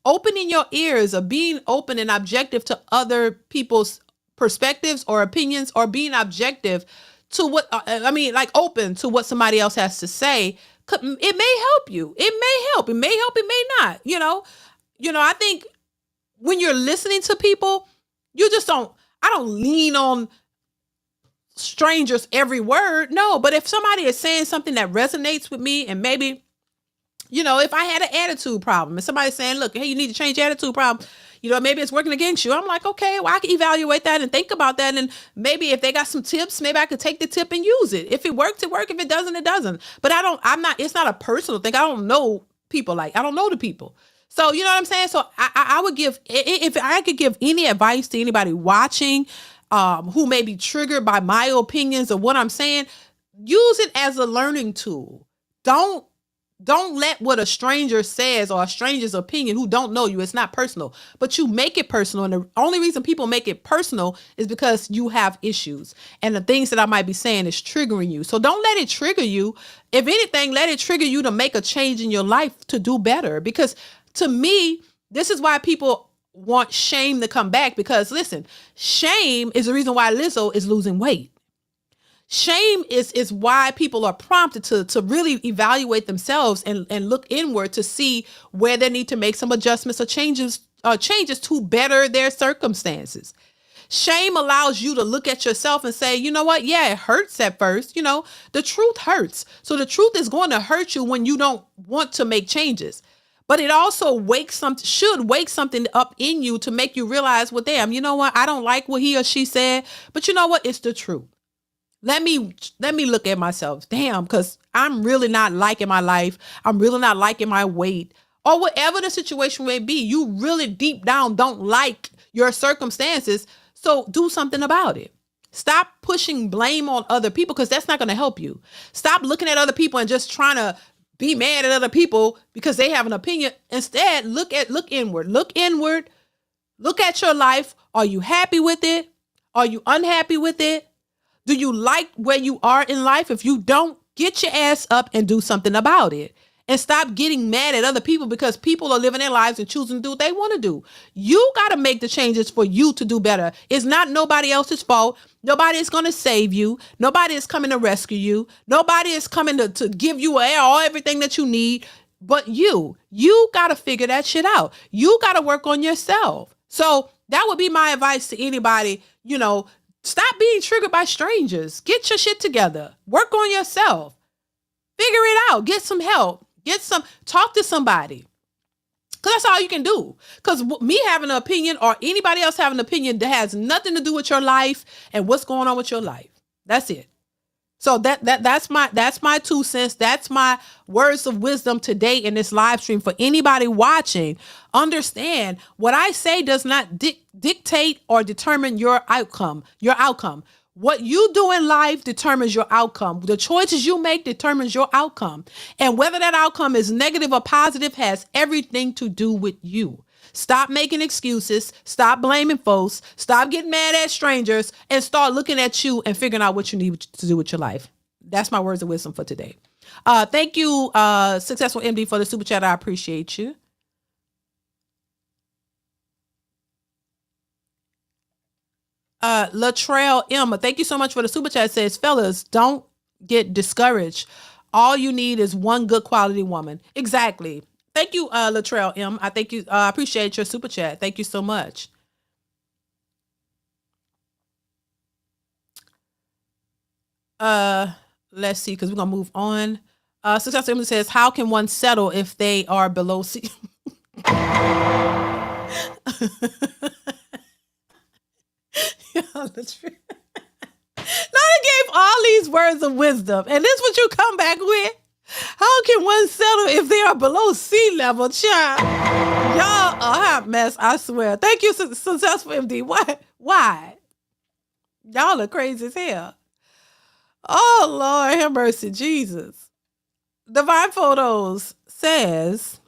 opening your ears, or being open and objective to other people's perspectives or opinions, or being objective to open to what somebody else has to say, it may help you. It may help. It may not. I think when you're listening to people, I don't lean on strangers every word. No, but if somebody is saying something that resonates with me, and maybe, if I had an attitude problem and somebody's saying, look, hey, you need to change your attitude problem, maybe it's working against you. I'm like, okay, well, I can evaluate that and think about that. And maybe if they got some tips, maybe I could take the tip and use it. If it works, it works. If it doesn't, it doesn't. But it's not a personal thing. I don't know people I don't know the people. So, you know what I'm saying? So I would give, if I could give any advice to anybody watching, who may be triggered by my opinions or what I'm saying, use it as a learning tool. Don't let what a stranger says or a stranger's opinion who don't know you, it's not personal, but you make it personal. And the only reason people make it personal is because you have issues. And the things that I might be saying is triggering you. So don't let it trigger you. If anything, let it trigger you to make a change in your life to do better. Because to me, This is why people want shame to come back, because listen, shame is the reason why Lizzo is losing weight. Shame is why people are prompted to really evaluate themselves and look inward to see where they need to make some adjustments or changes to better their circumstances. Shame allows you to look at yourself and say, you know what? Yeah, it hurts at first. You know, the truth hurts. So the truth is going to hurt you when you don't want to make changes. But it also should wake something up in you to make you realize, well, damn, you know what? I don't like what he or she said, but you know what? It's the truth. Let me look at myself. Damn, because I'm really not liking my life. I'm really not liking my weight, or whatever the situation may be. You really deep down don't like your circumstances. So do something about it. Stop pushing blame on other people, because that's not going to help you. Stop looking at other people and just trying to be mad at other people because they have an opinion. Instead, look inward. Look inward. Look at your life. Are you happy with it? Are you unhappy with it? Do you like where you are in life? If you don't, get your ass up and do something about it. And stop getting mad at other people because people are living their lives and choosing to do what they want to do. You got to make the changes for you to do better. It's not nobody else's fault. Nobody is going to save you. Nobody is coming to rescue you. Nobody is coming to give you everything that you need. But you got to figure that shit out. You got to work on yourself. So that would be my advice to anybody. Stop being triggered by strangers. Get your shit together. Work on yourself. Figure it out. Get some help. Talk to somebody. Because that's all you can do. Because me having an opinion or anybody else having an opinion that has nothing to do with your life and what's going on with your life. That's it. So that's my 2 cents. That's my words of wisdom today in this live stream. For anybody watching, understand what I say does not dictate or determine your outcome. What you do in life determines your outcome. The choices you make determines your outcome. And whether that outcome is negative or positive has everything to do with you. Stop making excuses. Stop blaming folks. Stop getting mad at strangers and start looking at you and figuring out what you need to do with your life. That's my words of wisdom for today. Thank you, Successful MD, for the super chat. I appreciate you. Latrell Emma, thank you so much for the super chat. Says, fellas, don't get discouraged. All you need is one good quality woman. Exactly. Thank you, Latrell M. I thank you. I appreciate your super chat. Thank you so much. Let's see, because we're gonna move on. Successful Emily says, "How can one settle if they are below C?" Now gave all these words of wisdom, and this what you come back with? How can one settle if they are below sea level, child? Y'all are a hot mess, I swear. Thank you, Successful MD. Why? Y'all are crazy as hell. Oh, Lord, have mercy, Jesus. Divine Photos says,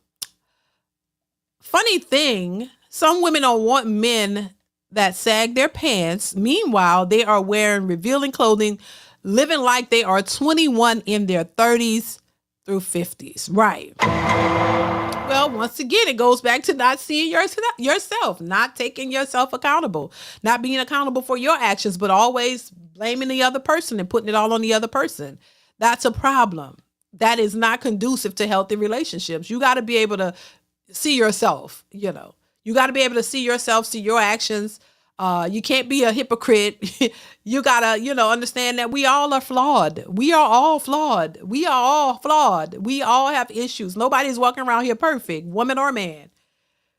funny thing, some women don't want men that sag their pants. Meanwhile, they are wearing revealing clothing, living like they are 21 in their 30s through 50s. Right. Well, once again, it goes back to not seeing yourself, not taking yourself accountable, not being accountable for your actions, but always blaming the other person and putting it all on the other person. That's a problem. That is not conducive to healthy relationships. You got to be able to see yourself, You got to be able to see yourself, see your actions. You can't be a hypocrite. You got to, understand that we all are flawed. We are all flawed. We all have issues. Nobody's walking around here perfect, woman or man.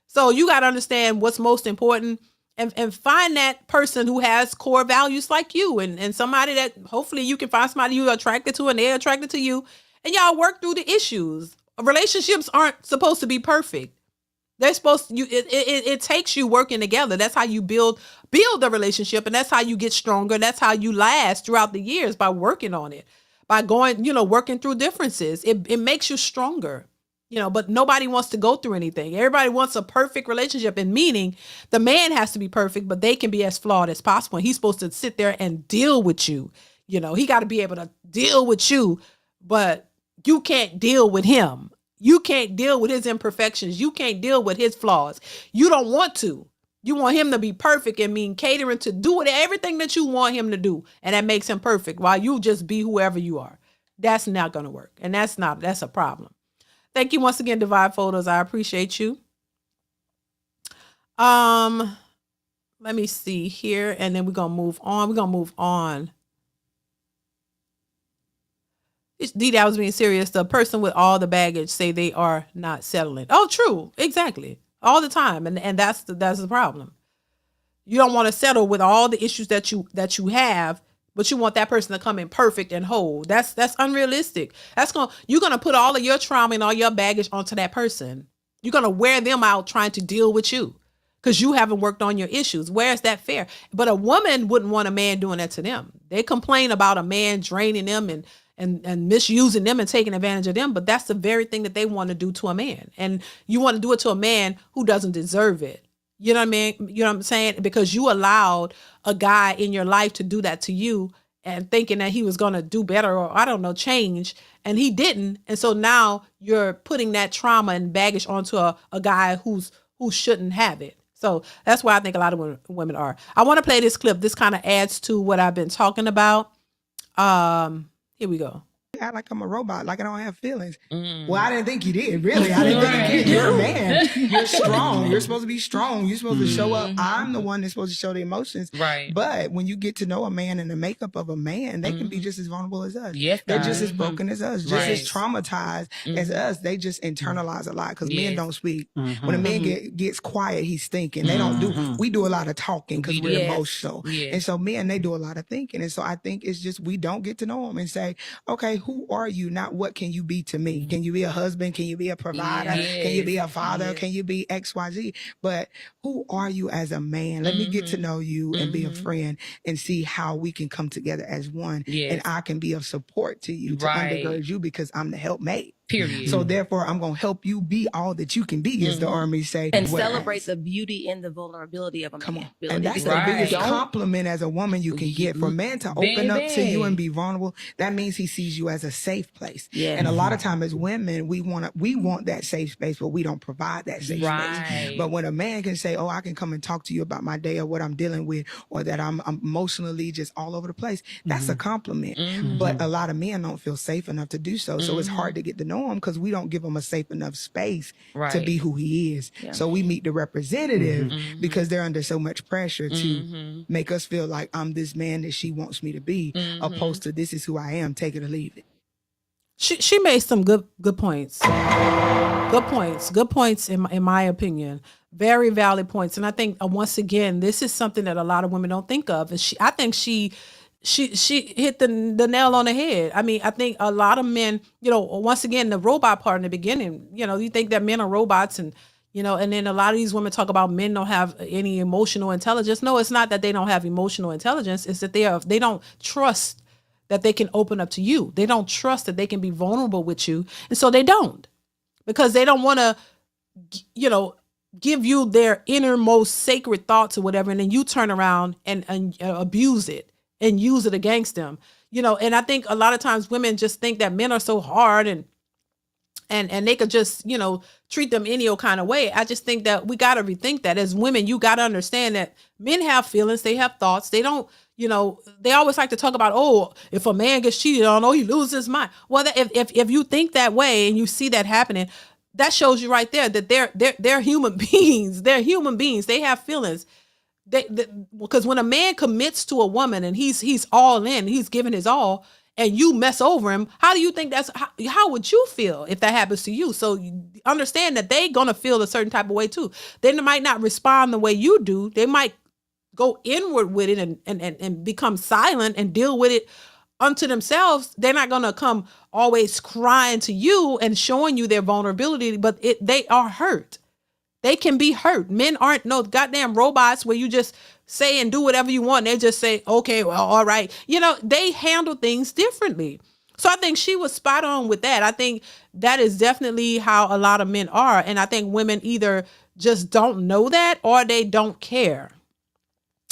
So you got to understand what's most important and find that person who has core values like you and somebody that hopefully you can find somebody you're attracted to and they're attracted to you, and y'all work through the issues. Relationships aren't supposed to be perfect. They're supposed to, it takes you working together. That's how you build a relationship, and that's how you get stronger. That's how you last throughout the years, by working on it, by going, working through differences. It makes you stronger, but nobody wants to go through anything. Everybody wants a perfect relationship, and meaning the man has to be perfect, but they can be as flawed as possible. And he's supposed to sit there and deal with you. He got to be able to deal with you, but you can't deal with him. You can't deal with his imperfections. You can't deal with his flaws. You don't want to. You want him to be perfect and mean catering to do everything that you want him to do. And that makes him perfect while you just be whoever you are. That's not going to work. And that's a problem. Thank you once again, Divide Photos. I appreciate you. Let me see here. And then we're going to move on. DeeDee, I was being serious. The person with all the baggage say they are not settling. Oh, true. Exactly. All the time. And that's the problem. You don't want to settle with all the issues that you have, but you want that person to come in perfect and whole. That's unrealistic. You're going to put all of your trauma and all your baggage onto that person. You're going to wear them out trying to deal with you because you haven't worked on your issues. Where is that fair? But a woman wouldn't want a man doing that to them. They complain about a man draining them and misusing them and taking advantage of them. But that's the very thing that they want to do to a man. And you want to do it to a man who doesn't deserve it. You know what I mean? You know what I'm saying? Because you allowed a guy in your life to do that to you and thinking that he was going to do better or, I don't know, change. And he didn't. And so now you're putting that trauma and baggage onto a guy who shouldn't have it. So that's why I think a lot of women are. I want to play this clip. This kind of adds to what I've been talking about. Here we go. Act like I'm a robot, like I don't have feelings. Well, I didn't think you did, really. I didn't think you did. You're a man. You're strong. You're supposed to be strong. You're supposed to show up. I'm the one that's supposed to show the emotions. Right. But when you get to know a man and the makeup of a man, they can be just as vulnerable as us. Yes, they're just as broken as us, just as traumatized as us. They just internalize a lot because men don't speak. When a man gets quiet, he's thinking. They don't do. We do a lot of talking because we're emotional, and so men, they do a lot of thinking. And so I think it's just we don't get to know them and say, okay, who are you? Not what can you be to me? Can you be a husband? Can you be a provider? Can you be a father? Can you be XYZ? But who are you as a man? Let me get to know you and be a friend and see how we can come together as one. And I can be of support to you to undergird you because I'm the helpmate. Period. So therefore, I'm going to help you be all that you can be, as the Army say. And celebrate the beauty and the vulnerability of a man. Come on. And that's the biggest compliment as a woman you can get. For a man to open up to you and be vulnerable, that means he sees you as a safe place. And a lot of times as women, we want that safe space, but we don't provide that safe space. But when a man can say, oh, I can come and talk to you about my day or what I'm dealing with, or that I'm emotionally just all over the place, that's a compliment. But a lot of men don't feel safe enough to do so. So it's hard to get to know him because we don't give him a safe enough space to be who he is. So we meet the representative because they're under so much pressure to make us feel like I'm this man that she wants me to be, opposed to this is who I am, take it or leave it. She made some good points. Good points in my opinion. Very valid points. And I think once again, this is something that a lot of women don't think of. And I think she hit the nail on the head. I mean, I think a lot of men, once again, the robot part in the beginning, you think that men are robots and then a lot of these women talk about men don't have any emotional intelligence. No, it's not that they don't have emotional intelligence. It's that they don't trust that they can open up to you. They don't trust that they can be vulnerable with you. And so they don't, because they don't want to, give you their innermost sacred thoughts or whatever. And then you turn around and abuse it and use it against them, and I think a lot of times women just think that men are so hard and they could just, treat them any old kind of way. I just think that we got to rethink that. As women, you got to understand that men have feelings, they have thoughts. They don't, they always like to talk about, oh, if a man gets cheated on, oh, he loses his mind. Well, if you think that way and you see that happening, that shows you right there that they're human beings. They're human beings. They have feelings. Because when a man commits to a woman and he's all in, he's giving his all, and you mess over him, how do you think how would you feel if that happens to you? So you understand that they're gonna feel a certain type of way too. They might not respond the way you do. They might go inward with it and become silent and deal with it unto themselves. They're not gonna come always crying to you and showing you their vulnerability, but they are hurt. They can be hurt. Men aren't no goddamn robots where you just say and do whatever you want. They just say, okay, well, all right. They handle things differently. So I think she was spot on with that. I think that is definitely how a lot of men are. And I think women either just don't know that or they don't care.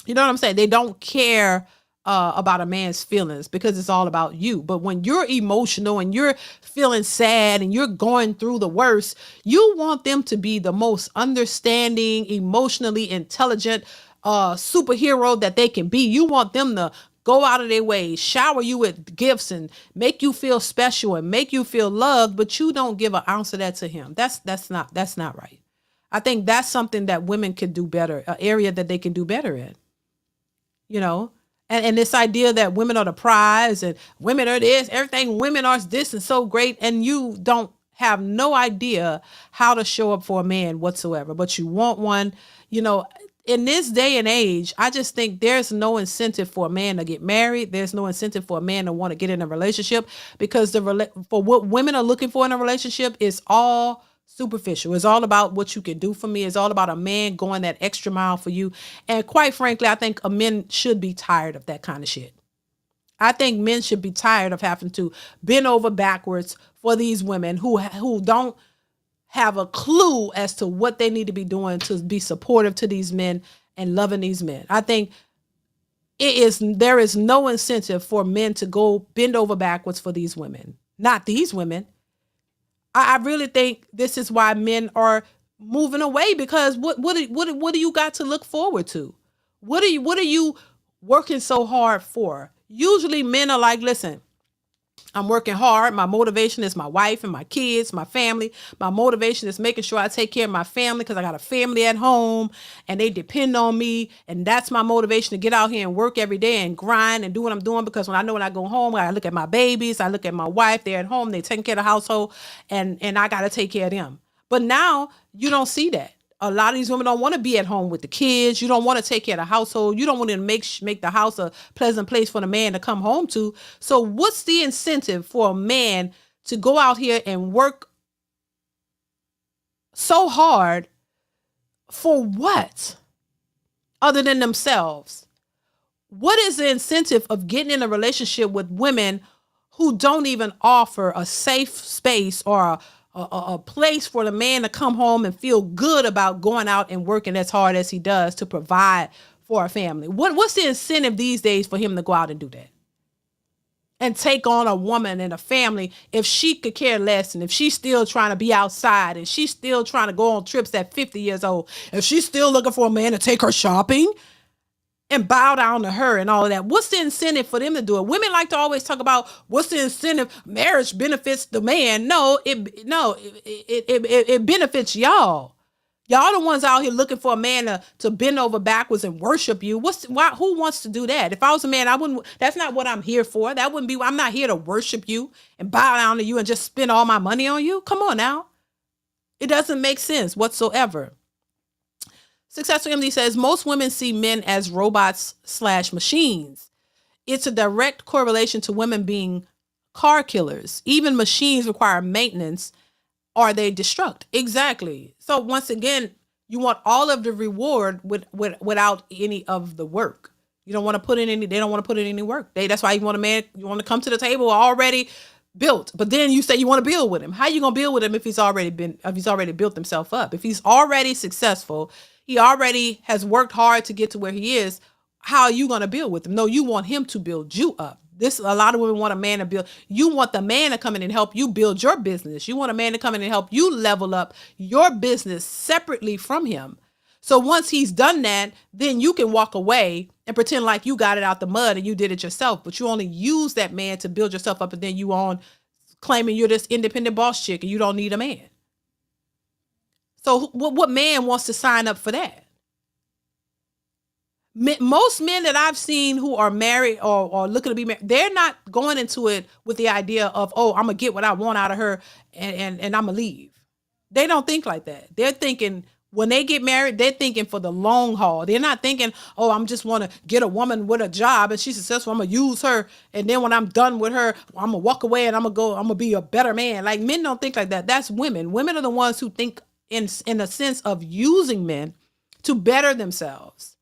You know what I'm saying? They don't care about a man's feelings because it's all about you. But when you're emotional and you're feeling sad and you're going through the worst, you want them to be the most understanding, emotionally intelligent superhero that they can be. You want them to go out of their way, shower you with gifts and make you feel special and make you feel loved, but you don't give an ounce of that to him. That's not right. I think that's something that women could do better, an area that they can do better in. You know, and this idea that women are the prize and women are this, everything women are this and so great, and you don't have no idea how to show up for a man whatsoever, but you want one. You know, in this day and age, I just think there's no incentive for a man to get married. There's no incentive for a man to want to get in a relationship because for what women are looking for in a relationship is all superficial. It's all about what you can do for me. It's all about a man going that extra mile for you. And quite frankly, I think men should be tired of that kind of shit. I think men should be tired of having to bend over backwards for these women who don't have a clue as to what they need to be doing to be supportive to these men and loving these men. I think there is no incentive for men to go bend over backwards for these women. Not these women. I really think this is why men are moving away, because what do you got to look forward to? What are you working so hard for? Usually men are like, listen, I'm working hard. My motivation is my wife and my kids, my family. My motivation is making sure I take care of my family because I got a family at home and they depend on me. And that's my motivation to get out here and work every day and grind and do what I'm doing, because when I go home, I look at my babies, I look at my wife, they're at home, they're taking care of the household, and I got to take care of them. But now you don't see that. A lot of these women don't want to be at home with the kids. You don't want to take care of the household. You don't want to make the house a pleasant place for the man to come home to. So what's the incentive for a man to go out here and work so hard for what? Other than themselves? What is the incentive of getting in a relationship with women who don't even offer a safe space or a place for the man to come home and feel good about going out and working as hard as he does to provide for a family? What's the incentive these days for him to go out and do that? And take on a woman and a family if she could care less, and if she's still trying to be outside and she's still trying to go on trips at 50 years old, if she's still looking for a man to take her shopping and bow down to her and all of that. What's the incentive for them to do it? Women like to always talk about what's the incentive. Marriage benefits the man. No, it benefits y'all. Y'all the ones out here looking for a man to bend over backwards and worship you. Who wants to do that? If I was a man, I wouldn't. That's not what I'm here for. That wouldn't be. I'm not here to worship you and bow down to you and just spend all my money on you. Come on now. It doesn't make sense whatsoever. Successful MD says most women see men as robots/machines. It's a direct correlation to women being car killers. Even machines require maintenance or they destruct. Exactly. So once again, you want all of the reward without any of the work. You don't want to put in any. They don't want to put in any work. That's why you want a man. You want to come to the table already built, but then you say you want to build with him. How you gonna build with him if he's already built himself up? If he's already successful, he already has worked hard to get to where he is. How are you gonna build with him? No, you want him to build you up. A lot of women want a man to build. You want the man to come in and help you build your business. You want a man to come in and help you level up your business separately from him. So once he's done that, then you can walk away and pretend like you got it out the mud and you did it yourself. But you only use that man to build yourself up, and then you on claiming you're this independent boss chick and you don't need a man. So what man wants to sign up for that? Most men that I've seen who are married or looking to be married, they're not going into it with the idea of, oh, I'm going to get what I want out of her and I'm going to leave. They don't think like that. They're thinking, when they get married, they're thinking for the long haul. They're not thinking, oh, I'm just want to get a woman with a job and she's successful, I'm going to use her. And then when I'm done with her, I'm going to walk away and I'm going to be a better man. Like, men don't think like that. That's women. Women are the ones who think in a sense of using men to better themselves.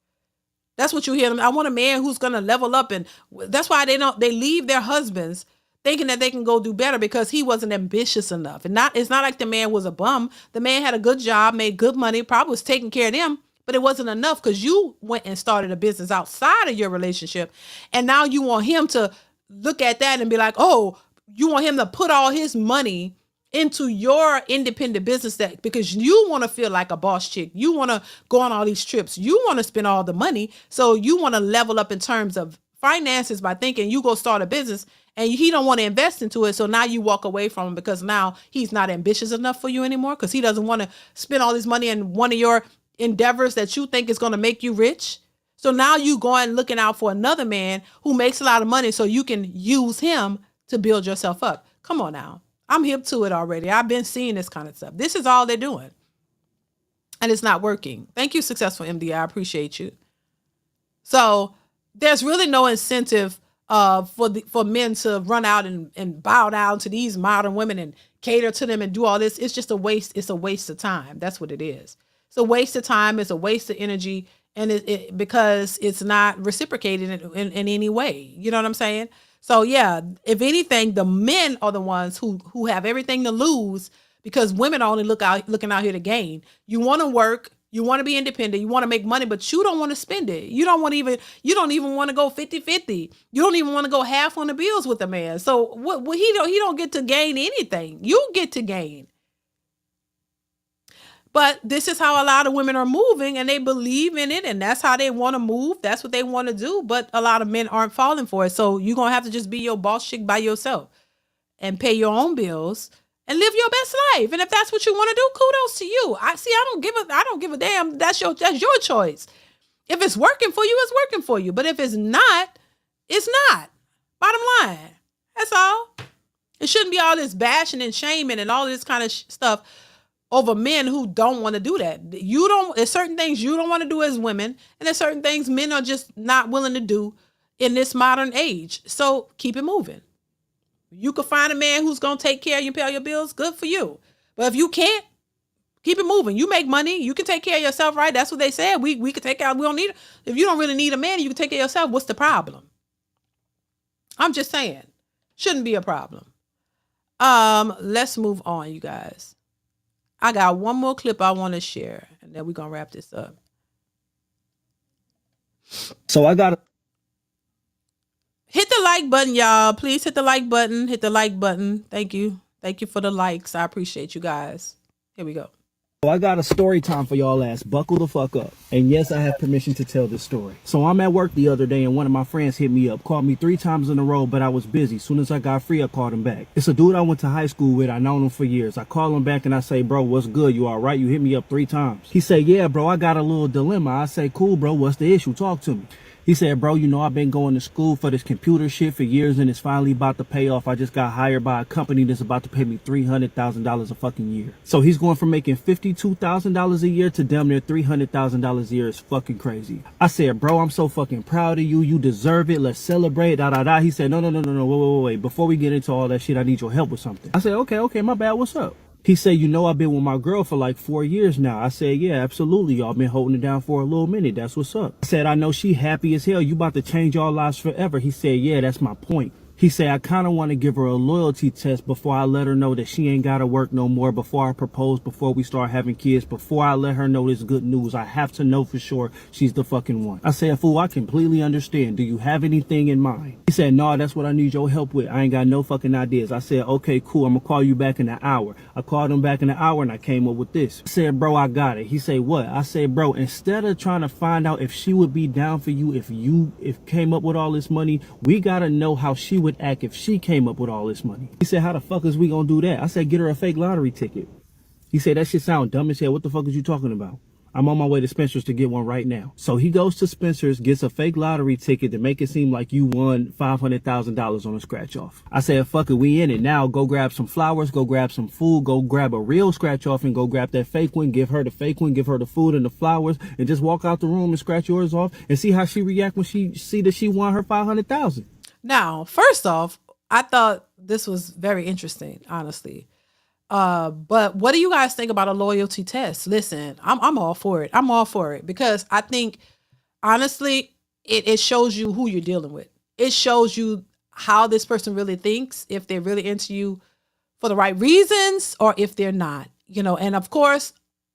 That's what you hear them. I want a man who's going to level up. And that's why they leave their husbands thinking that they can go do better because he wasn't ambitious enough. And it's not like the man was a bum. The man had a good job, made good money, probably was taking care of them, but it wasn't enough because you went and started a business outside of your relationship. And now you want him to look at that and be like, oh, you want him to put all his money into your independent business that because you want to feel like a boss chick. You want to go on all these trips. You want to spend all the money. So you want to level up in terms of finances by thinking you go start a business and he don't want to invest into it. So now you walk away from him because now he's not ambitious enough for you anymore because he doesn't want to spend all this money in one of your endeavors that you think is going to make you rich. So now you going looking out for another man who makes a lot of money so you can use him to build yourself up. Come on now. I'm hip to it already. I've been seeing this kind of stuff. This is all they're doing. And it's not working. Thank you, Successful MD. I appreciate you. So there's really no incentive for men to run out and bow down to these modern women and cater to them and do all this. It's just a waste. It's a waste of time. That's what it is. It's a waste of time. It's a waste of energy. And it because it's not reciprocated in any way. You know what I'm saying? So yeah, if anything, the men are the ones who have everything to lose because women are only looking out here to gain. You want to work, you want to be independent, you want to make money, but you don't want to spend it. You don't even want to go 50-50. You don't even want to go half on the bills with a man. So what he don't get to gain anything. You get to gain. But this is how a lot of women are moving and they believe in it and that's how they want to move. That's what they want to do. But a lot of men aren't falling for it. So you're going to have to just be your boss chick by yourself and pay your own bills and live your best life. And if that's what you want to do, kudos to you. I don't give a damn. That's your choice. If it's working for you, it's working for you. But if it's not, it's not. Bottom line. That's all. It shouldn't be all this bashing and shaming and all this kind of stuff over men who don't want to do that. There's certain things you don't want to do as women, and there's certain things men are just not willing to do in this modern age. So keep it moving. You could find a man who's going to take care of you and pay all your bills. Good for you. But if you can't, keep it moving. You make money. You can take care of yourself, right? That's what they said. We can take care. We don't need, if you don't really need a man, you can take care of yourself. What's the problem? I'm just saying. Shouldn't be a problem. Let's move on, you guys. I got one more clip I want to share, and then we're going to wrap this up. So I got hit the like button, y'all. Please hit the like button. Hit the like button. Thank you. Thank you for the likes. I appreciate you guys. Here we go. I got a story time for y'all ass. Buckle the fuck up. And yes, I have permission to tell this story. So I'm at work the other day and one of my friends hit me up, called me 3 times in a row, but I was busy. Soon as I got free, I called him back. It's a dude I went to high school with. I known him for years. I call him back and I say, bro, what's good? You all right? You hit me up 3 times. He said, yeah, bro, I got a little dilemma. I say, cool, bro. What's the issue? Talk to me. He said, bro, you know, I've been going to school for this computer shit for years and it's finally about to pay off. I just got hired by a company that's about to pay me $300,000 a fucking year. So he's going from making $52,000 a year to damn near $300,000 a year. It's fucking crazy. I said, bro, I'm so fucking proud of you. You deserve it. Let's celebrate. He said, no. Wait. Before we get into all that shit, I need your help with something. I said, okay, my bad. What's up? He said, you know, I've been with my girl for like 4 years now. I said, yeah, absolutely. Y'all been holding it down for a little minute. That's what's up. I said, I know she happy as hell. You about to change our lives forever. He said, yeah, that's my point. He said, I kind of want to give her a loyalty test before I let her know that she ain't got to work no more, before I propose, before we start having kids, before I let her know this good news. I have to know for sure she's the fucking one. I said, fool, I completely understand. Do you have anything in mind? He said, no, that's what I need your help with. I ain't got no fucking ideas. I said, okay, cool. I'm going to call you back in an hour. I called him back in an hour and I came up with this. I said, bro, I got it. He said, what? I said, bro, instead of trying to find out if she would be down for you, if came up with all this money, we got to know how she would act if she came up with all this money. He said, how the fuck is we gonna do that? I said, get her a fake lottery ticket. He said, that shit sound dumb as hell. What the fuck is you talking about? I'm on my way to Spencer's to get one right now. So he goes to Spencer's, gets a fake lottery ticket to make it seem like you won $500,000 on a scratch off. I said, fuck it, we in it now. Go grab some flowers, go grab some food, go grab a real scratch off and go grab that fake one, give her the fake one, give her the food and the flowers, and just walk out the room and scratch yours off and see how she react when she see that she won her $500,000. Now, first off, I thought this was very interesting, honestly. But what do you guys think about a loyalty test? Listen, I'm all for it. I'm all for it because I think, honestly, it shows you who you're dealing with. It shows you how this person really thinks, if they're really into you for the right reasons or if they're not, you know. And of course,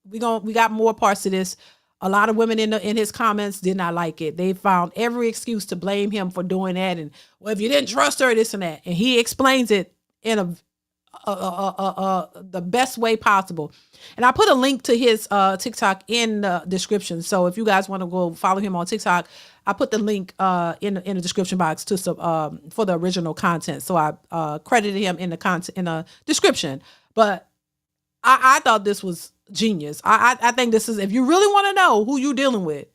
we got more parts to this A lot of women in his comments did not like it. They found every excuse to blame him for doing that. And well, if you didn't trust her, this and that. And he explains it in the best way possible. And I put a link to his TikTok in the description. So if you guys want to go follow him on TikTok, I put the link in the description box to for the original content. So I credited him in the content in the description. But I thought this was genius. I think this is, if you really want to know who you're dealing with,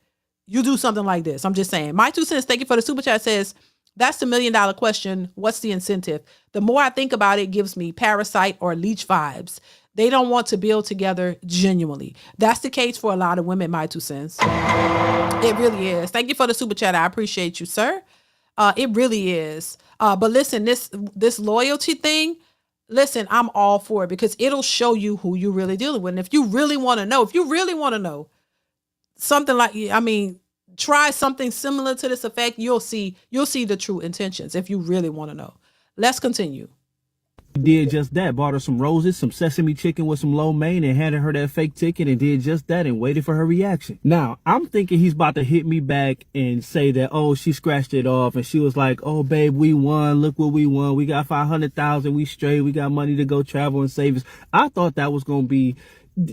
you do something like this. I'm just saying. My 2 cents, thank you for the super chat, says, that's the $1 million question. What's the incentive? The more I think about it, gives me parasite or leech vibes. They don't want to build together genuinely. That's the case for a lot of women, my 2 cents. It really is. Thank you for the super chat. I appreciate you, sir. It really is. But listen, this loyalty thing, listen, I'm all for it because it'll show you who you're really dealing with. And if you really want to know, something like, I mean, try something similar to this effect, you'll see the true intentions if you really want to know. Let's continue. Did just that, bought her some roses, some sesame chicken with some lo mein, and handed her that fake ticket and did just that and waited for her reaction. Now, I'm thinking he's about to hit me back and say that, oh, she scratched it off and she was like, oh, babe, we won. Look what we won. We got 500,000. We straight. We got money to go travel and save us. I thought that was going to be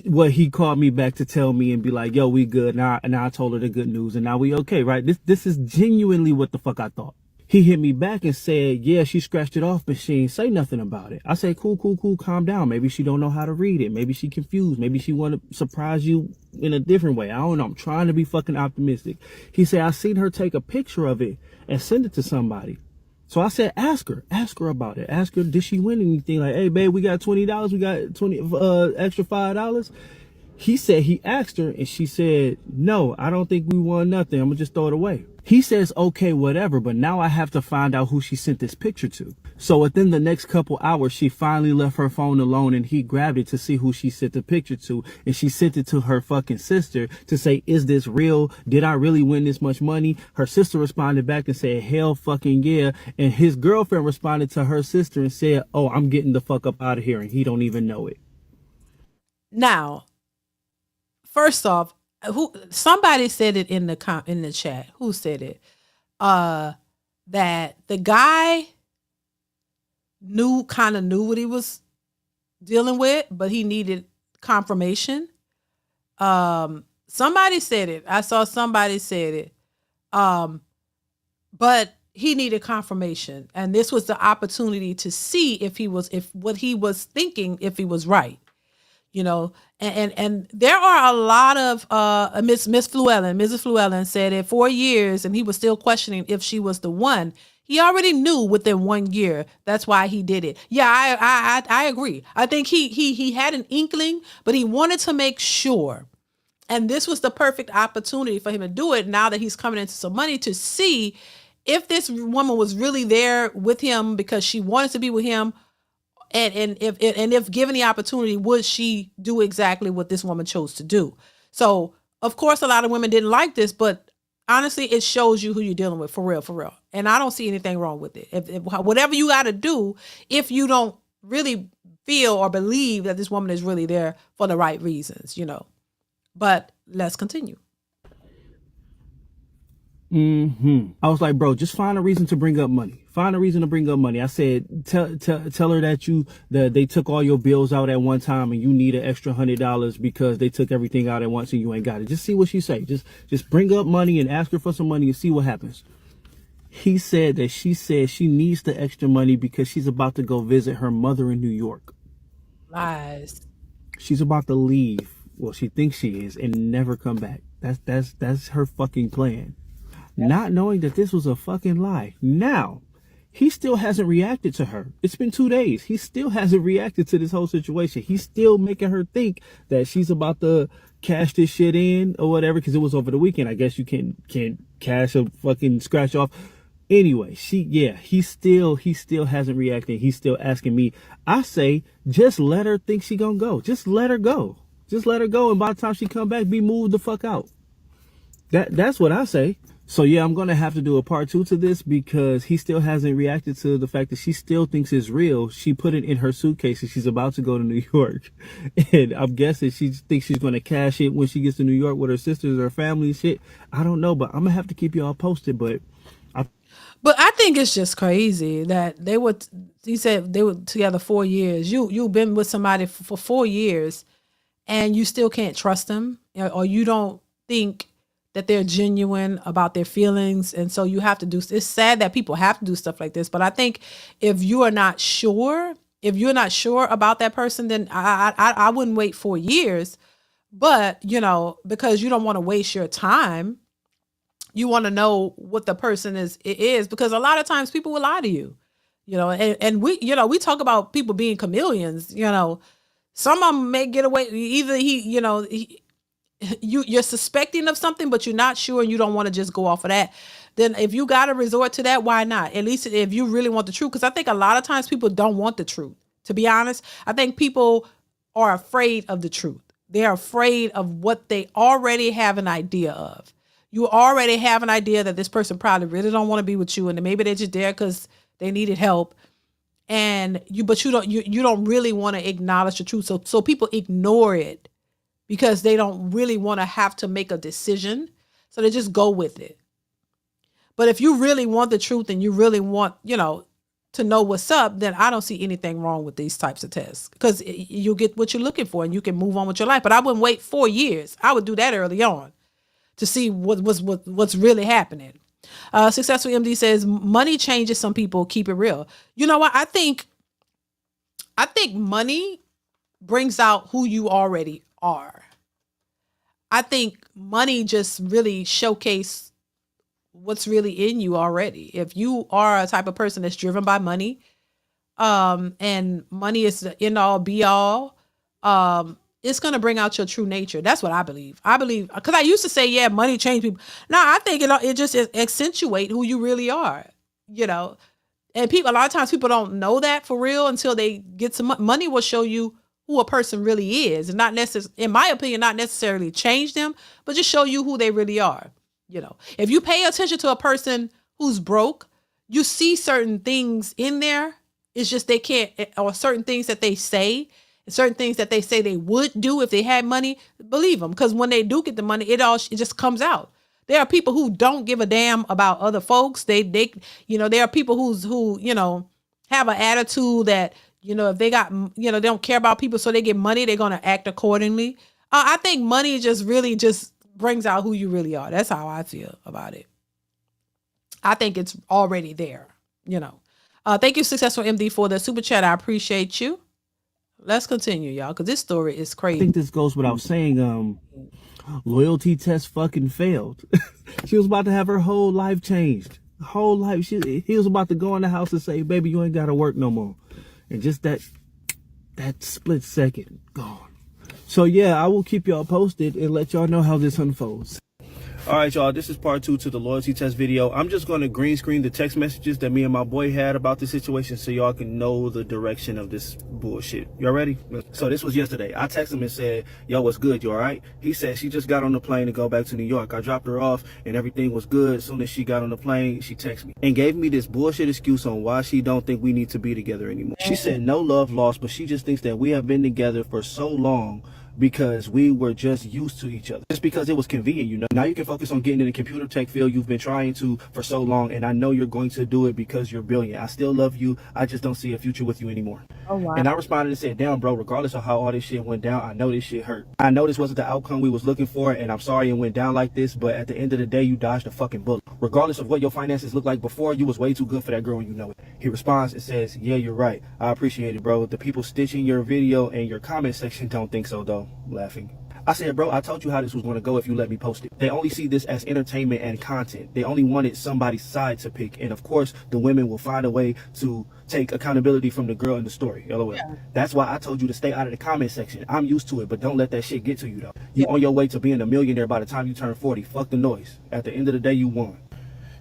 what he called me back to tell me and be like, yo, we good. Now I told her the good news and now we okay, right? This is genuinely what the fuck I thought. He hit me back and said, yeah, she scratched it off, but she ain't say nothing about it. I said, cool, calm down. Maybe she don't know how to read it. Maybe she confused. Maybe she want to surprise you in a different way. I don't know. I'm trying to be fucking optimistic. He said, I seen her take a picture of it and send it to somebody. So I said, ask her about it. Ask her, did she win anything? Like, hey, babe, we got $20. We got 20 extra $5. He said he asked her and she said, no, I don't think we won nothing. I'm gonna just throw it away. He says, okay, whatever. But now I have to find out who she sent this picture to. So within the next couple hours, she finally left her phone alone and he grabbed it to see who she sent the picture to. And she sent it to her fucking sister to say, is this real? Did I really win this much money? Her sister responded back and said, hell fucking yeah. And his girlfriend responded to her sister and said, oh, I'm getting the fuck up out of here. And he don't even know it. Now, first off, somebody said it in the chat. Who said it? That the guy knew what he was dealing with, but he needed confirmation. Somebody said it. I saw somebody said it. But he needed confirmation, and this was the opportunity to see if what he was thinking, if he was right. You know, and there are a lot of Mrs. Fluellen said it 4 years and he was still questioning if she was the one. He already knew within 1 year. That's why he did it. Yeah, I agree. I think he had an inkling, but he wanted to make sure. And this was the perfect opportunity for him to do it now that he's coming into some money, to see if this woman was really there with him because she wanted to be with him. And if given the opportunity, would she do exactly what this woman chose to do? So, of course, a lot of women didn't like this, but honestly, it shows you who you're dealing with, for real. And I don't see anything wrong with it. If whatever you got to do, if you don't really feel or believe that this woman is really there for the right reasons, you know. But let's continue. I was like, bro, just find a reason to bring up money. I said, tell her that they took all your bills out at one time and you need an extra $100 because they took everything out at once and you ain't got it. Just see what she say. Just bring up money and ask her for some money and see what happens. He said that she said she needs the extra money because she's about to go visit her mother in New York. Lies. She's about to leave. Well, she thinks she is, and never come back. That's her fucking plan. Not knowing that this was a fucking lie. Now, he still hasn't reacted to her. It's been 2 days. He still hasn't reacted to this whole situation. He's still making her think that she's about to cash this shit in or whatever, because it was over the weekend. I guess you can't cash a fucking scratch off. Anyway, he still hasn't reacted. He's still asking me. I say, just let her think she gonna go. Just let her go. And by the time she come back, be moved the fuck out. That's what I say. So yeah, I'm gonna have to do a part 2 to this because he still hasn't reacted to the fact that she still thinks it's real. She put it in her suitcase and she's about to go to New York. And I'm guessing she thinks she's gonna cash it when she gets to New York with her sisters or family and shit. I don't know, but I'm gonna have to keep y'all posted. But I think it's just crazy that he said they were together 4 years. You've been with somebody for 4 years and you still can't trust them, or you don't think that they're genuine about their feelings. And so you have to it's sad that people have to do stuff like this. But I think if you're not sure about that person, then I wouldn't wait 4 years. But, because you don't want to waste your time, you want to know what the person is, because a lot of times people will lie to you, and we talk about people being chameleons, some of them may get away. Either you're suspecting of something, but you're not sure and you don't want to just go off of that. Then if you got to resort to that, why not? At least if you really want the truth. Because I think a lot of times people don't want the truth. To be honest, I think people are afraid of the truth. They're afraid of what they already have an idea of. You already have an idea that this person probably really don't want to be with you, and maybe they're just there because they needed help. But you don't really want to acknowledge the truth. So people ignore it because they don't really want to have to make a decision. So they just go with it. But if you really want the truth and you really want, to know what's up, then I don't see anything wrong with these types of tests, because you get what you're looking for and you can move on with your life. But I wouldn't wait 4 years. I would do that early on to see what's really happening. Successful MD says money changes some people. Keep it real. You know what? I think money brings out who you already are. I think money just really showcase what's really in you already. If you are a type of person that's driven by money, and money is the end all be all, it's going to bring out your true nature. That's what I believe. Because I used to say, yeah, money changed people. Now I think it just accentuate who you really are, and a lot of times people don't know that for real until they get some money. Will show you who a person really is, and not necessarily, in my opinion, not necessarily change them, but just show you who they really are. If you pay attention to a person who's broke, you see certain things in there. It's just they can't, or certain things that they say, certain things that they say they would do if they had money. Believe them, because when they do get the money, it just comes out. There are people who don't give a damn about other folks. There are people who have an attitude that, if they got, they don't care about people, so they get money, they're going to act accordingly. I think money just really just brings out who you really are. That's how I feel about it. I think it's already there, Thank you, Successful MD, for the super chat. I appreciate you. Let's continue, y'all, because this story is crazy. I think this goes without saying, loyalty test fucking failed. She was about to have her whole life changed. Whole life. He was about to go in the house and say, baby, you ain't got to work no more. And just that split second, gone. So yeah, I will keep y'all posted and let y'all know how this unfolds. All right, y'all, this is part 2 to the loyalty test video. I'm just going to green screen the text messages that me and my boy had about the situation so y'all can know the direction of this bullshit. Y'all ready? So this was yesterday. I texted him and said, yo, what's good? You all right? He said she just got on the plane to go back to New York. I dropped her off and everything was good. As soon as she got on the plane, she texted me and gave me this bullshit excuse on why she don't think we need to be together anymore. She said no love lost, but she just thinks that we have been together for so long because we were just used to each other. Just because it was convenient, Now you can focus on getting in the computer tech field you've been trying to for so long, and I know you're going to do it because you're brilliant. I still love you. I just don't see a future with you anymore. Oh, wow. And I responded and said, damn, bro, regardless of how all this shit went down, I know this shit hurt. I know this wasn't the outcome we was looking for, and I'm sorry it went down like this, but at the end of the day, you dodged a fucking bullet. Regardless of what your finances look like before, you was way too good for that girl and you know it. He responds and says, yeah, you're right. I appreciate it, bro. The people stitching your video and your comment section don't think so, though. Laughing. I said, bro, I told you how this was going to go if you let me post it. They only see this as entertainment and content. They only wanted somebody's side to pick. And of course, the women will find a way to take accountability from the girl in the story. LOL. Yeah. That's why I told you to stay out of the comment section. I'm used to it, but don't let that shit get to you, though. You on your way to being a millionaire by the time you turn 40. Fuck the noise. At the end of the day, you won.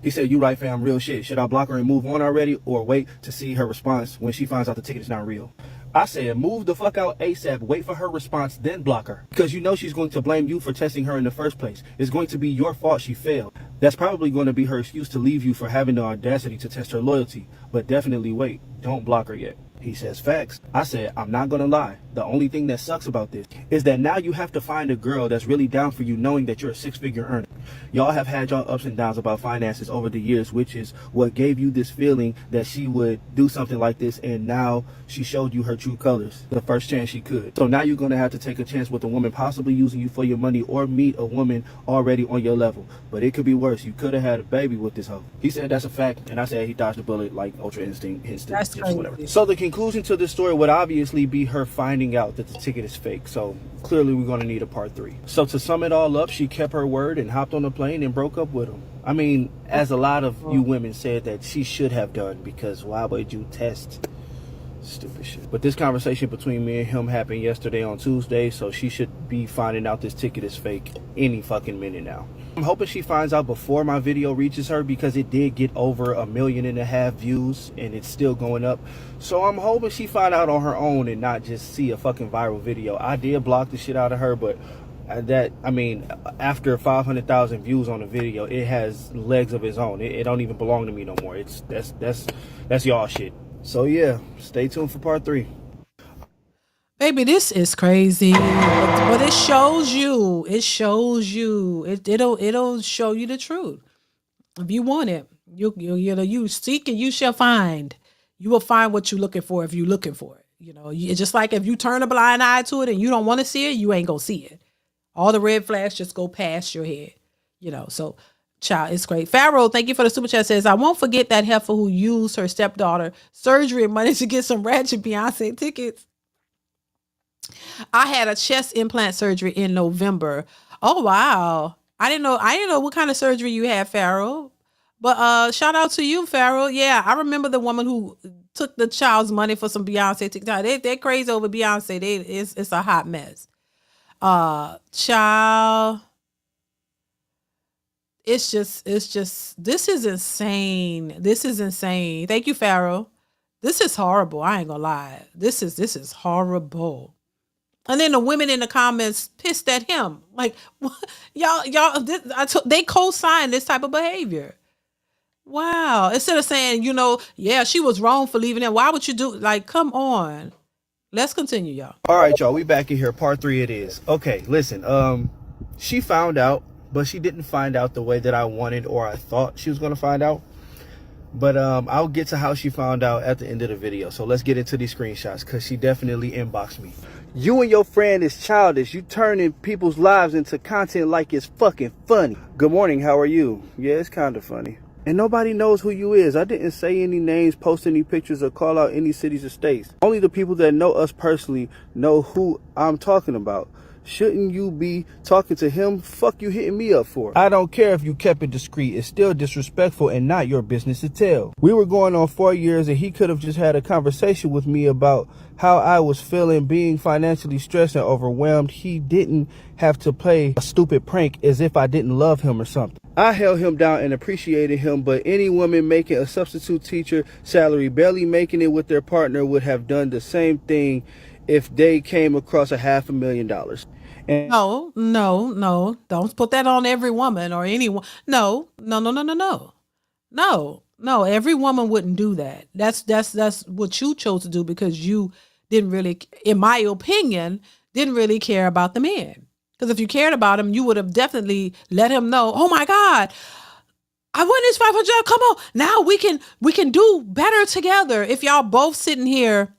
He said, you right, fam, real shit. Should I block her and move on already or wait to see her response when she finds out the ticket is not real? I said, move the fuck out ASAP, wait for her response, then block her. Because you know she's going to blame you for testing her in the first place. It's going to be your fault she failed. That's probably going to be her excuse to leave you for having the audacity to test her loyalty. But definitely wait, don't block her yet. He says, facts. I said, I'm not gonna lie. The only thing that sucks about this is that now you have to find a girl that's really down for you, knowing that you're a six-figure earner. Y'all have had y'all ups and downs about finances over the years, which is what gave you this feeling that she would do something like this, and now she showed you her true colors the first chance she could. So now you're gonna have to take a chance with a woman possibly using you for your money, or meet a woman already on your level. But it could be worse. You could have had a baby with this hoe. He said that's a fact, and I said he dodged a bullet like Ultra Instinct, That's or whatever. crazy. So the conclusion to this story would obviously be her finding out that the ticket is fake. So clearly we're going to need a part 3. So to sum it all up, she kept her word and hopped on the plane and broke up with him. I mean, as a lot of you women said that she should have done, because why would you test stupid shit? But this conversation between me and him happened yesterday on Tuesday, so she should be finding out this ticket is fake any fucking minute now. I'm hoping she finds out before my video reaches her, because it did get over 1.5 million views and it's still going up. So I'm hoping she find out on her own and not just see a fucking viral video. I did block the shit out of her, but after 500,000 views on a video, it has legs of its own. It don't even belong to me no more. That's y'all shit. So yeah, stay tuned for part 3. Baby, this is crazy. But it shows you. It'll show you the truth. If you want it, you seek and you shall find. You will find what you're looking for if you're looking for it. It's just like if you turn a blind eye to it and you don't want to see it, you ain't gonna see it. All the red flags just go past your head. So child, it's great. Pharaoh, thank you for the super chat. Says, I won't forget that heifer who used her stepdaughter surgery money to get some ratchet Beyonce tickets. I had a chest implant surgery in November. Oh wow. I didn't know what kind of surgery you had, Pharaoh. But shout out to you, Pharaoh. Yeah, I remember the woman who took the child's money for some Beyonce tickets. They're crazy over Beyonce. It's a hot mess. Child. It's just this is insane. This is insane. Thank you, Pharaoh. This is horrible. I ain't gonna lie. This is horrible. And then the women in the comments pissed at him. Like, y'all, they co-sign this type of behavior. Wow. Instead of saying, yeah, she was wrong for leaving him. Why would you do, like, come on. Let's continue, y'all. All right, y'all, we back in here. Part 3 it is. Okay, listen, she found out, but she didn't find out the way that I wanted or I thought she was going to find out. But I'll get to how she found out at the end of the video. So let's get into these screenshots, because she definitely inboxed me. You and your friend is childish. You turning people's lives into content like it's fucking funny. Good morning, how are you? Yeah, it's kind of funny. And nobody knows who you is. I didn't say any names, post any pictures, or call out any cities or states. Only the people that know us personally know who I'm talking about. Shouldn't you be talking to him? Fuck you hitting me up for? I don't care if you kept it discreet. It's still disrespectful and not your business to tell. We were going on 4 years and he could have just had a conversation with me about how I was feeling, being financially stressed and overwhelmed. He didn't have to play a stupid prank as if I didn't love him or something. I held him down and appreciated him, but any woman making a substitute teacher salary, barely making it with their partner, would have done the same thing if they came across $500,000. And No. Don't put that on every woman or anyone. No. Every woman wouldn't do that. That's what you chose to do, because you didn't really, in my opinion, didn't really care about the man. Because if you cared about him, you would have definitely let him know, oh my God, I won this $500. Come on. Now we can do better together. If y'all both sitting here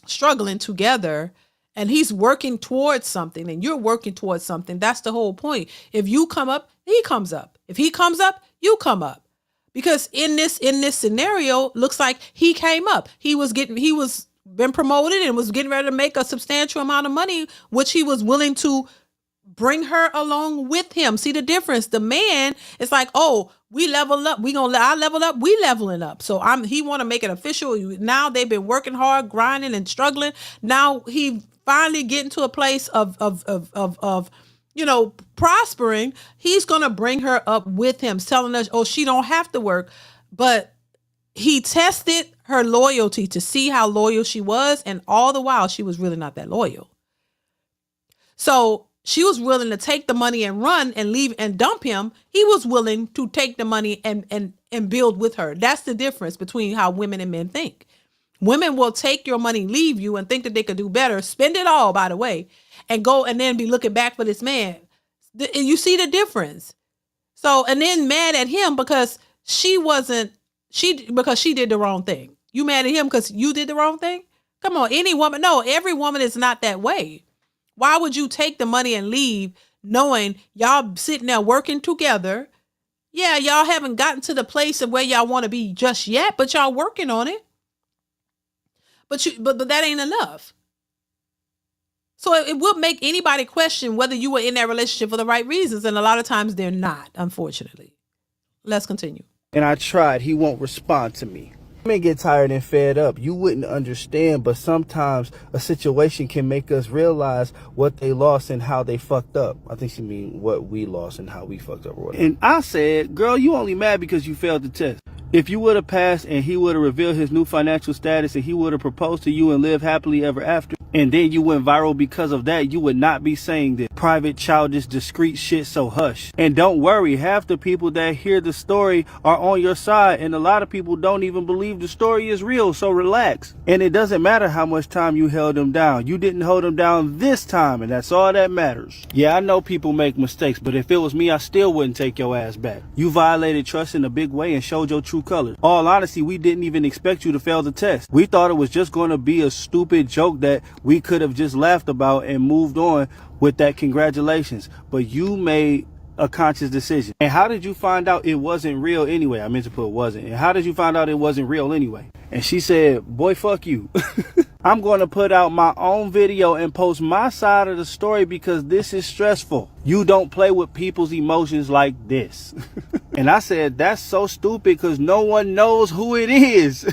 struggling together and he's working towards something and you're working towards something, that's the whole point. If you come up, he comes up. If he comes up, you come up. Because in this scenario, looks like he came up. He was been promoted and was getting ready to make a substantial amount of money, which he was willing to bring her along with him. See the difference? The man is like, oh, we level up. I level up. We leveling up. So he want to make it official. Now they've been working hard, grinding and struggling. Now he finally getting to a place of prospering. He's going to bring her up with him, telling us, oh, she don't have to work, but he tested her loyalty to see how loyal she was, and all the while she was really not that loyal. So she was willing to take the money and run and leave and dump him. He was willing to take the money and build with her. That's the difference between how women and men think. Women will take your money, leave you, and think that they could do better, spend it all, by the way, and go and then be looking back for this man. You see the difference. So, and then mad at him because because she did the wrong thing. You mad at him because you did the wrong thing? Come on, any woman. No, every woman is not that way. Why would you take the money and leave knowing y'all sitting there working together? Yeah, y'all haven't gotten to the place of where y'all want to be just yet, but y'all working on it. But that ain't enough. So it would make anybody question whether you were in that relationship for the right reasons. And a lot of times they're not, unfortunately. Let's continue. And I tried. He won't respond to me. Women get tired and fed up. You wouldn't understand, but sometimes a situation can make us realize what they lost and how they fucked up. I think she mean what we lost and how we fucked up. And I said, girl, you only mad because you failed the test. If you would have passed and he would have revealed his new financial status and he would have proposed to you and lived happily ever after, and then you went viral because of that, you would not be saying this private, childish, discreet shit, so hush. And don't worry, half the people that hear the story are on your side, and a lot of people don't even believe the story is real, so relax. And it doesn't matter how much time you held them down. You didn't hold them down this time, and that's all that matters. Yeah, I know people make mistakes, but if it was me, I still wouldn't take your ass back. You violated trust in a big way and showed your true colors. All honesty, we didn't even expect you to fail the test. We thought it was just going to be a stupid joke that we could have just laughed about and moved on with that. Congratulations. But you made a conscious decision. And how did you find out it wasn't real anyway? I meant to put wasn't. And how did you find out it wasn't real anyway? And she said, boy, fuck you. I'm going to put out my own video and post my side of the story because this is stressful. You don't play with people's emotions like this. And I said, that's so stupid because no one knows who it is.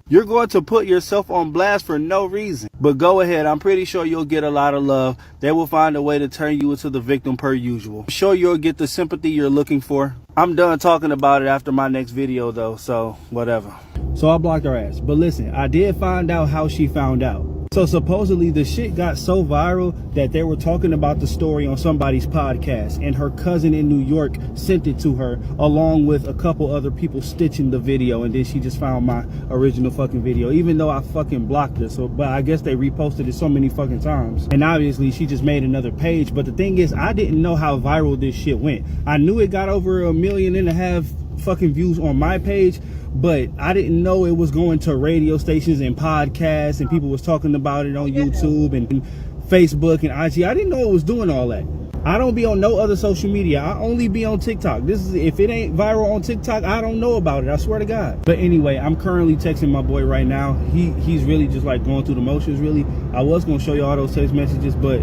You're going to put yourself on blast for no reason. But go ahead. I'm pretty sure you'll get a lot of love. They will find a way to turn you into the victim per usual. I'm sure you'll get the sympathy you're looking for. I'm done talking about it after my next video though, so whatever. So I blocked her ass. But listen, I did find out how she found out. So supposedly the shit got so viral that they were talking about the story on somebody's podcast, and her cousin in New York sent it to her along with a couple other people stitching the video, and then she just found my original fucking video, even though I fucking blocked her. So, but I guess they reposted it so many fucking times, and obviously she just made another page. But the thing is, I didn't know how viral this shit went. I knew it got over 1.5 million fucking views on my page, but I didn't know it was going to radio stations and podcasts, and people was talking about it on YouTube and Facebook and IG. I didn't know it was doing all that. I don't be on no other social media. I only be on TikTok. If it ain't viral on TikTok, I don't know about it. I swear to God. But anyway, I'm currently texting my boy right now. He's really just like going through the motions, really. I was gonna show you all those text messages, but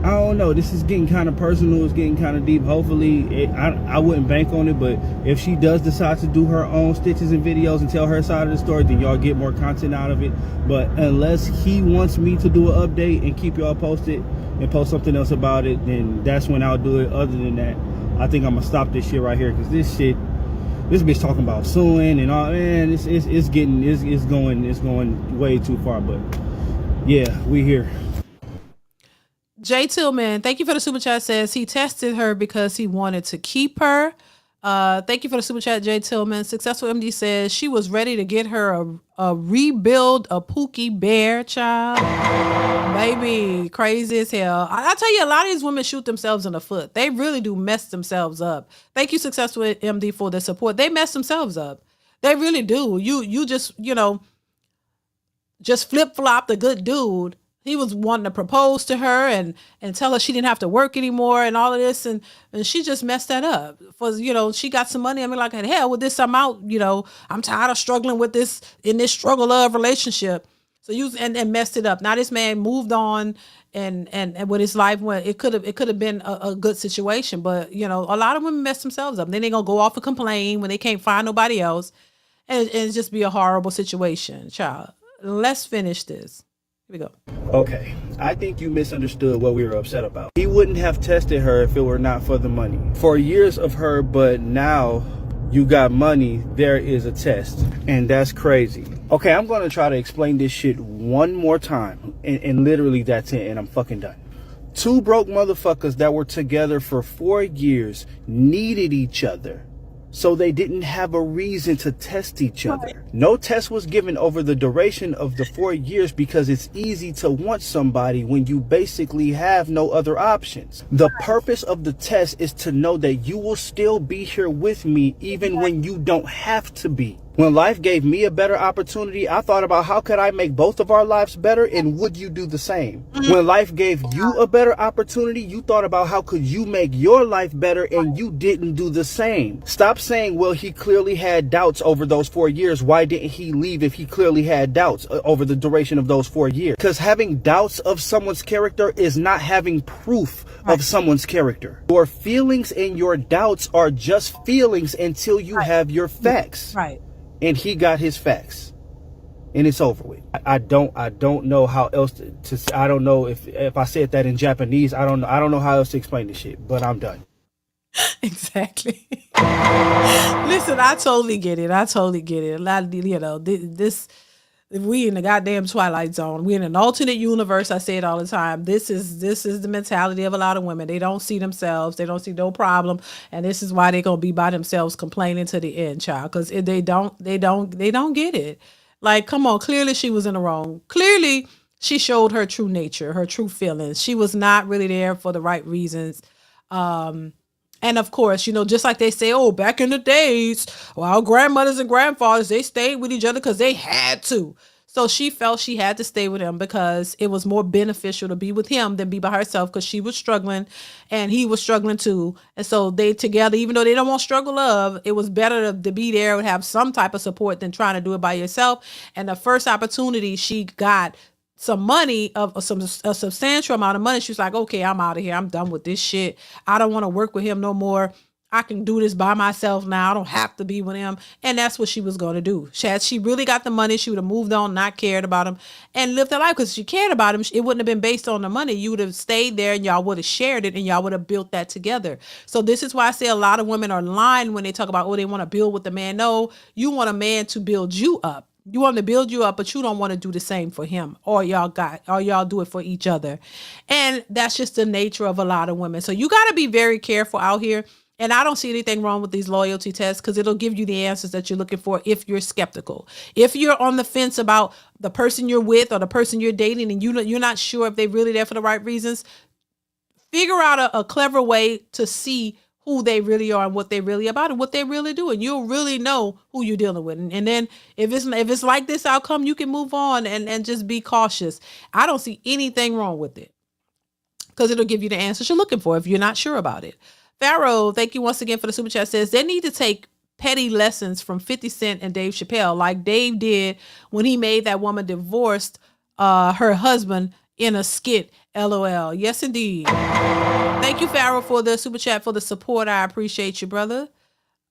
I don't know. This is getting kind of personal. It's getting kind of deep. Hopefully, I wouldn't bank on it, but if she does decide to do her own stitches and videos and tell her side of the story, then y'all get more content out of it. But unless he wants me to do an update and keep y'all posted and post something else about it, then that's when I'll do it. Other than that, I think I'm gonna stop this shit right here, because this bitch talking about suing and all, man, it's going way too far. But yeah, we here. Jay Tillman, thank you for the super chat, says he tested her because he wanted to keep her. Thank you for the super chat, Jay Tillman. Successful MD says she was ready to get her a rebuild a Pookie Bear, child. Baby, crazy as hell. I tell you, a lot of these women shoot themselves in the foot. They really do mess themselves up. Thank you, Successful MD, for the support. They mess themselves up. They really do. You just, just flip-flop the good dude. He was wanting to propose to her and tell her she didn't have to work anymore and all of this. And she just messed that up. She got some money. I mean, like, hell with this, I'm out. I'm tired of struggling with this, in this struggle of relationship. So and messed it up. Now this man moved on and with his life, when it could have been a good situation. But, a lot of women mess themselves up. Then they're going to go off and complain when they can't find nobody else. And just be a horrible situation, child. Let's finish this. Here we go. Okay, I think you misunderstood what we were upset about. He wouldn't have tested her if it were not for the money. For years of her, but now you got money, there is a test. And that's crazy. Okay, I'm going to try to explain this shit one more time. And literally that's it, and I'm fucking done. Two broke motherfuckers that were together for 4 years needed each other. So they didn't have a reason to test each other. No test was given over the duration of the 4 years because it's easy to want somebody when you basically have no other options. The purpose of the test is to know that you will still be here with me even when you don't have to be. When life gave me a better opportunity, I thought about how could I make both of our lives better, and would you do the same? When life gave you a better opportunity, you thought about how could you make your life better, and you didn't do the same. Stop saying, well, he clearly had doubts over those 4 years. Why didn't he leave if he clearly had doubts over the duration of those 4 years? Because having doubts of someone's character is not having proof of someone's character. Your feelings and your doubts are just feelings until you have your facts. Right. And he got his facts, and it's over with. I don't know how else to say. I don't know if I said that in Japanese. I don't know how else to explain this shit, but I'm done. Exactly. Listen, I totally get it. A lot of, this, we in the goddamn Twilight Zone. We in an alternate universe. I say it all the time. This is the mentality of a lot of women. They don't see themselves. They don't see no problem, and this is why they're gonna be by themselves complaining to the end, child. Because they don't get it. Like, come on. Clearly, she was in the wrong. Clearly, she showed her true nature, her true feelings. She was not really there for the right reasons. And of course, just like they say, oh, back in the days, well, our grandmothers and grandfathers, they stayed with each other because they had to. So she felt she had to stay with him because it was more beneficial to be with him than be by herself, because she was struggling and he was struggling too. And so they together, even though they don't want struggle love, it was better to be there and have some type of support than trying to do it by yourself. And the first opportunity she got some money, a substantial amount of money, she was like, okay, I'm out of here. I'm done with this shit. I don't want to work with him no more. I can do this by myself now. I don't have to be with him. And that's what she was going to do. Had she really got the money, she would have moved on, not cared about him, and lived her life. Because she cared about him, it wouldn't have been based on the money. You would have stayed there and y'all would have shared it and y'all would have built that together. So this is why I say a lot of women are lying when they talk about, oh, they want to build with the man. No, you want a man to build you up. You want him to build you up, but you don't want to do the same for him, or y'all do it for each other. And that's just the nature of a lot of women. So you got to be very careful out here. And I don't see anything wrong with these loyalty tests, because it'll give you the answers that you're looking for if you're skeptical. If you're on the fence about the person you're with or the person you're dating and you're not sure if they're really there for the right reasons, figure out a clever way to see who they really are and what they're really about and what they really do. And you'll really know who you're dealing with. And then if it's like this outcome, you can move on and just be cautious. I don't see anything wrong with it, because it'll give you the answers you're looking for if you're not sure about it. Pharaoh, thank you once again for the super chat, says they need to take petty lessons from 50 Cent and Dave Chappelle, like Dave did when he made that woman divorced her husband in a skit. LOL. Yes, indeed. Thank you, Pharaoh, for the super chat, for the support. I appreciate you, brother.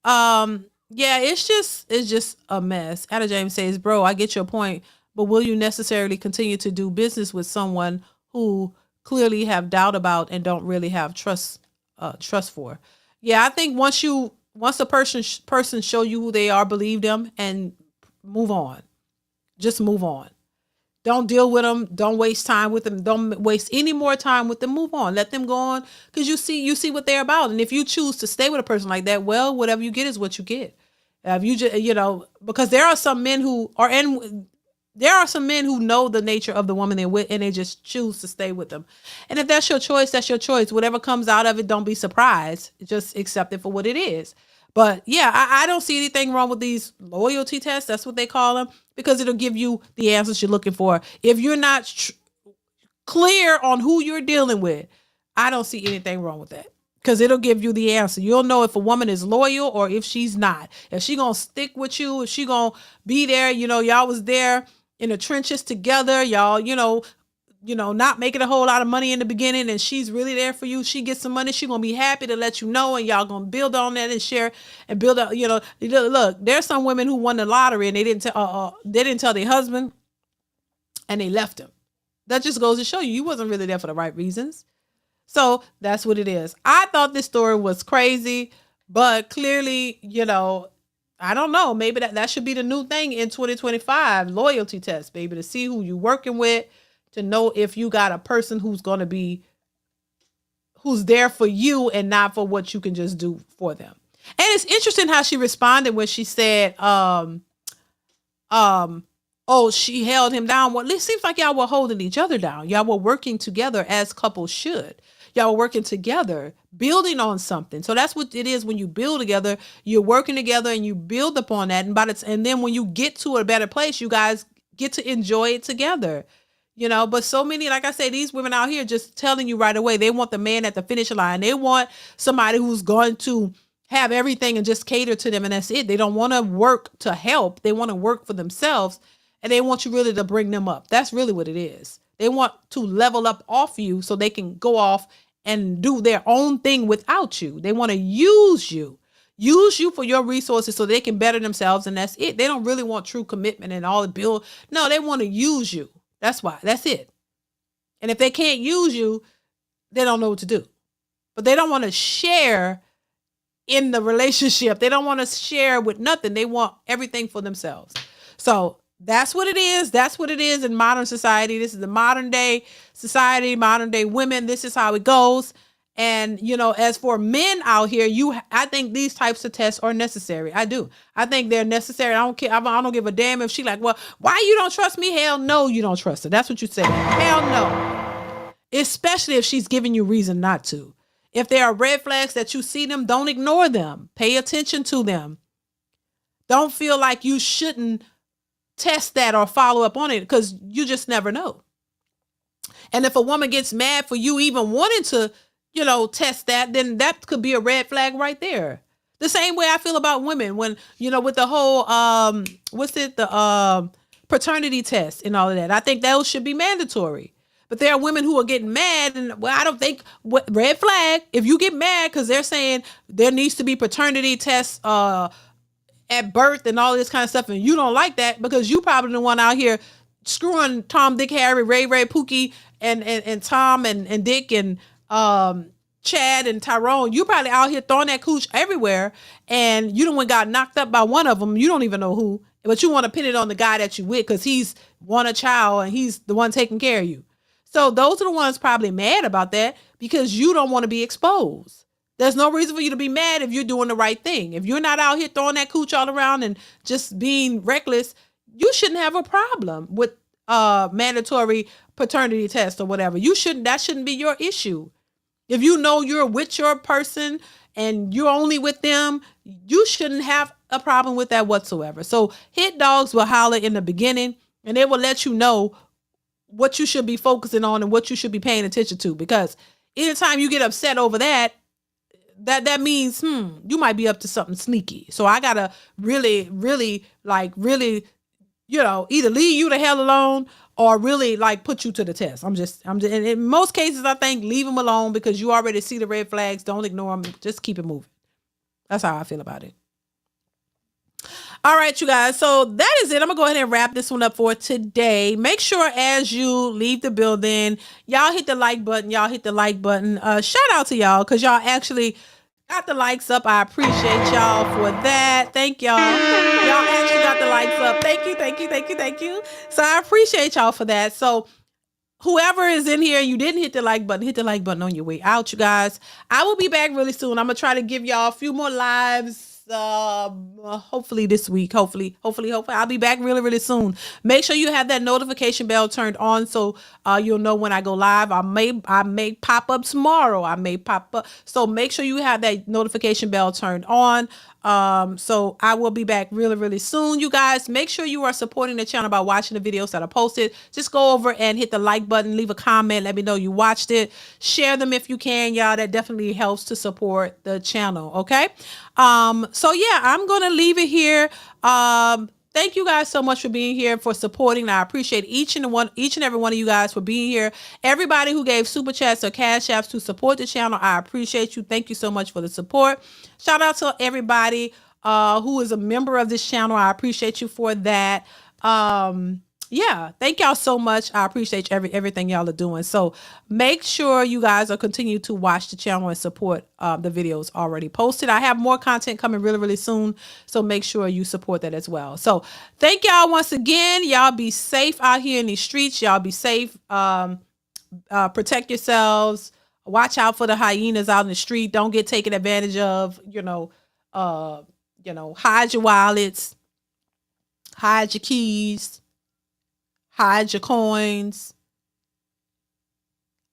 Yeah, it's just a mess. Ada James says, bro, I get your point, but will you necessarily continue to do business with someone who clearly have doubt about and don't really have trust for? Yeah, I think once a person show you who they are, believe them and move on. Just move on. Don't deal with them. Don't waste time with them. Don't waste any more time with them. Move on. Let them go on, because you see what they're about. And if you choose to stay with a person like that, well, whatever you get is what you get. If you just, because there are some men who know the nature of the woman they're with, and they just choose to stay with them. And if that's your choice, that's your choice. Whatever comes out of it, don't be surprised. Just accept it for what it is. But yeah, I don't see anything wrong with these loyalty tests. That's what they call them, because it'll give you the answers you're looking for. If you're not clear on who you're dealing with, I don't see anything wrong with that, because it'll give you the answer. You'll know if a woman is loyal or if she's not. If she gonna stick with you, if she gonna be there, y'all was there in the trenches together, y'all, not making a whole lot of money in the beginning, and she's really there for you. She gets some money, she gonna be happy to let you know, and y'all gonna build on that and share and build up. Look, there's some women who won the lottery and they didn't tell their husband, and they left him. That just goes to show you wasn't really there for the right reasons. So that's what it is. I thought this story was crazy, But clearly, I don't know. Maybe that should be the new thing in 2025, loyalty test, baby, to see who you working with, to know if you got a person who's there for you and not for what you can just do for them. And it's interesting how she responded when she said, oh, she held him down. Well, it seems like y'all were holding each other down. Y'all were working together as couples should. Y'all were working together, building on something. So that's what it is when you build together. You're working together and you build upon that. And then when you get to a better place, you guys get to enjoy it together. But so many, like I say, these women out here just telling you right away, they want the man at the finish line. They want somebody who's going to have everything and just cater to them. And that's it. They don't want to work to help. They want to work for themselves. And they want you really to bring them up. That's really what it is. They want to level up off you so they can go off and do their own thing without you. They want to use you for your resources so they can better themselves. And that's it. They don't really want true commitment and all the build. No, they want to use you. That's why. That's it. And if they can't use you, they don't know what to do. But they don't want to share in the relationship. They don't want to share with nothing. They want everything for themselves. So that's what it is. That's what it is in modern society. This is the modern day society, modern day women. This is how it goes. And, as for men out here, I think these types of tests are necessary. I do. I think they're necessary. I don't care. I don't give a damn if she like, well, why you don't trust me? Hell no, you don't trust her. That's what you say. Hell no. Especially if she's giving you reason not to. If there are red flags that you see them, don't ignore them. Pay attention to them. Don't feel like you shouldn't test that or follow up on it because you just never know. And if a woman gets mad for you even wanting to, test that, then that could be a red flag right there. The same way I feel about women when, with the whole, paternity test and all of that. I think those should be mandatory. But there are women who are getting mad and, well, I don't think, red flag, if you get mad because they're saying there needs to be paternity tests, at birth and all this kind of stuff, and you don't like that because you probably the one out here screwing Tom, Dick, Harry, Ray, Pookie, and Tom and Dick and Chad and Tyrone. You probably out here throwing that cooch everywhere, and you the one got knocked up by one of them. You don't even know who, but you want to pin it on the guy that you with because he's won a child and he's the one taking care of you. So those are the ones probably mad about that because you don't want to be exposed. There's no reason for you to be mad if you're doing the right thing. If you're not out here throwing that cooch all around and just being reckless, you shouldn't have a problem with mandatory paternity test or whatever. That shouldn't be your issue. If you know you're with your person and you're only with them, you shouldn't have a problem with that whatsoever. So hit dogs will holler in the beginning and they will let you know what you should be focusing on and what you should be paying attention to, because anytime you get upset over that means, you might be up to something sneaky. So I gotta really, either leave you the hell alone or really put you to the test. I'm just, and in most cases, I think leave them alone because you already see the red flags. Don't ignore them. Just keep it moving. That's how I feel about it. All right, you guys. So that is it. I'm going to go ahead and wrap this one up for today. Make sure as you leave the building, y'all hit the like button. Shout out to y'all because y'all actually got the likes up. I appreciate y'all for that. Thank y'all. Y'all actually got the likes up. Thank you. So I appreciate y'all for that. So whoever is in here, you didn't hit the like button on your way out, you guys. I will be back really soon. I'm going to try to give y'all a few more lives. Hopefully this week. Hopefully I'll be back really, really soon. Make sure you have that notification bell turned on so you'll know when I go live. I may pop up tomorrow. So make sure you have that notification bell turned on. So I will be back really, really soon. You guys, make sure you are supporting the channel by watching the videos that are posted. Just go over and hit the like button, leave a comment, let me know you watched it. Share them if you can, y'all. That definitely helps to support the channel. Okay. So yeah, I'm going to leave it here. Thank you guys so much for being here, for supporting. I appreciate each and every one of you guys for being here. Everybody who gave super chats or cash apps to support the channel, I appreciate you. Thank you so much for the support. Shout out to everybody who is a member of this channel. I appreciate you for that. yeah, thank y'all so much. I appreciate everything y'all are doing. So make sure you guys are continue to watch the channel and support the videos already posted. I have more content coming really, really soon. So make sure you support that as well. So thank y'all once again. Y'all be safe out here in these streets. Y'all be safe. Protect yourselves. Watch out for the hyenas out in the street. Don't get taken advantage of. Hide your wallets, hide your keys, hide your coins,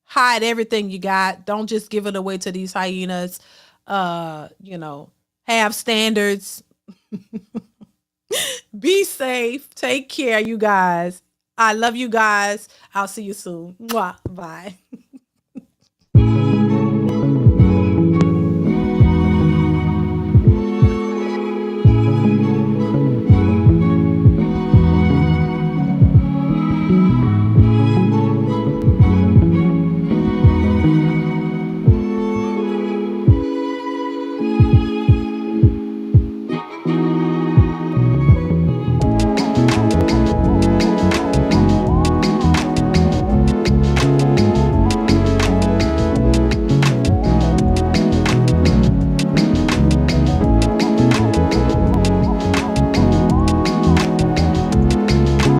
hide everything you got. Don't just give it away to these hyenas. Have standards. Be safe. Take care, you guys. I love you guys. I'll see you soon. Mwah. Bye.